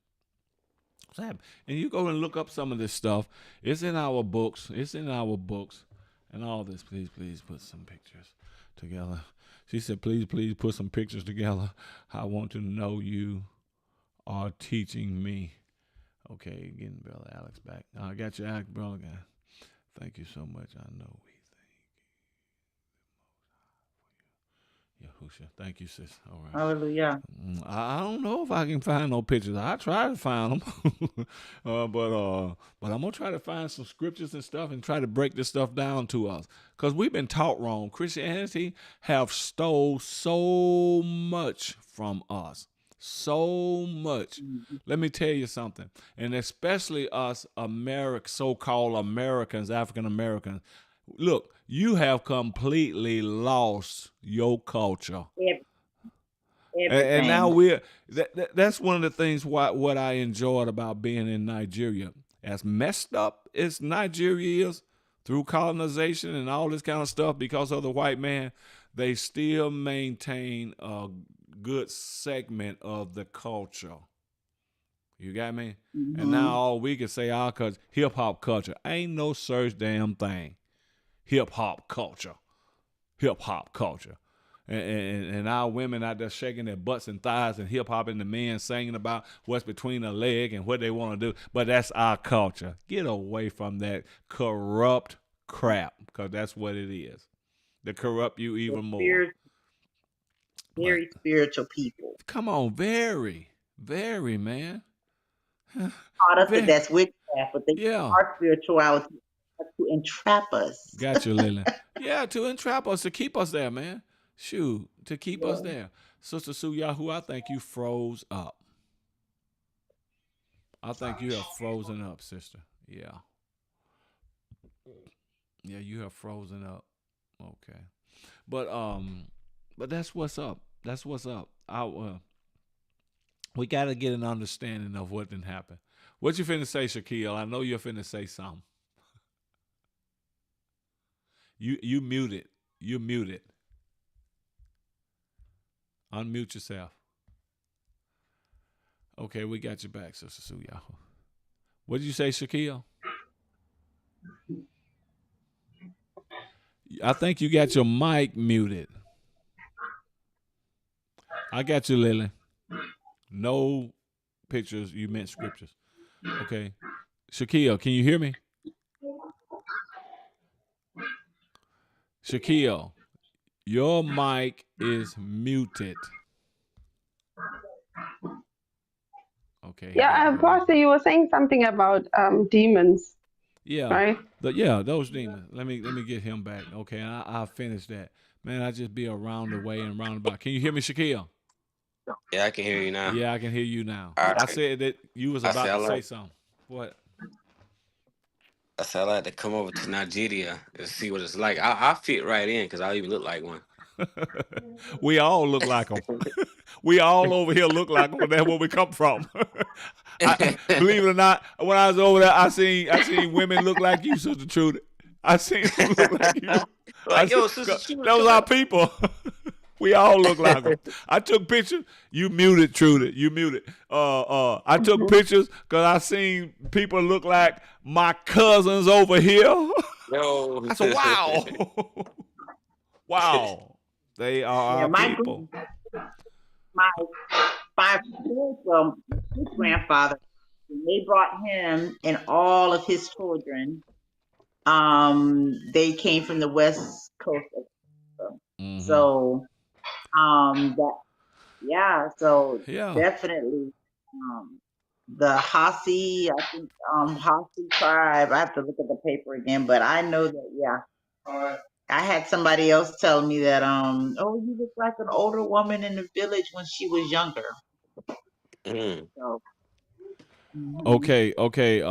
What's happened? And you go and look up some of this stuff. It's in our books. It's in our books. And all this. Please, please put some pictures together. She said, please, please put some pictures together. I want to know you are teaching me. Okay, getting Brother Alex back. I got you, Alex, brother guy. Thank you so much. I know we thank Yahusha. Thank you, sis. All right. Hallelujah. I don't know if I can find no pictures. I try to find them, but I'm gonna try to find some scriptures and stuff and try to break this stuff down to us because we've been taught wrong. Christianity have stole so much from us, so much. Mhm. Let me tell you something, and especially us so-called Americans, African Americans. Look, you have completely lost your culture. Ev- And now Everything. that's one of the things what I enjoyed about being in Nigeria. As messed up as Nigeria is through colonization and all this kind of stuff because of the white man, they still maintain a good segment of the culture. You got me? And now Hmm. all we can say our culture, hip hop culture, ain't no such damn thing. Hip hop culture. Hip hop culture. And our women out there shaking their butts and thighs and hip hop and the men singing about what's between their leg and what they want to do. But that's our culture. Get away from that corrupt crap because that's what it is. They corrupt you The even more. spirit, But very spiritual people. come on, very, very, man. Taught us that Very, that's witchcraft, but they use yeah. our spirituality to entrap us. Got you, Lily. Yeah, to entrap us, to keep us there, man. Shoot, to keep us Yeah. there. Sister Sue Yahoo, I think you froze up. I think you have frozen up, sister. Yeah. Yeah, you have frozen up. Okay. But but that's what's up. That's what's up. We gotta get an understanding of what didn't happen. What you finna say, Shaquille? I know you're finna say something. You muted. You muted. Unmute yourself. Okay, we got you back, Sister Sue Yahoo. What did you say, Shaquille? I think you got your mic muted. I got you, Lily. No pictures. You meant scriptures. Okay. Shaquille, can you hear me? Shaquille, your mic is muted. Okay, he got to Yeah, go out. Pastor, you were saying something about demons, Yeah, right? those demons. Let me get him back. Okay, I'll finish that. Man, I just be around the way and roundabout. Can you hear me, Shaquille? Yeah, I can hear you now. Yeah, I can hear you now. All I right. said that you was I said about I to say like something. What? I said I like to come over to Nigeria and see what it's like. I fit right in because I even look like one. We all look like them. We all over here look like them. That's where we come from. Believe it or not, when I was over there, I seen women look like you, Sister Trudy. I seen them look like you. I Like, see, yo, Sister Trudy, that was come our here. people. We all look like them. I took pictures. You muted, Trudy. You muted. I took pictures because I seen people look like my cousins over here. Yo. I said, wow. Wow. They are Yeah, our people. my my spiritual his grandfather, when they brought him and all of his children. They came from the west coast of Africa. Mm-hmm. So that yeah, so Yeah. definitely the Hasi, I think Hasi tribe. I have to look at the paper again, but I know that yeah. I had somebody else tell me that oh, you look like an older woman in the village when she was younger. Mm. So mhm. Okay, Aki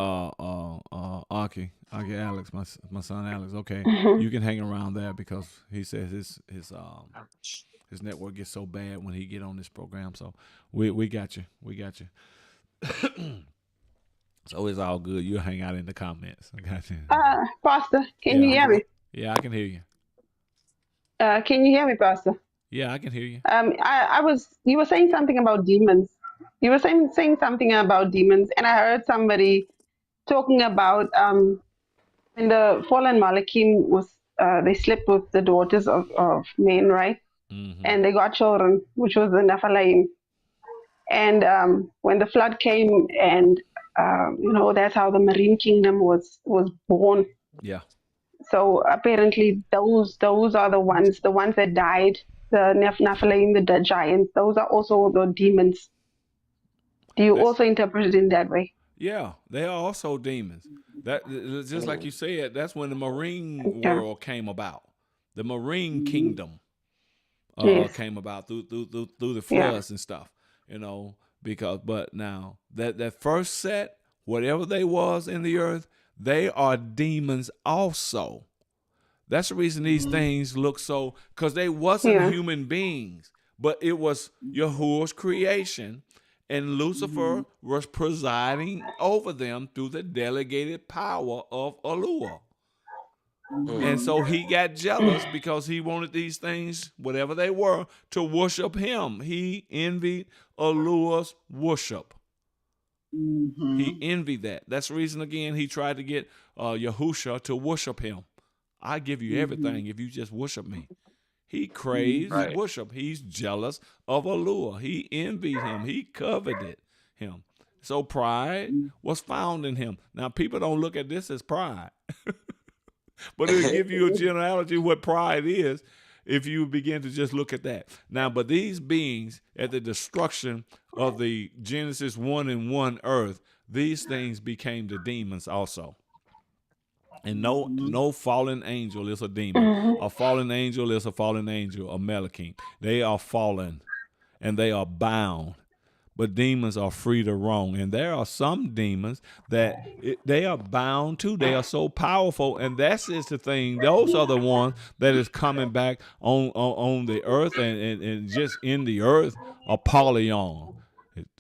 Alex, my son Alex. Okay, you can hang around there because he says his network gets so bad when he get on this program. So we got you, we got you. So it's all good. You'll hang out in the comments. I got you. Pastor, can you Yeah. hear me? Yeah, I can hear you. Can you hear me, Pastor? Yeah, I can hear you. You were saying something about demons. You were saying something about demons, and I heard somebody talking about when the fallen Malachim was, they slept with the daughters of men, right? Mm-hmm. And they got children, which was the Nephilim. And when the flood came, and that's how the marine kingdom was born. Yeah. So apparently, those are the ones that died. The Nephilim, the giants. Those are also the demons. Do you They, also interpret it in that way? yeah, they are also demons. That just like you said, that's when the marine Okay. world came about. The marine kingdom Yes. came about through the Yeah. floods and stuff. Because but now that first set, whatever they was in the earth, they are demons also. That's the reason these things look so, because they wasn't Yeah. human beings, but it was Yahuwah's creation, and Lucifer was presiding over them through the delegated power of Alua. And so he got jealous because he wanted these things, whatever they were, to worship him. He envied Alua's worship. He envied that. That's the reason, again, he tried to get Yahusha to worship him. I give you everything if you just worship me. He craves Right. worship. He's jealous of Alua. He envied him. He coveted him. So pride was found in him. Now, people don't look at this as pride, but it'll give you a generality of what pride is if you begin to just look at that. Now, but these beings, at the destruction of the Genesis 1 and 1 earth, these things became the demons also. And no fallen angel is a demon. A fallen angel is a fallen angel, a Malachim. They are fallen and they are bound. But demons are free to roam. And there are some demons that they are bound too. They are so powerful. And that's just the thing. Those are the ones that is coming back on the earth and just in the earth, Apollyon.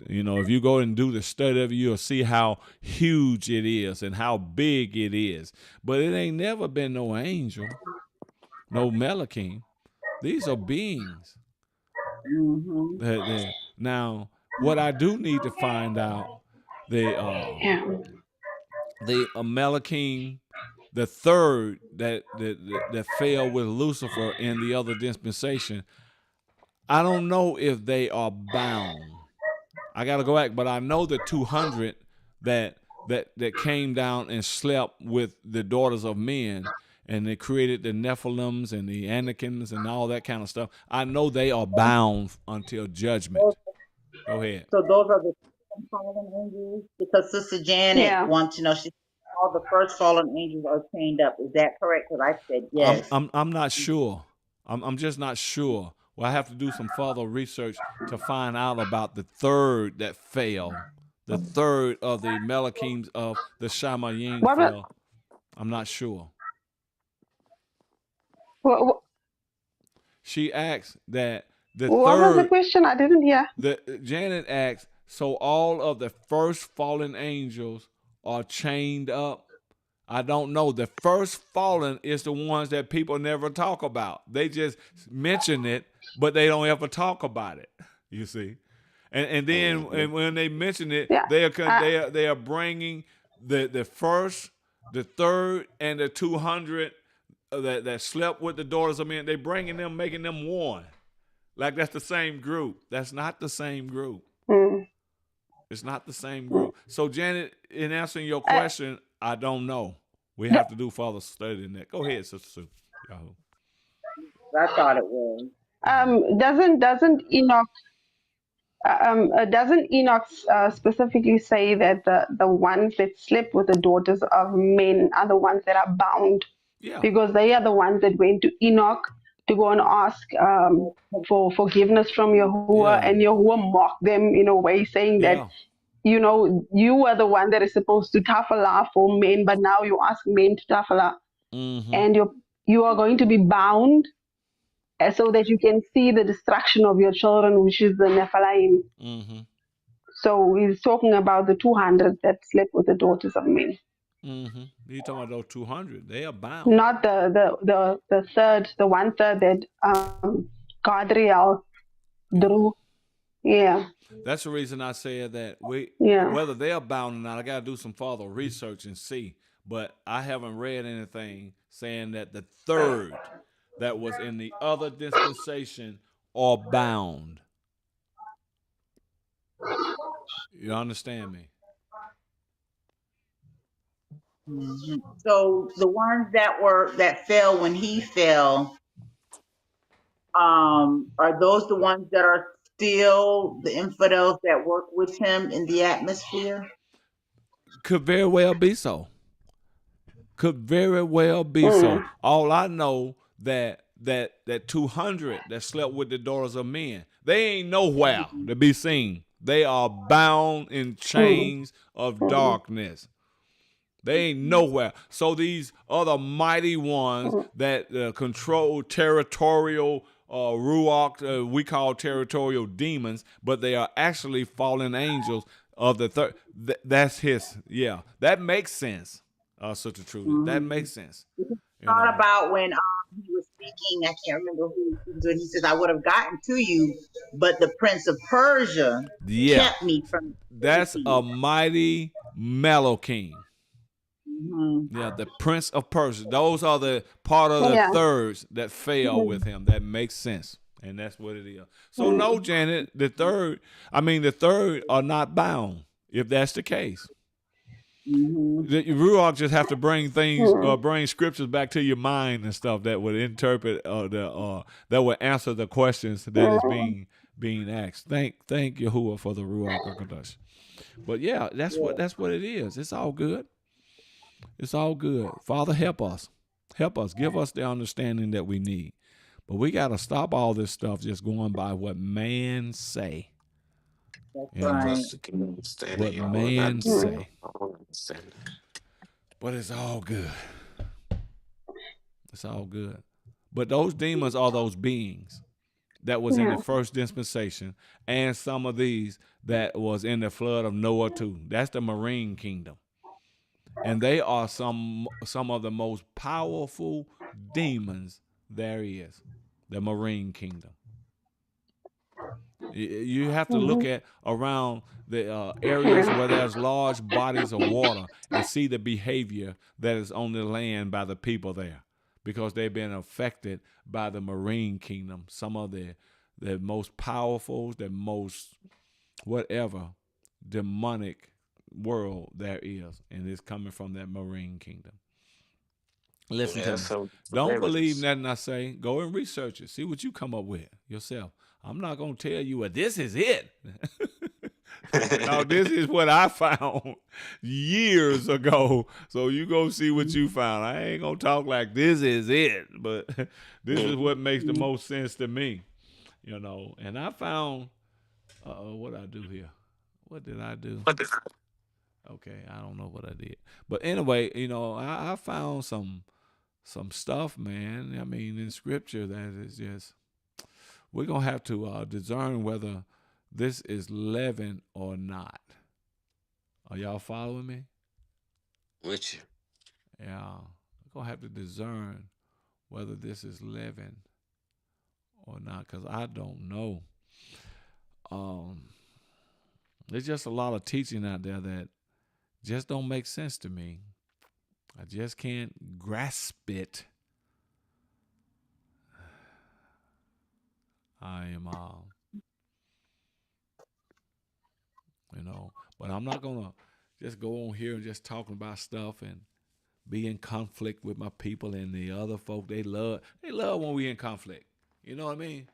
If you go and do the study of it, you'll see how huge it is and how big it is. But it ain't never been no angel, no Malachim. These are beings. Now, what I do need to find out, the Yeah. Malachim, the third that fell with Lucifer in the other dispensation, I don't know if they are bound. I got to go back, but I know the 200 that came down and slept with the daughters of men, and they created the Nephilims and the Anakims and all that kind of stuff. I know they are bound until judgment. Go ahead. So those are the fallen angels? Because Sister Janet Yeah. wants to know, all the first fallen angels are chained up. Is that correct? Because I said yes. I'm not sure. I'm just not sure. Well, I have to do some further research to find out about the third that fell, the third of the Malachims of the Shamayim What was, fell. I'm not sure. what, She asked that the what was the third. question? I didn't hear. Janet asked, so all of the first fallen angels are chained up? I don't know. The first fallen is the ones that people never talk about. They just mention it, but they don't ever talk about it. You see, and then and when they mention it, Yeah. they are bringing the first, the third, and the 200 that slept with the daughters of men. They bringing them, making them one, like that's the same group. That's not the same group. It's not the same group. So, Janet, in answering your question, I don't know. We have to do further study in that. Go ahead, Sister Sue. Yahoo. I thought it was. Doesn't Enoch specifically say that the ones that slept with the daughters of men are the ones that are bound? Yeah. Because they are the ones that went to Enoch to go and ask for forgiveness from Yahuwah, Yeah. and Yahuwah mocked them in a way, saying that, Yeah. you are the one that is supposed to tafala for men, but now you ask men to tafala, and you are going to be bound, so that you can see the destruction of your children, which is the Nephilim. So he's talking about the 200 that slept with the daughters of men, You talking about those 200? They are bound. not the third, the 1/3 that Gadriel Yeah. drew. Yeah, That's the reason I said that yeah. whether they're bound or not, I got to do some further research and see. But I haven't read anything saying that the third that was in the other dispensation are bound. You understand me? So the ones that fell when he fell, are those the ones that are still the infidels that work with him in the atmosphere? Could very well be so. Could very well be so. Mm, All I know that 200 that slept with the daughters of men, they ain't nowhere to be seen. They are bound in mm, chains of mm, darkness. They ain't nowhere. So these other mighty ones mm, that control territorial ruach, we call territorial demons, but they are actually fallen angels of the third. That's his. Yeah, that makes sense. Sister Trudy, that Mm-hmm. makes sense. You Thought know. about when he was speaking. I can't remember who he was doing. He says, "I would have gotten to you, but the Prince of Persia Yeah, kept me from getting that's to a you." mighty mellow king. Mm-hmm. Yeah, the Prince of Persia. Those are the part of the yeah. thirds that fell Mm, with him. That makes sense. And that's what it is. So no, mm, Janet, the third are not bound, if that's the case. Mm-hmm. The Ruach just have to bring things, mm, bring scriptures back to your mind and stuff that would interpret that would answer the questions that is mm, being asked. Thank Yahuwah for the Ruach Hakodesh. But yeah, that's what it is. It's all good. It's all good. Father, help us. Help us. Give us the understanding that we need. But we got to stop all this stuff just going by what man say. That's You Help know, right. us to keep understanding what your word, not man to lean mm, on say. our own understanding. But it's all good. It's all good. But those demons are those beings that was in the yeah. first dispensation and some of these that was in the flood of Noah too. That's the marine kingdom. And they are some of the most powerful demons there is. The marine kingdom. You have to look Mhm, at around the areas yeah. where there's large bodies of water and see the behavior that is on the land by the people there, because they've been affected by the marine kingdom. Some of the most powerful, the most whatever demonic world there is, and it's coming from that marine kingdom. Listen to Yeah, me. so Don't believe evidence. nothing I say. Go and research it. See what you come up with yourself. I'm not gonna tell you what this is it. No, this is what I found years ago. So you go see what you found. I ain't gonna talk like this is it, but this is what makes the most sense to me. And I found what I do here. What did I do? What the- Okay, I don't know what I did. But anyway, I found some stuff, man. I mean, in scripture that is just we're gonna have to discern whether this is leaven or not. Are y'all following me? With you. Yeah, we're gonna have to discern whether this is leaven or not, because I don't know. Um, there's just a lot of teaching out there that just don't make sense to me. I just can't grasp it. I am but I'm not gonna just go on here and just talking about stuff and be in conflict with my people and the other folk. They love when we in conflict. You know what I mean?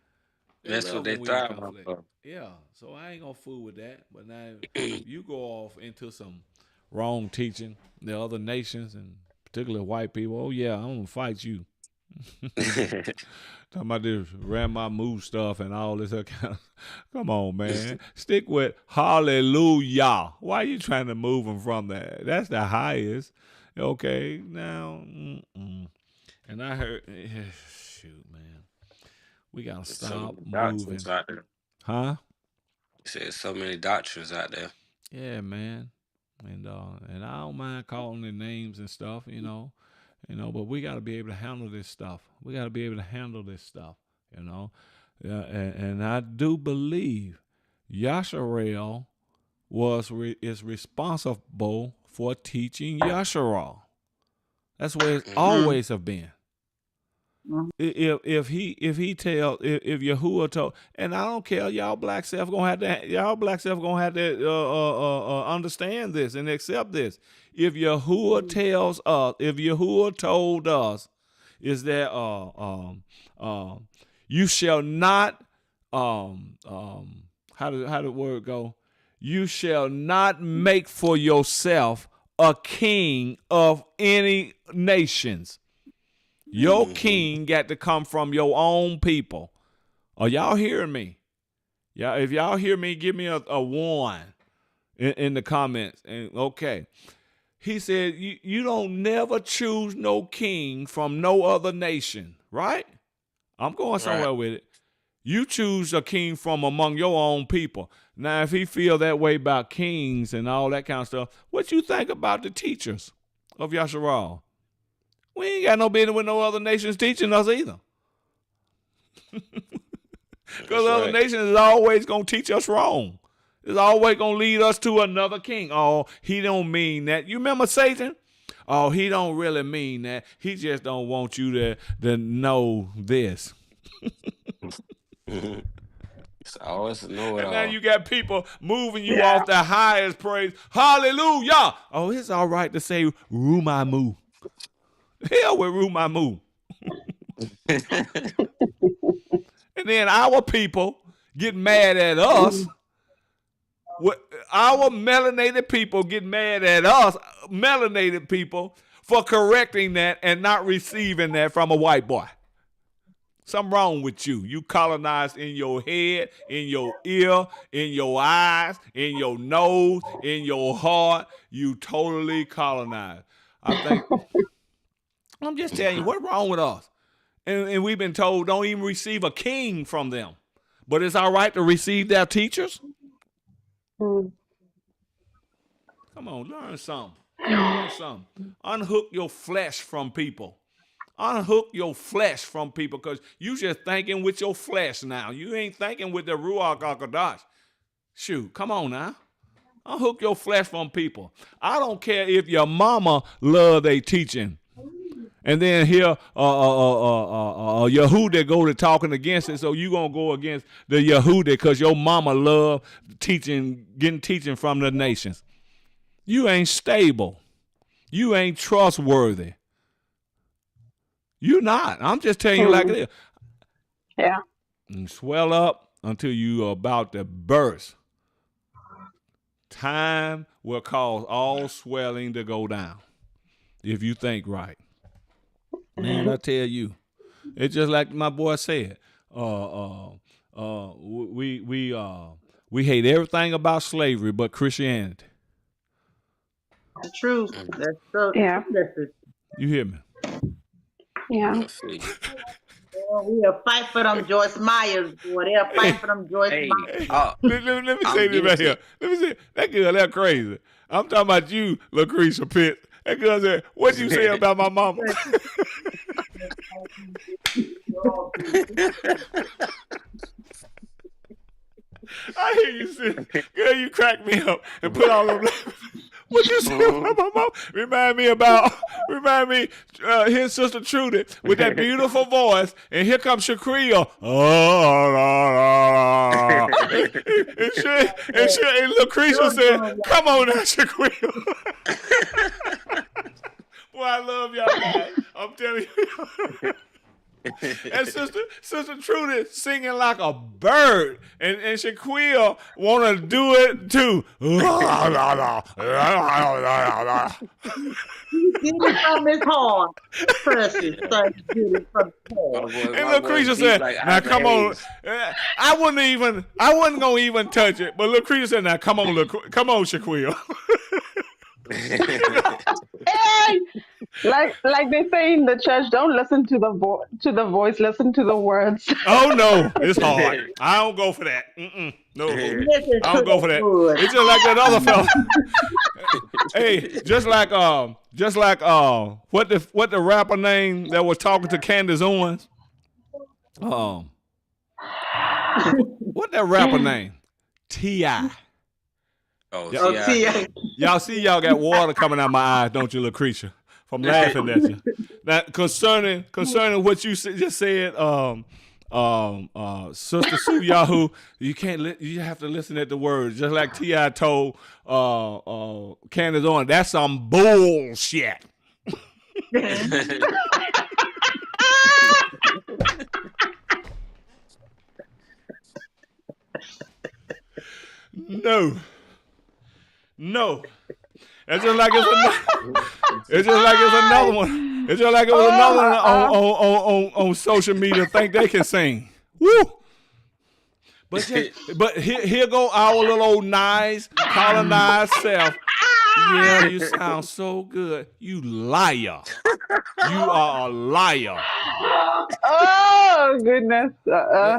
They That's what love they when we in thrive on conflict. for. Yeah. So I ain't gonna fool with that. But now if you go off into some wrong teaching, the other nations and particularly white people, oh yeah, I'm gonna fight you. Talking about this grandma move stuff and all this other kind of. Come on, man. Stick with hallelujah. Why are you trying to move them from that? That's the highest. Okay, now, and I heard, shoot, man, we gotta There's so stop many moving, doctrines out there. huh? Said so many doctrines out there. Yeah, man. And I don't mind calling the names and stuff, but we got to be able to handle this stuff. We got to be able to handle this stuff, you know. And I do believe Yasharel is responsible for teaching Yasharal. That's where it's Mm. always have been. If Yahuwah told, and I don't care, y'all black self gonna have to understand this and accept this. If Yahuwah tells us, if Yahuwah told us, is that you shall not how did the word go? You shall not make for yourself a king of any nations. Your king got to come from your own people. Are y'all hearing me? Yeah, if y'all hear me, give me a one in the comments. And okay. He said, you don't never choose no king from no other nation, right? I'm going Right. somewhere with it. You choose a king from among your own people. Now, if he feel that way about kings and all that kind of stuff, what you think about the teachers of Yasharal? We ain't got no business with no other nations teaching us either. Because That's other right. nations is always going to teach us wrong. It's always going to lead us to another king. Oh, he don't mean that. You remember Satan? Oh, he don't really mean that. He just don't want you to know this. It's always a know it And now all. you got people moving you Yeah. off the highest praise. Hallelujah. Oh, it's all right to say Rumamu. Hell with Rumamu. And then our people get mad at us. Our melanated people get mad at us, melanated people, for correcting that and not receiving that from a white boy. Something wrong with you. You colonized in your head, in your ear, in your eyes, in your nose, in your heart. You totally colonized. I think, I'm just telling you, what's wrong with us? And we've been told don't even receive a king from them. But it's all right to receive their teachers? Mm. Come on, learn something. Learn something. Unhook your flesh from people. Unhook your flesh from people because you just thinking with your flesh now. You ain't thinking with the Ruach HaKodesh. Shoot, come on now. Unhook your flesh from people. I don't care if your mama love they teaching. And then here, Yehuda go to talking against it, so you gonna go against the Yehuda because your mama love teaching, getting teaching from the nations. You ain't stable. You ain't trustworthy. You not. I'm just telling you like it is. Yeah. And swell up until you are about to burst. Time will cause all swelling to go down if you think right. Man, I tell you, it's just like my boy said. We hate everything about slavery but Christianity. The truth. That's so. Yeah. You hear me? Yeah. Let's see. We'll fight for them Joyce Myers, boy. They'll fight for them Joyce Hey, Myers. Let me say I'm this right guilty. here. Let me say that girl. That crazy. I'm talking about you, Lucretia Pitt. That girl said, "What you say about my mama?" I hear you say, girl, you crack me up and put all them. What you say about my mom? Remind me, his sister Trudy with that beautiful voice, and here comes Shaquille. And Lucretia said, "Come on now, Shaquille." Boy, I love y'all guys. I'm telling you. And Sister Trudy singing like a bird, and Shaquille want to do it too. Get it from his heart. Precious son, get it from his heart. And My voice Lucretia deep said, like "Now Isaac come on." Hayes. I wasn't gonna even touch it, but Lucretia said, "Now come on, come on, Shaquille." Hey, Like they say in the church, don't listen to the voice, listen to the words. Oh no, it's hard. I don't go for that. No, Listen I to don't go for the that. good. It's just like that other fella. Hey, what the rapper name that was talking to Candace Owens? Um, what that rapper name? T.I. Oh, Yeah, Oh, T.I. T.I. y'all see y'all got water coming out my eyes, don't you, Lucretia? From laughing at you. Now concerning what you just said, Sister Sue Yahoo, you can't you have to listen at the words, just like T.I. told Candace on. That's some bullshit. No, no. It's just like it's another. It's just like it's another one. It's just like it was another one on social media. Think they can sing. Woo! But here go our little old nice colonized self. Yeah, you sound so good. You liar. You are a liar. Oh goodness.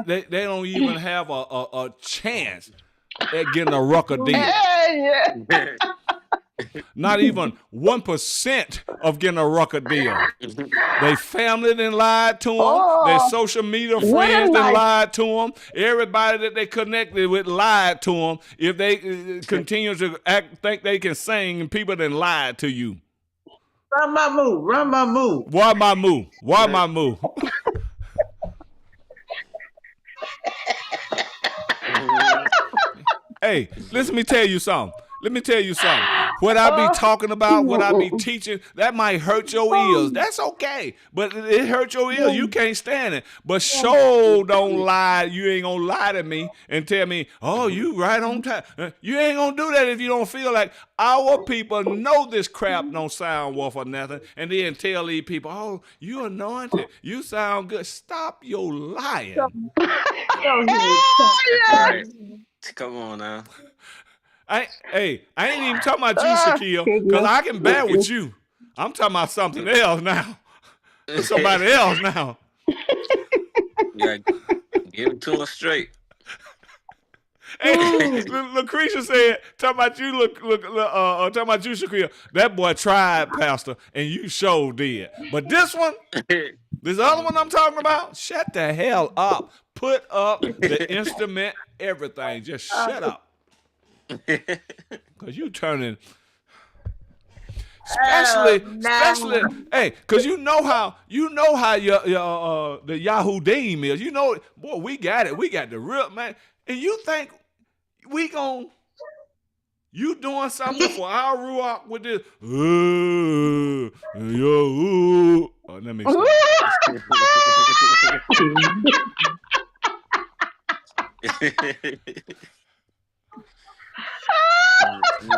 They don't even have a chance at getting a record deal. Yeah. Not even 1% of getting a record deal. They family then lied to them. Their Oh, social media friends wouldn't then I? lied to them. Everybody that they connected with lied to them. If they continue to think they can sing, and people then lied to you. Run my move. Run my move. Why my move? Why my move? Hey, let me tell you something. Let me tell you something. What I be talking about, what I be teaching, that might hurt your ears. That's okay. But it hurt your ears. You can't stand it. But show don't lie. You ain't gonna lie to me and tell me, oh, you right on time. You ain't gonna do that if you don't feel like our people know this crap don't sound worth or nothing. And then tell these people, oh, you anointed. You sound good. Stop your lying. Go ahead. That's right. Come on now. I ain't even talking about you, Shaquille, because Goodness. I can bear with you. I'm talking about something else now. Somebody else now. Yeah, give it to him straight. Hey, Lucretia said, talking about you, talking about you, Shaquille. That boy tried, Pastor, and you sure did. But this one, this other one I'm talking about, shut the hell up. Put up the instrument, everything. Just shut up. Because you turning, especially, hey, because you know how your the Yahoo Deem is. You know, boy, we got it. We got the real, man. And you think we gon' you doing something for our Ruach with this? Let me stop.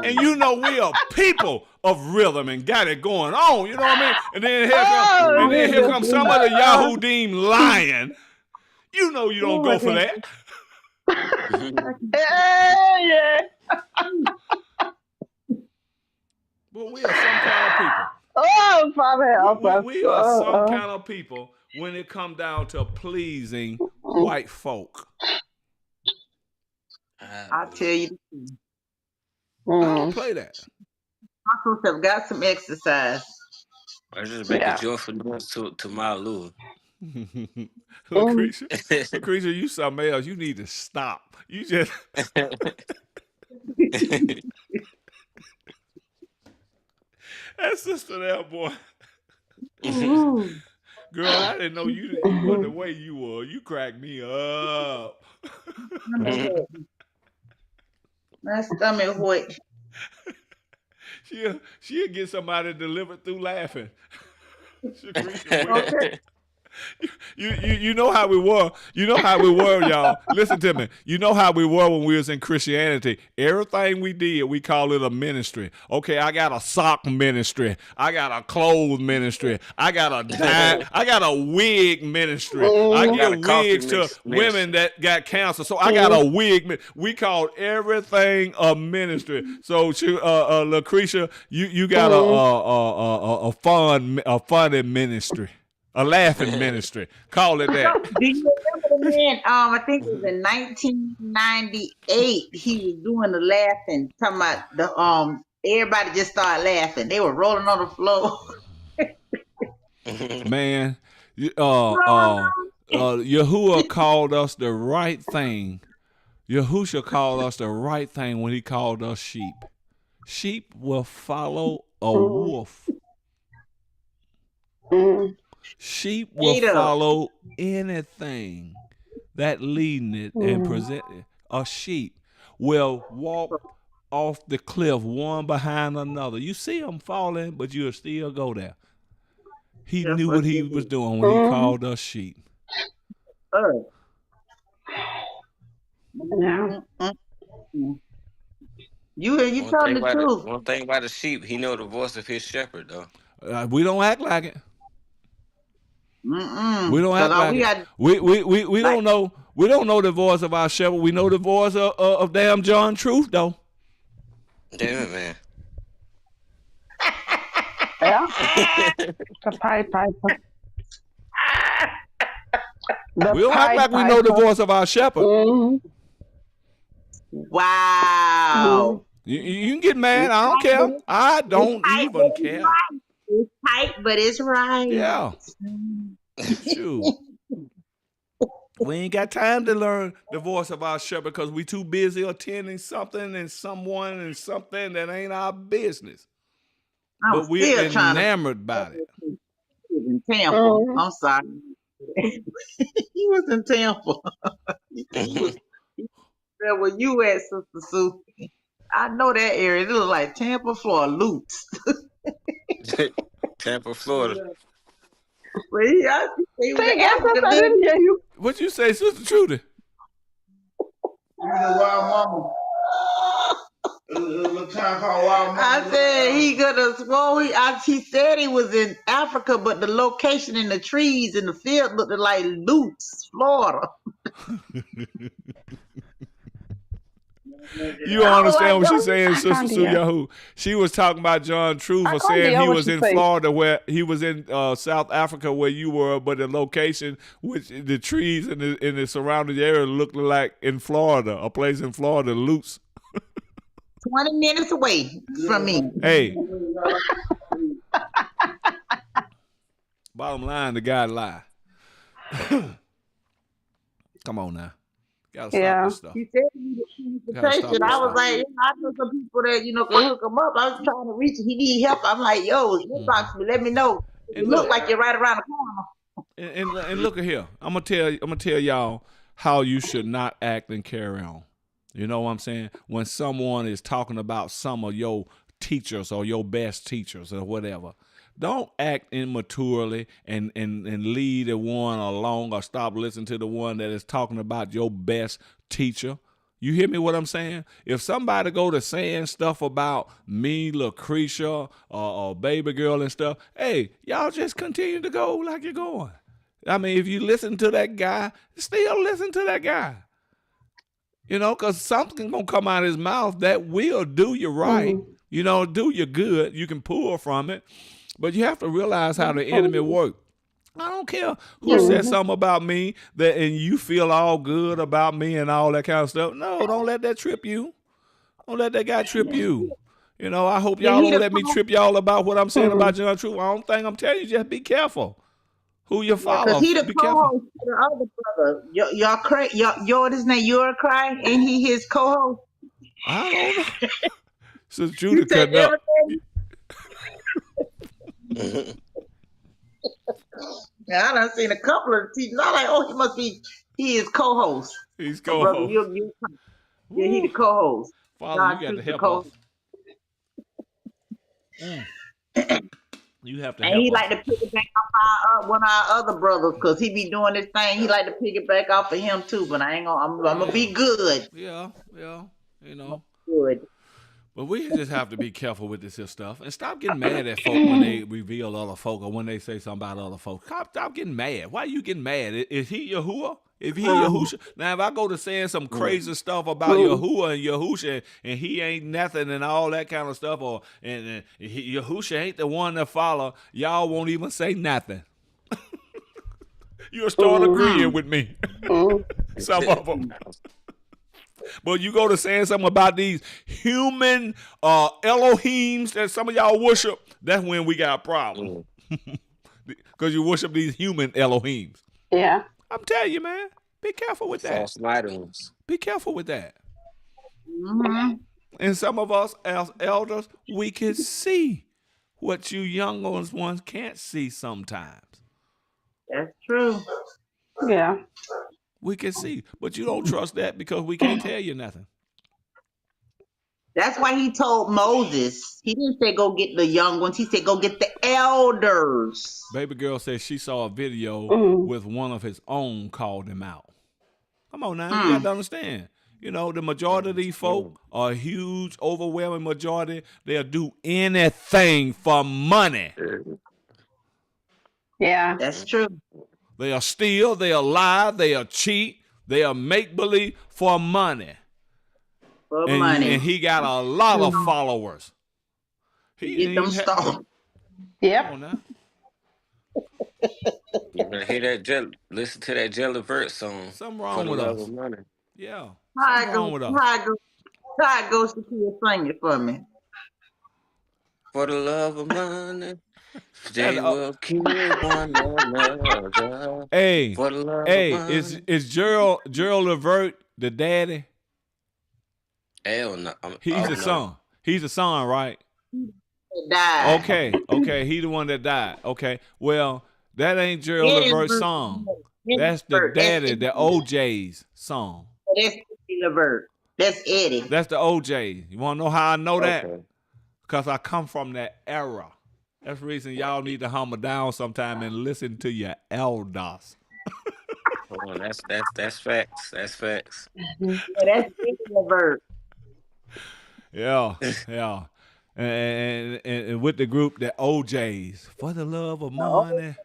And you know we are people of rhythm and got it going on. You know what I mean? And then here comes some of the Yahoo Deem lying. You know you don't go for that. Yeah. But we are some kind of people. Oh, Father help us. We are some kind of people when it comes down to pleasing white folk. I'll tell you. I don't play that. I have got some exercise. I just make a joyful noise to my Lord. Lucretia, you something else. You need to stop. You just that sister there, boy. Girl, I didn't know you were the way you were. You cracked me up. My stomach hurt. She'll get somebody delivered through laughing. Okay. You know how we were. You know how we were, y'all. Listen to me. You know how we were when we was in Christianity. Everything we did, we call it a ministry. Okay, I got a sock ministry. I got a clothes ministry. I got a wig ministry. I I got give a coffee wigs to mix women ministry. that got cancer. So I got a wig. We called everything a ministry. So Lucretia, you got a funny ministry. A laughing ministry. Call it that. Do you remember the man? I think it was in 1998. He was doing the laughing, talking about the everybody just started laughing. They were rolling on the floor. Man, Rolling Yahuwah called us the right thing. Yahusha called us the right thing when he called us sheep. Sheep will follow a wolf. Sheep will straight up. follow anything that leading it and present it. A sheep will walk off the cliff one behind another. You see them falling, but you'll still go there. He That's knew what what he you was do. doing when he called us sheep. Yeah. You One telling thing the about it, truth. one thing about the sheep, he know the voice of his shepherd though. We don't act like it. We don't Cause act all like we it. got We like don't know. We don't know the voice of our shepherd. We know the voice of damn John Truth though. Damn it, man. Yeah. The Pied Piper. The We don't act Pied like we know the Piper. voice of our shepherd. Mm-hmm. Mm-hmm. wow. You can get mad. It's I don't tight, but care. I it's don't tight, but even it's care. right. It's tight, but it's right. Yeah. Shoot. We ain't got time to learn the voice of our shepherd because we too busy attending something and someone and something that ain't our business. I'm But we're still trying to enamored by it. he was in Tampa. Mm-hmm. I'm sorry. He was in Tampa. He was there where you at, Sister Sue. I know that area. It look like Tampa, Florida, Loops. Tampa, Florida. But he was Say in again, sis, Africa I then. didn't hear you. What you say, Sister Trudy? You know Wild Mama. A little time called Wild Mama. I said he could have sworn he said he was in Africa, but the location in the trees in the field looked like Lutz, Florida. You don't I was understand like, what yo, she's saying, I Sister can't hear. Suyahu. She was talking about John Truth I for can't saying hear he what was she's in saying. Florida where he was in South Africa where you were, but the location, which the trees in the surrounding area looked like in Florida, a place in Florida, Lutz. 20 minutes away from me. Hey, bottom line, the guy lie. Come on now. Gotta stop Yeah. this stuff. He said he needed Gotta stop transportation. this I was stuff. like, I know some people that, can hook him up. I was trying to reach him. He need help. I'm like, yo, inbox me. Let me know. And It look look, like you're right around the corner. and look at here. I'm gonna tell y'all how you should not act and carry on. You know what I'm saying? When someone is talking about some of your teachers or your best teachers or whatever, don't act immaturely and lead the one along or stop listening to the one that is talking about your best teacher. You hear me what I'm saying? If somebody go to saying stuff about me, Lucretia, or baby girl and stuff, hey, y'all just continue to go like you're going. I mean, if you listen to that guy, still listen to that guy. You know, because something going to come out of his mouth that will do you right. Mm-hmm. You know, do you good. You can pull from it. But you have to realize how the enemy Mm-hmm. works. I don't care who said Mm-hmm. something about me that and you feel all good about me and all that kind of stuff. No, don't let that trip you. Don't let that guy trip you. You know, I hope Yeah, y'all he don't the let me trip y'all about what I'm saying Mm-hmm. about John Truth. I don't think I'm telling you, just be careful. Who you because follow, he the be careful. co-host to the other brother. Y'all cry. Y'all, what his name? You're cry, and he his co-host. I don't know. Since You Judah take cutting up. everything. Now I done seen a couple of teachers. I'm like, oh, he is co-host. He's Oh, brother, co-host. yeah, he the Woo. co-host. Father, you God got to truth the help us. co-host. Mm. You have to And he help us. like to piggyback off one of our other brothers because he be doing this thing. He like to piggyback off of him too. But I ain't gonna. I'm gonna Yeah, be good. yeah, yeah. You know. Good. But we just have to be careful with this here stuff and stop getting mad at folk when they reveal other folk or when they say something about other folk. Stop getting mad. Why are you getting mad? Is he Yahuwah? If he Yahusha, now if I go to saying some crazy stuff about Yahuwah and Yahusha and he ain't nothing and all that kind of stuff, or and Yahusha ain't the one to follow, y'all won't even say nothing. You'll start agreeing with me. Some of them. But you go to saying something about these human Elohims that some of y'all worship, that's when we got a problem. Because you worship these human Elohims. Yeah. I'm telling you, man, be careful with that. False items. Be careful with that. Mm-hmm. And some of us as elders, we can see what you young ones can't see sometimes. That's true. Yeah. We can see, but you don't trust that because we can't tell you nothing. That's why he told Moses. He didn't say go get the young ones. He said go get the elders. Baby girl says she saw a video with one of his own called him out. Come on now, you got to understand. You know, the majority of these folk are a huge, overwhelming majority. They'll do anything for money. Yeah. That's true. They'll steal, they'll lie, they'll cheat, they'll make believe for money. For money. And he got a lot of followers. He Get them started. Yep. Come on now. You better hear that listen to that Jelly Vert song. Something For wrong the with love us. of money. Yeah. How Something wrong with us. it goes to sing it for me. For the love of money, they That, will kill one another. hey, For the love of money. is Gerald Levert the daddy? Hell no. He's the son. He's the son, right? It died. Okay. He the one that died. Okay. Well, that ain't Gerald Levert's song. That's the daddy, the OJ's song. That's Eddie Levert. That's Eddie. That's the OJ. You want to know how I know that? Okay. Because I come from that era. That's the reason y'all need to humble down sometime and listen to your elders. Hold on, that's facts. That's facts. Yeah, that's Eddie Levert. Yeah. And with the group, the OJs. For the love of money.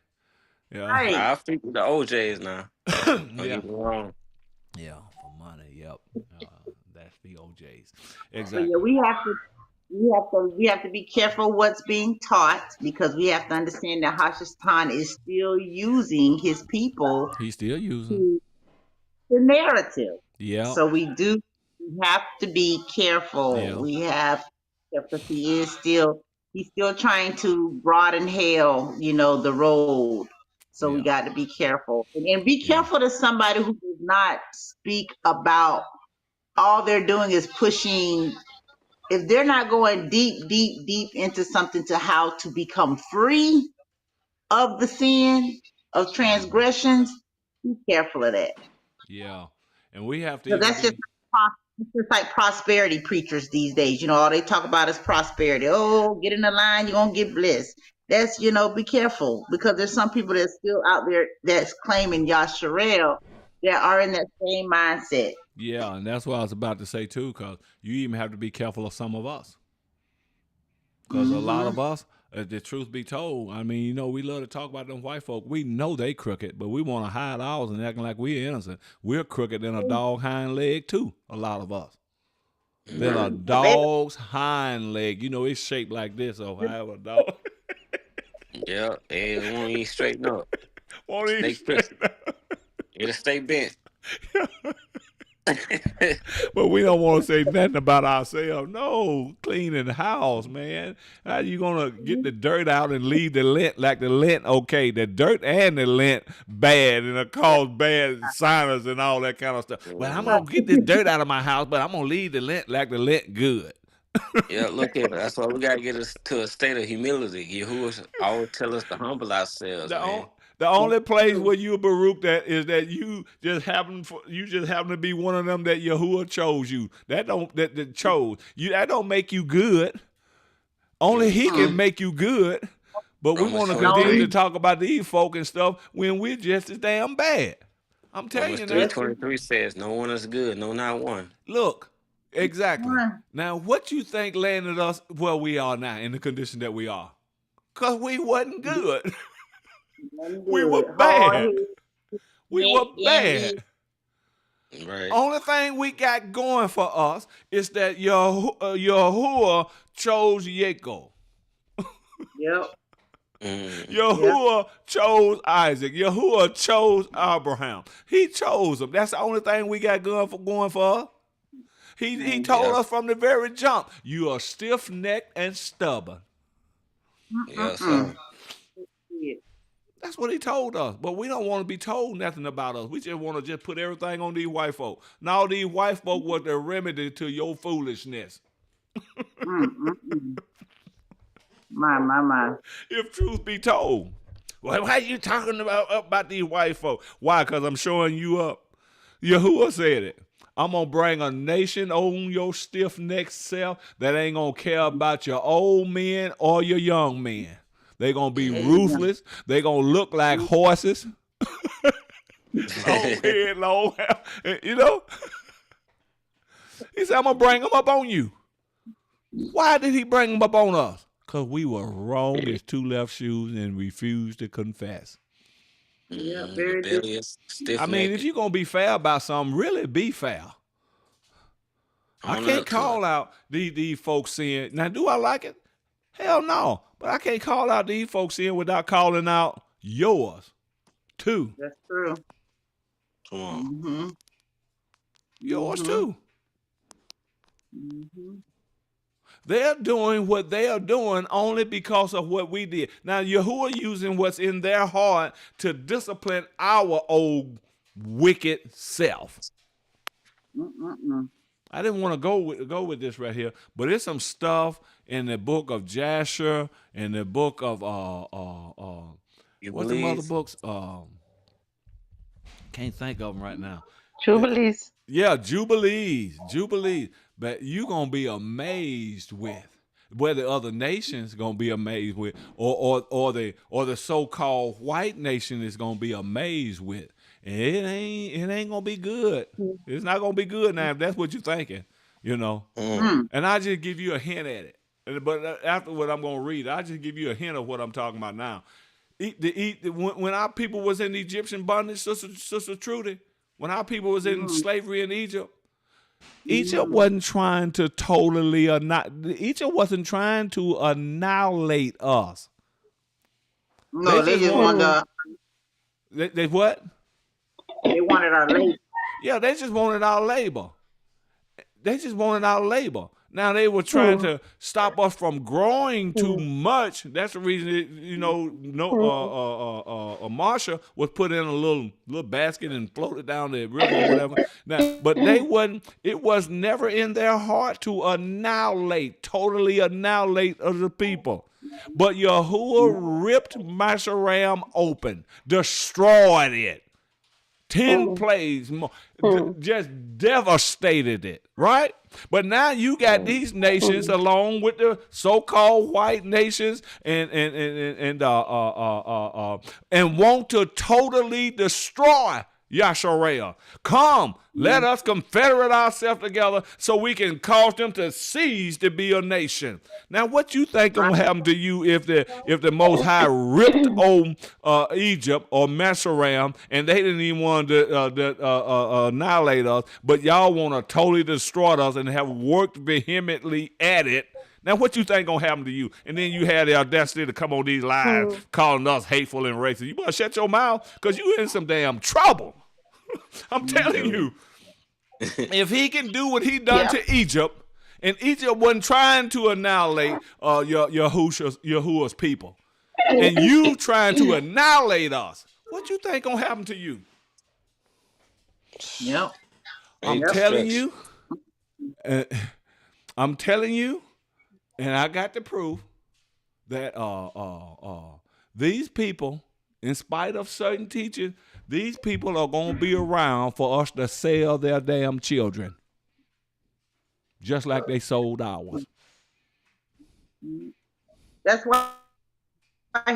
Yeah. Right. I'll speak with the OJs now. Don't Yeah. get me wrong. Yeah, for money. Yep. That's the OJs. So Exactly. yeah, we have to be careful what's being taught because we have to understand that Hashishtan is still using his people He's still using. the narrative. Yeah. So we have to be careful. Yeah. We have because he's still trying to broaden hell, the road. So we got to be careful. And be careful to somebody who does not speak about all they're doing is pushing. If they're not going deep into something to how to become free of the sin of transgressions, be careful of that. Yeah. And we have to So even that's just like prosperity preachers these days. All they talk about is prosperity. Oh, get in the line, you're gonna get blessed. That's be careful because there's some people that's still out there that's claiming Yasharel that are in that same mindset. Yeah, and that's what I was about to say too, because you even have to be careful of some of us. Because a lot of us, the truth be told, I mean, we love to talk about them white folk. We know they crooked, but we want to hide ours and acting like we're innocent. We're crooked than a dog hind leg too, a lot of us. Than a dog's hind leg. It's shaped like this, so if I have a dog. Yeah, it won't even straighten up. Won't even straighten up. It'll stay bent. But we don't want to say nothing about ourselves. No, cleaning the house, man. How you gonna get the dirt out and leave the lint like the lint? Okay, the dirt and the lint bad and it cause bad sinus and all that kind of stuff. Well, I'm gonna get this dirt out of my house, but I'm gonna leave the lint like the lint good. Yeah, look at it. That's why we gotta get us to a state of humility. Yahuwah always tell us to humble ourselves, man. The only place where you Baruch that is that you just happen to be one of them that Yahuwah chose you. That chose you. That don't make you good. Only He can make you good. But we Romans want to twenty No, continue to three. talk about these folk and stuff when we're just as damn bad. I'm telling Romans you three now. yes, twenty three says, "No one is good, no, not one." Look, exactly. sir. Now, what you think landed us where we are now in the condition that we are? Because we wasn't good. Wasn't We were good. Hard bad. head, We neck, were envy. bad. Right. Only thing we got going for us is that Yahuwah chose Yaakov. Yep, yep. Yahuwah chose Isaac. Yahuwah chose Abraham. He chose them. That's the only thing we got going for us. He told Yeah. us from the very jump, you are stiff-necked and stubborn. Yes, Mm-mm. sir. Yeah. That's what he told us. But we don't want to be told nothing about us. We just want to just put everything on these white folk. Now these white folk was the remedy to your foolishness. Mm-mm. My. If truth be told. Well, why are you talking about these white folk? Why? Because I'm showing you up. Yahuwah said it. I'm going to bring a nation on your stiff-necked self that ain't going to care about your old men or your young men. They're going to be Amen. ruthless. They're going to look like horses. Long head, long hair. You know? He said, I'm going to bring them up on you. Why did he bring them up on us? Because we were wrong as two left shoes and refused to confess. Yeah, very good. Rebellious, stiff I mean, if necked. you're going to be fair about something, really be fair. I Own can't up to call it. out these folks sin. Now, do I like it? Hell no. But I can't call out these folks sin without calling out yours, too. That's true. Come on. Mm-hmm. Yours, Mm-hmm. too. Mm-hmm. They're doing what they are doing only because of what we did. Now, Yahuwah using what's in their heart to discipline our old wicked self. Mm-mm. I didn't want to go with this right here, but it's some stuff in the book of Jasher and the book of You what's the other believe? books? Can't think of them right now. Jubilees. Yeah, Jubilees. But you gonna be amazed with where the other nations gonna be amazed with, or the so-called white nation is gonna be amazed with. And it ain't gonna be good. It's not gonna be good now if that's what you're thinking, you know. Mm. And I just give you a hint at it. But after what I'm gonna read, I just give you a hint of what I'm talking about now. When our people was in Egyptian bondage, Sister Trudy, when our people was in slavery in Egypt, Egypt wasn't trying to Egypt wasn't trying to annihilate us. No, they just wanted They what? our labor. Yeah, they just wanted our labor. Now they were trying to stop us from growing too much. That's the reason, Marsha was put in a little basket and floated down the river or whatever. Now, but it was never in their heart to totally annihilate other people. But Yahuwah ripped Masharam open, destroyed it. 10 plagues, just devastated it, right? But now you got these nations along with the so-called white nations and want to totally destroy Yasharel. Come, let us confederate ourselves together so we can cause them to cease to be a nation. Now, what you think gonna happen to you if the Most High ripped on Egypt or Mesharam and they didn't even want to annihilate us, but y'all want to totally destroy us and have worked vehemently at it? Now, what you think gonna happen to you? And then you had the audacity to come on these lives calling us hateful and racist. You better shut your mouth, because you in some damn trouble. I'm telling you. If he can do what he done to Egypt, and Egypt wasn't trying to annihilate Yahuwah's people, and you trying to annihilate us, what you think gonna happen to you? Yep. I'm telling you. I'm telling you, and I got the proof that these people, in spite of certain teachings, these people are going to be around for us to sell their damn children, just like they sold ours. That's why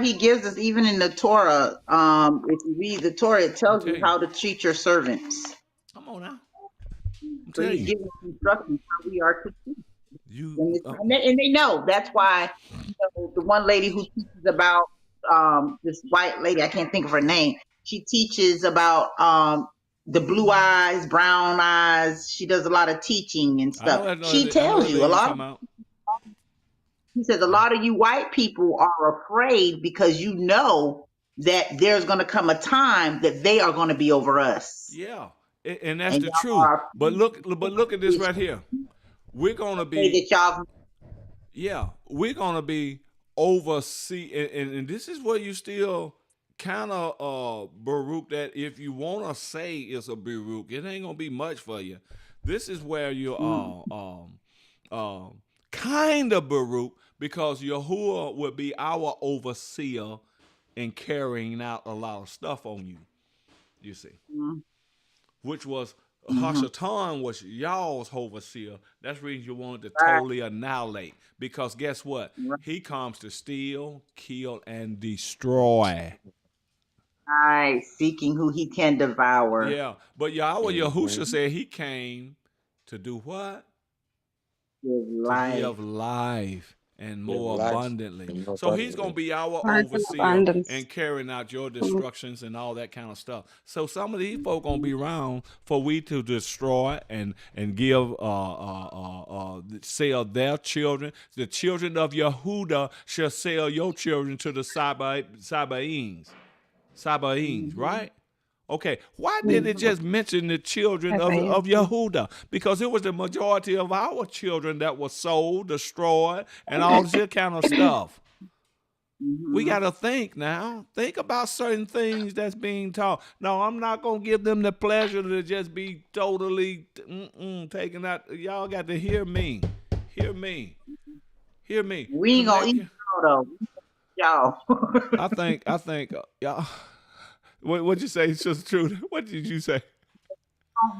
He gives us even in the Torah. If you read the Torah, it I'm tells you telling you. how to treat your servants. Come on now. I'm So telling he's you. giving us instructions how we are to treat. You And they know. That's why the one lady who teaches about this white lady, I can't think of her name. She teaches about the blue eyes, brown eyes. She does a lot of teaching and I know stuff. that She I know tells that you a lady you lot. talking about. He says a lot of you white people are afraid because you know that there's going to come a time that they are going to be over us, Yeah. And that's and the y'all truth. are But look at this right here. We're gonna afraid be that y'all. we're gonna be oversee and this is where you still kind of Baruch, that if you want to say it's a Baruch, it ain't gonna be much for you. This is where you kind of Baruch, because Yahuwah would be our overseer in carrying out a lot of stuff on you. You see, which was Mm-hmm. Hashatan was y'all's overseer. That's the reason you wanted to Right, totally annihilate. Because guess what? right, He comes to steal, kill, and destroy. right. Seeking who he can devour. Yeah. But Yahweh Mm-hmm. Yahusha said he came to do what? His To life. give life and Live more life abundantly. and more So he's going to abundantly. be our Life in overseer abundance. and carrying out your Mm. destructions and all that kind of stuff. So some of these folk going to be around for we to destroy and give sell their children. The children of Yehuda shall sell your children to the Sabaeans, Mm-hmm. right? Okay, why did it Mm. just mention the children Have I- of Yehuda? Because it was the majority of our children that were sold, destroyed, and all this kind of stuff. We Mm-hmm. got to think now. Think about certain things that's being taught. No, I'm not going to give them the pleasure to just be totally taken out. Y'all got to hear me. Hear me. Hear me. We ain't gonna Connect eat you. y'all though. Y'all. I think, what'd you say, Sister Truth? What did you say?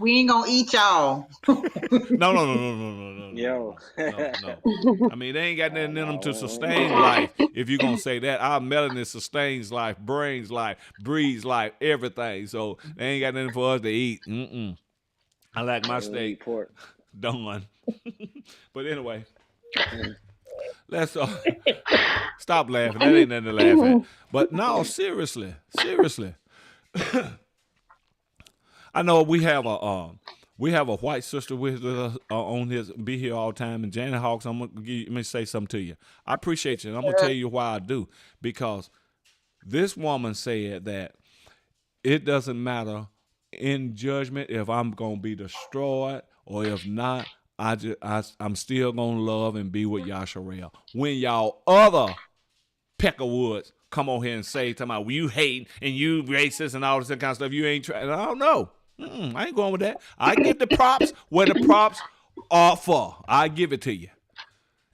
We ain't gonna eat y'all. Yo. No. I mean, they ain't got nothing in them to No, we ain't sustain doing that. life. If you're gonna say that, our melanin sustains life, brains life, breathes life, everything. So they ain't got nothing for us to eat. I like my We don't steak eat pork. done. But anyway, let's stop laughing. That ain't nothing to laugh at. But no, seriously. I know we have a white sister with us on his be here all the time, and Janet Hawks. Let me say something to you. I appreciate you, and I'm gonna tell you why I do. Because this woman said that it doesn't matter in judgment if I'm gonna be destroyed or if not. I'm still gonna love and be with Yasharel. When y'all other Peckerwoods come on here and say, talking about, well, you hate and you racist and all this kind of stuff. You ain't trying. I don't know. I ain't going with that. I give the props where the props are for. I give it to you.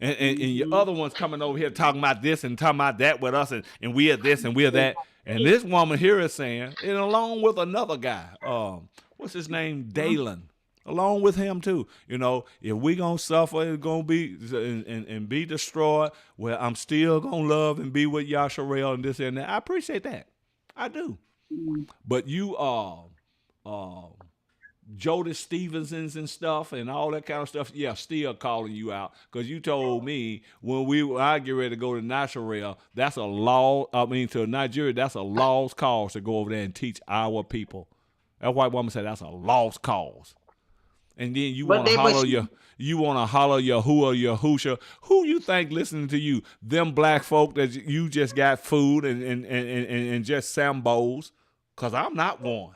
And your other ones coming over here talking about this and talking about that with us, and we are this and we are that. And this woman here is saying, and along with another guy, what's his name, Dalen, along with him too. If we gonna suffer, it's gonna be and be destroyed. Well, I'm still gonna love and be with Yasharel and this and that. I appreciate that. I do. But you Jody Stevensons and stuff and all that kind of stuff, yeah, still calling you out because you told me when I get ready to go to Nigeria, that's a law. I mean, to Nigeria, that's a lost cause to go over there and teach our people. That white woman said that's a lost cause. And then you But want to they but holler your who or your whoosha. Who you think listening to you? Them black folk that you just got food and just sambos? Because I'm not one.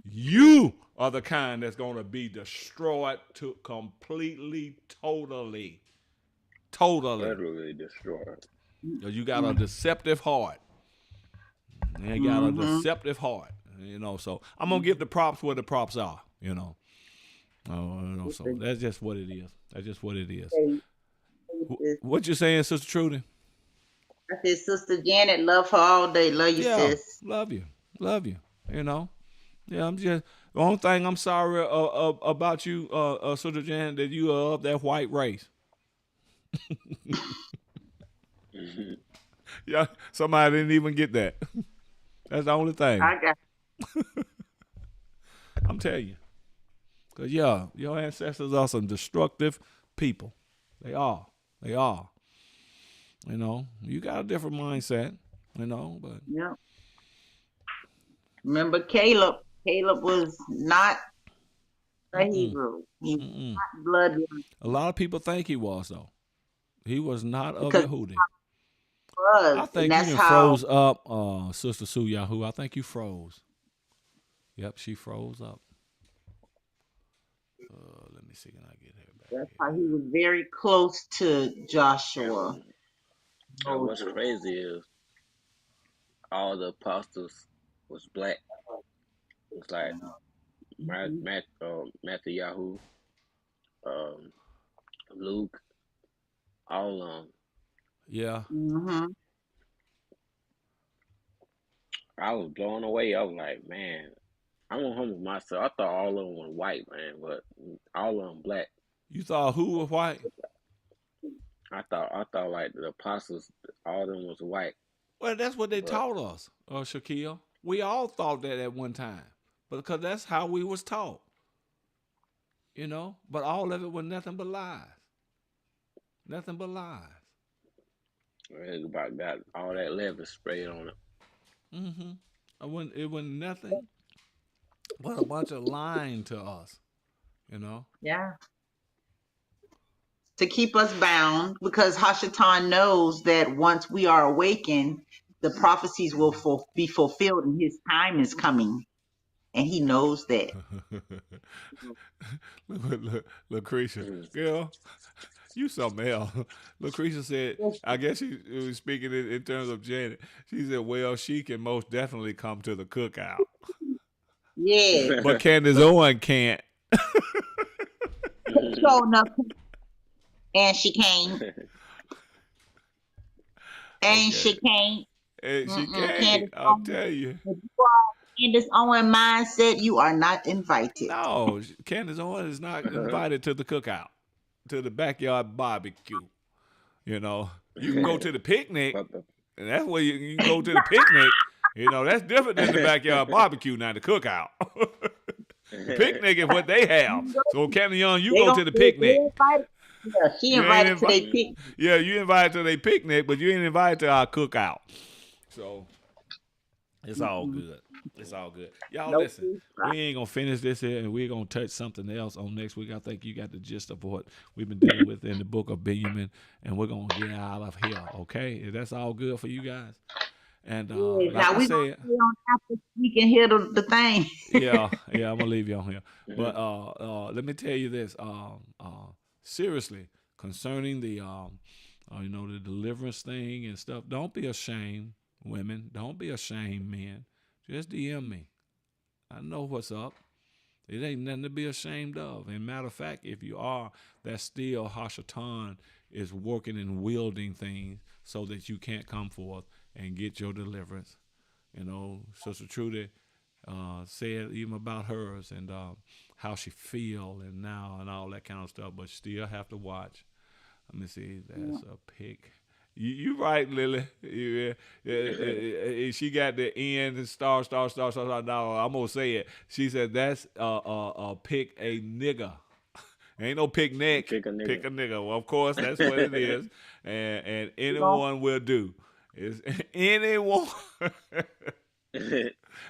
You are the kind that's going to be destroyed to completely, totally. Utterly destroyed. You got a deceptive heart. You got a mm-hmm. deceptive heart. So I'm going to give the props where the props are, so that's just what it is. That's just what it is. What you saying, Sister Trudy? I said, Sister Janet, love her all day. Love you, Yeah, sis. love you. Yeah, I'm just the only thing I'm sorry about you, Sister Janet, that you are of that white race. Yeah, somebody didn't even get that. That's the only thing. I got I'm telling you. Because, yeah, your ancestors are some destructive people. They are. They are. You know, you got a different mindset, you know, but. yeah. Remember Caleb? Caleb was not a Mm-mm, Hebrew. He was mm-mm. not bloodline A lot of people think he was, though. He was not of because he Yehudi. I was, and think you that's done how. froze up, Sister Sue Yahoo. I think you froze. Yep, she froze up. Let me see. Can I get her back That's how here? he was very close to Joshua. And Oh, what's crazy is all the apostles was black. It's like mhm, Matthew Yahoo, um, Luke, all Yeah. mhm. I was blown away. I was like, man, I'm gonna humble myself. I thought all of them were white, man, but all of them black. You thought who was white? I thought like the apostles, all of them was white, Well, that's what they but taught us, Shaquille. We all thought that at one time, because that's how we was taught, you know. But all of it was nothing but lies, nothing but lies. it about got all that leather sprayed on it. Mm-hmm. It wasn't nothing but a bunch of lying to us, you know. Yeah, to keep us bound, because Hashatan knows that once we are awakened, the prophecies will be fulfilled, and His time is coming, and He knows that. Look, Lucretia, girl, you something else. Lucretia said, I guess she was speaking in terms of Janet. She said, well, she can most definitely come to the cookout. Yes, But Candace Owen can't. so enough, and she can't, and Okay. she can't. And she can't, Candace I'll Owens, tell you. if you are Candace Owen mindset, you are not invited. No, Candace Owen is not invited to the cookout, to the backyard barbecue. You know, you can go to the picnic, But the and that's where you can go to the picnic. You know, that's different than the backyard barbecue, now the cookout. The picnic is what they have. So, Captain Young, you They go gonna to the they picnic. invited. Yeah, she You ain't invited to their invited. picnic. Yeah, you invited to their picnic, but you ain't invited to our cookout. So, it's all Mm-mm. good. It's all good. Y'all No listen. fish fry. We ain't gonna finish this here, and we're gonna touch something else on next week. I think you got the gist of what we've been dealing with in the book of Binyamin, and we're gonna get out of here. Okay, if that's all good for you guys. And Yeah, like now I we gonna said, stay on after we can hear the thing. yeah, I'm gonna leave you on here. But let me tell you this. Seriously, concerning the the deliverance thing and stuff. Don't be ashamed, women. Don't be ashamed, men. Just DM me. I know what's up. It ain't nothing to be ashamed of. And matter of fact, if you are, that still Hashatan is working and wielding things so that you can't come forth and get your deliverance. You know, Sister Trudy said even about hers and how she feel and now and all that kind of stuff, but still have to watch. Let me see. That's a pick. You right, Lily. She got the end and star, star, star, star, star. No, I'm gonna say it. She said that's pick a nigga. Ain't no picnic. pick a nigga. Pick a nigga. Well, of course, that's what it is. And We gon' anyone will do. Is anyone?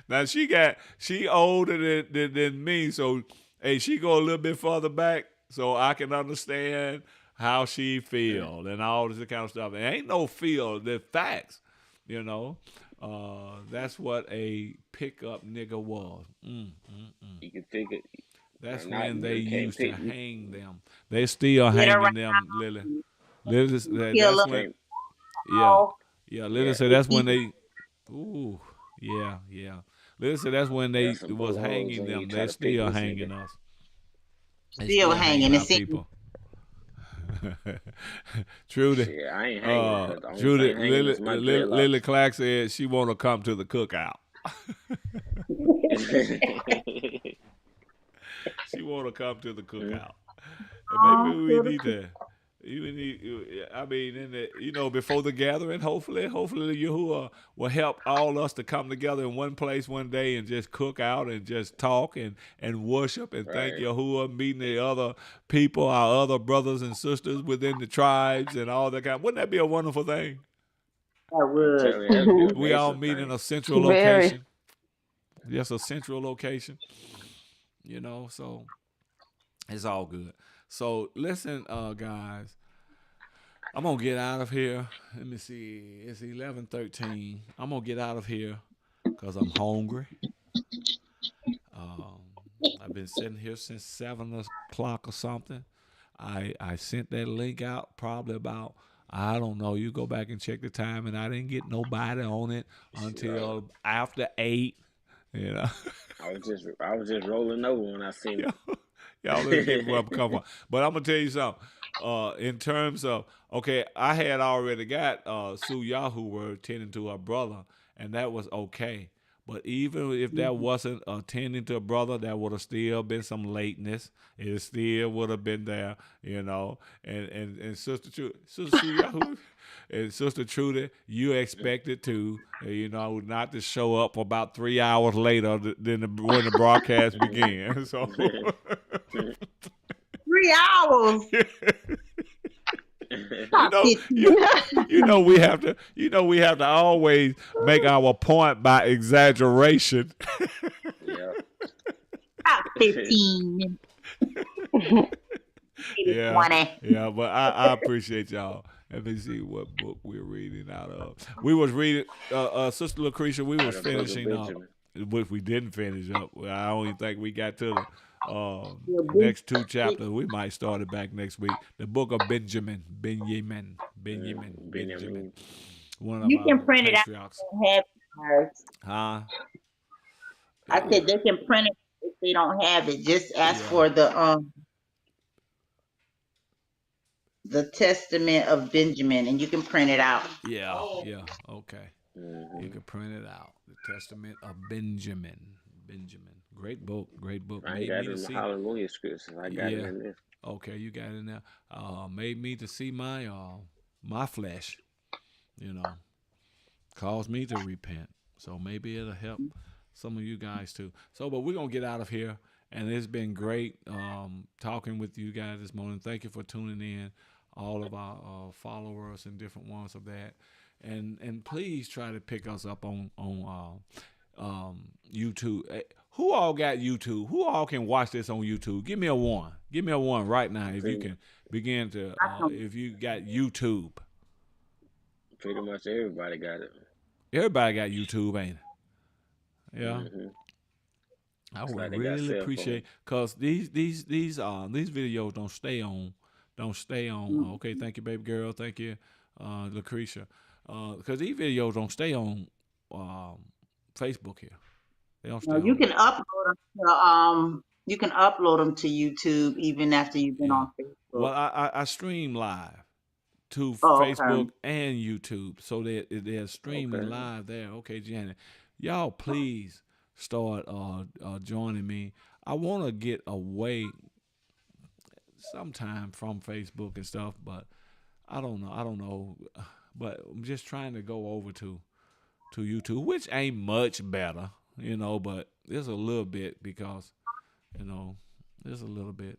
Now she older than me, so hey, she go a little bit further back so I can understand how she feel and all this kind of stuff. It ain't no feel, the facts, you know. That's what a pickup nigga was. You can pick it. That's Not when they you can't used to pick. hang them. They still get hanging around, them, Lily. Lily, kill that's them when, Can't. yeah, all. yeah. Lily Yeah, said They that's when keep they, ooh, yeah, yeah. Lily said that's when got they some was bullet holes hanging in you. them. Try They to pick still this nigga. hanging us. They still still hanging hanging. our It's in people. Trudy, Shit, I ain't hanging because the only Trudy, thing hanging is my Lily dreadlocks. Clark said she want to come to the cookout. She want to come to the cookout, and maybe on we to the need to. I mean, before the gathering, hopefully, Yahuwah will help all us to come together in one place one day and just cook out and just talk and worship and thank Right. Yahuwah, meeting the other people, our other brothers and sisters within the tribes and all that kind. Wouldn't that be a wonderful thing? I I'm would. telling you, that'd be an We all amazing meet in thing. a central Very. location. Just a central location, so it's all good. So listen, guys, I'm gonna get out of here. Let me see. It's 11:13. I'm gonna get out of here because I'm hungry. Um, I've been sitting here since 7 o'clock or something. I sent that link out probably about, I don't know. You go back and check the time, and I didn't get nobody on it Sure. until after 8. You know. I was just rolling over when I seen Y'all let's get where I'm coming from. But I'm gonna tell you something. In terms of, okay, I had already got Sue Yahoo were attending to her brother, and that was okay. But even if that wasn't attending to a brother, there would have still been some lateness. It still would have been there, And Sister Sue Yahoo, and Sister Trudy, you expected to, not to show up about 3 hours later than when the broadcast began. So. it. 3 hours. you Not know, 15. we have to always make our point by exaggeration. Yep. Not 15 minutes. Maybe Yeah, 20. yeah, but I appreciate y'all. Let me see what book we're reading out of. We was reading, Sister Lucretia. We was Out of Book of finishing up, Benjamin. which we didn't finish up. Well, I don't even think we got to the Your big, next two big, chapters. We might start it back next week. The book of Benjamin. Binyamin. One of you can our print it out patriarchs. and have it, guys. Huh? I Yeah. said they can print it if they don't have it. Just ask Yeah. for the Testament of Benjamin, and you can print it out. Yeah. Yeah. Okay. You Mm-hmm. can print it out. The Testament of Benjamin. Benjamin. Great book. Great book. I ain't Made got me it to in the see. Hallelujah scriptures. I got it Yeah. in this. Okay, you got it in there. Made me to see my flesh, you know, caused me to repent. So maybe it'll help some of you guys too. So, but we're gonna get out of here, and it's been great talking with you guys this morning. Thank you for tuning in, all of our followers and different ones of that, and please try to pick us up on YouTube. Who all got YouTube? Who all can watch this on YouTube? Give me a one. Give me a one right now if you Pretty, can begin to. I don't. If you got YouTube, pretty much everybody got it. everybody got YouTube, ain't it? Yeah. Mm-hmm. I It's would like they got really cell phone. appreciate, because these videos don't stay on. Okay, thank you, baby girl. Thank you, Lucretia. Because these videos don't stay on Facebook here. They don't No, stay you on. can upload them to YouTube even after you've been Yeah. on Facebook. Well, I stream live to Oh, okay. Facebook and YouTube, so they're streaming Okay. live there. Okay, Janet, y'all please start joining me. I want to get away sometime from Facebook and stuff, but I don't know. I don't know, but I'm just trying to go over to YouTube, which ain't much better, but there's a little bit because there's a little bit.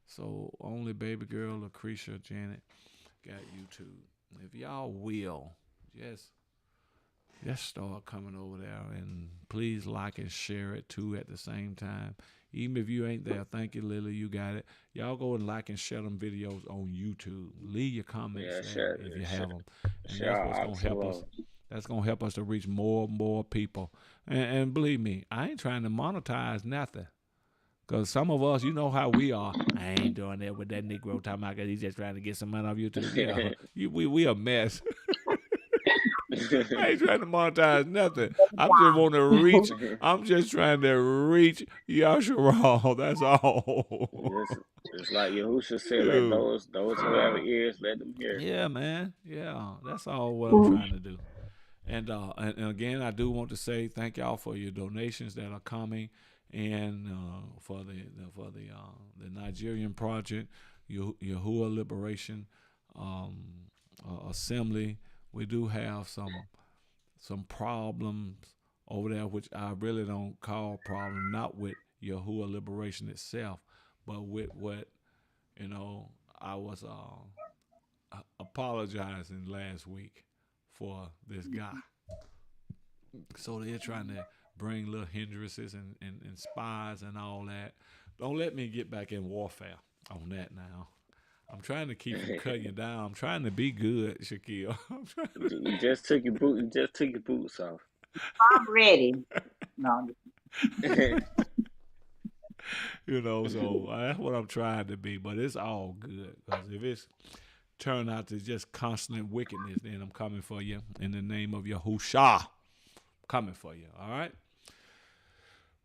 So only baby girl, Lucretia, Janet got YouTube. If y'all will, just start coming over there, and please like and share it too at the same time. Even if you ain't there, thank you, Lily. You got it. Y'all go and like and share them videos on YouTube. Leave your comments Yeah, there if you have them, and share that's what's our gonna ops and help us. love. That's gonna help us to reach more and more people. And believe me, I ain't trying to monetize nothing. Cause some of us, you know how we are. I ain't doing that with that Negro talking about, cause he's just trying to get some money off YouTube. Yeah, we a mess. I ain't trying to monetize nothing. I'm just want to reach. I'm just trying to reach Yasharal. That's all. It's, it's like Yahusha said, let Dude. those who have ears, let them hear. Yeah, man. Yeah, that's all what I'm Mm. trying to do. And again, I do want to say thank y'all for your donations that are coming, and for the Nigerian project, Yahuwah Liberation um, assembly. We do have some problems over there, which I really don't call problem, not with Yahuwah liberation itself, but with what I was apologizing last week for this guy. So they're trying to bring little hindrances and spies and all that. Don't let me get back in warfare on that now. I'm trying to keep from cutting you down. I'm trying to be good, Shaquille. I'm trying You just took your boot. You just took your boots off. I'm ready. No, so that's what I'm trying to be. But it's all good because if it's turned out to just constant wickedness, then I'm coming for you in the name of Yahusha. Coming for you. All right.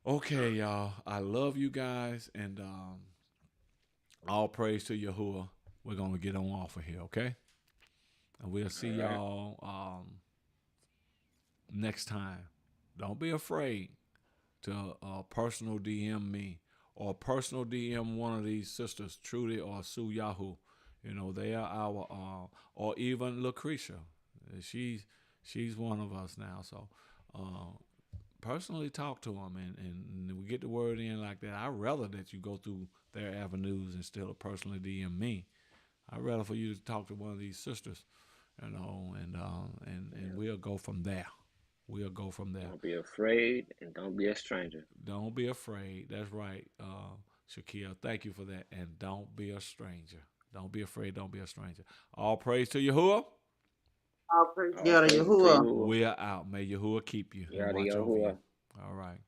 Okay, y'all. I love you guys, and all praise to Yahuwah. We're gonna get on off of here, okay? And we'll see All right. y'all next time. Don't be afraid to personal DM me or personal DM one of these sisters, Trudy or Sue Yahoo. They are our or even Lucretia. She's one of us now. So personally talk to them and we get the word in like that. I'd rather that you go through their avenues instead of personally DM me. I'd rather for you to talk to one of these sisters, and we'll go from there. We'll go from there. Don't be afraid and don't be a stranger. Don't be afraid. That's right, Shaquille. Thank you for that. And don't be a stranger. Don't be afraid. Don't be a stranger. All praise to Yahuwah. all praise All to praise to Yahuwah. Yahuwah. We're out. May Yahuwah keep you and Yada watch over you. Yahuwah. All right.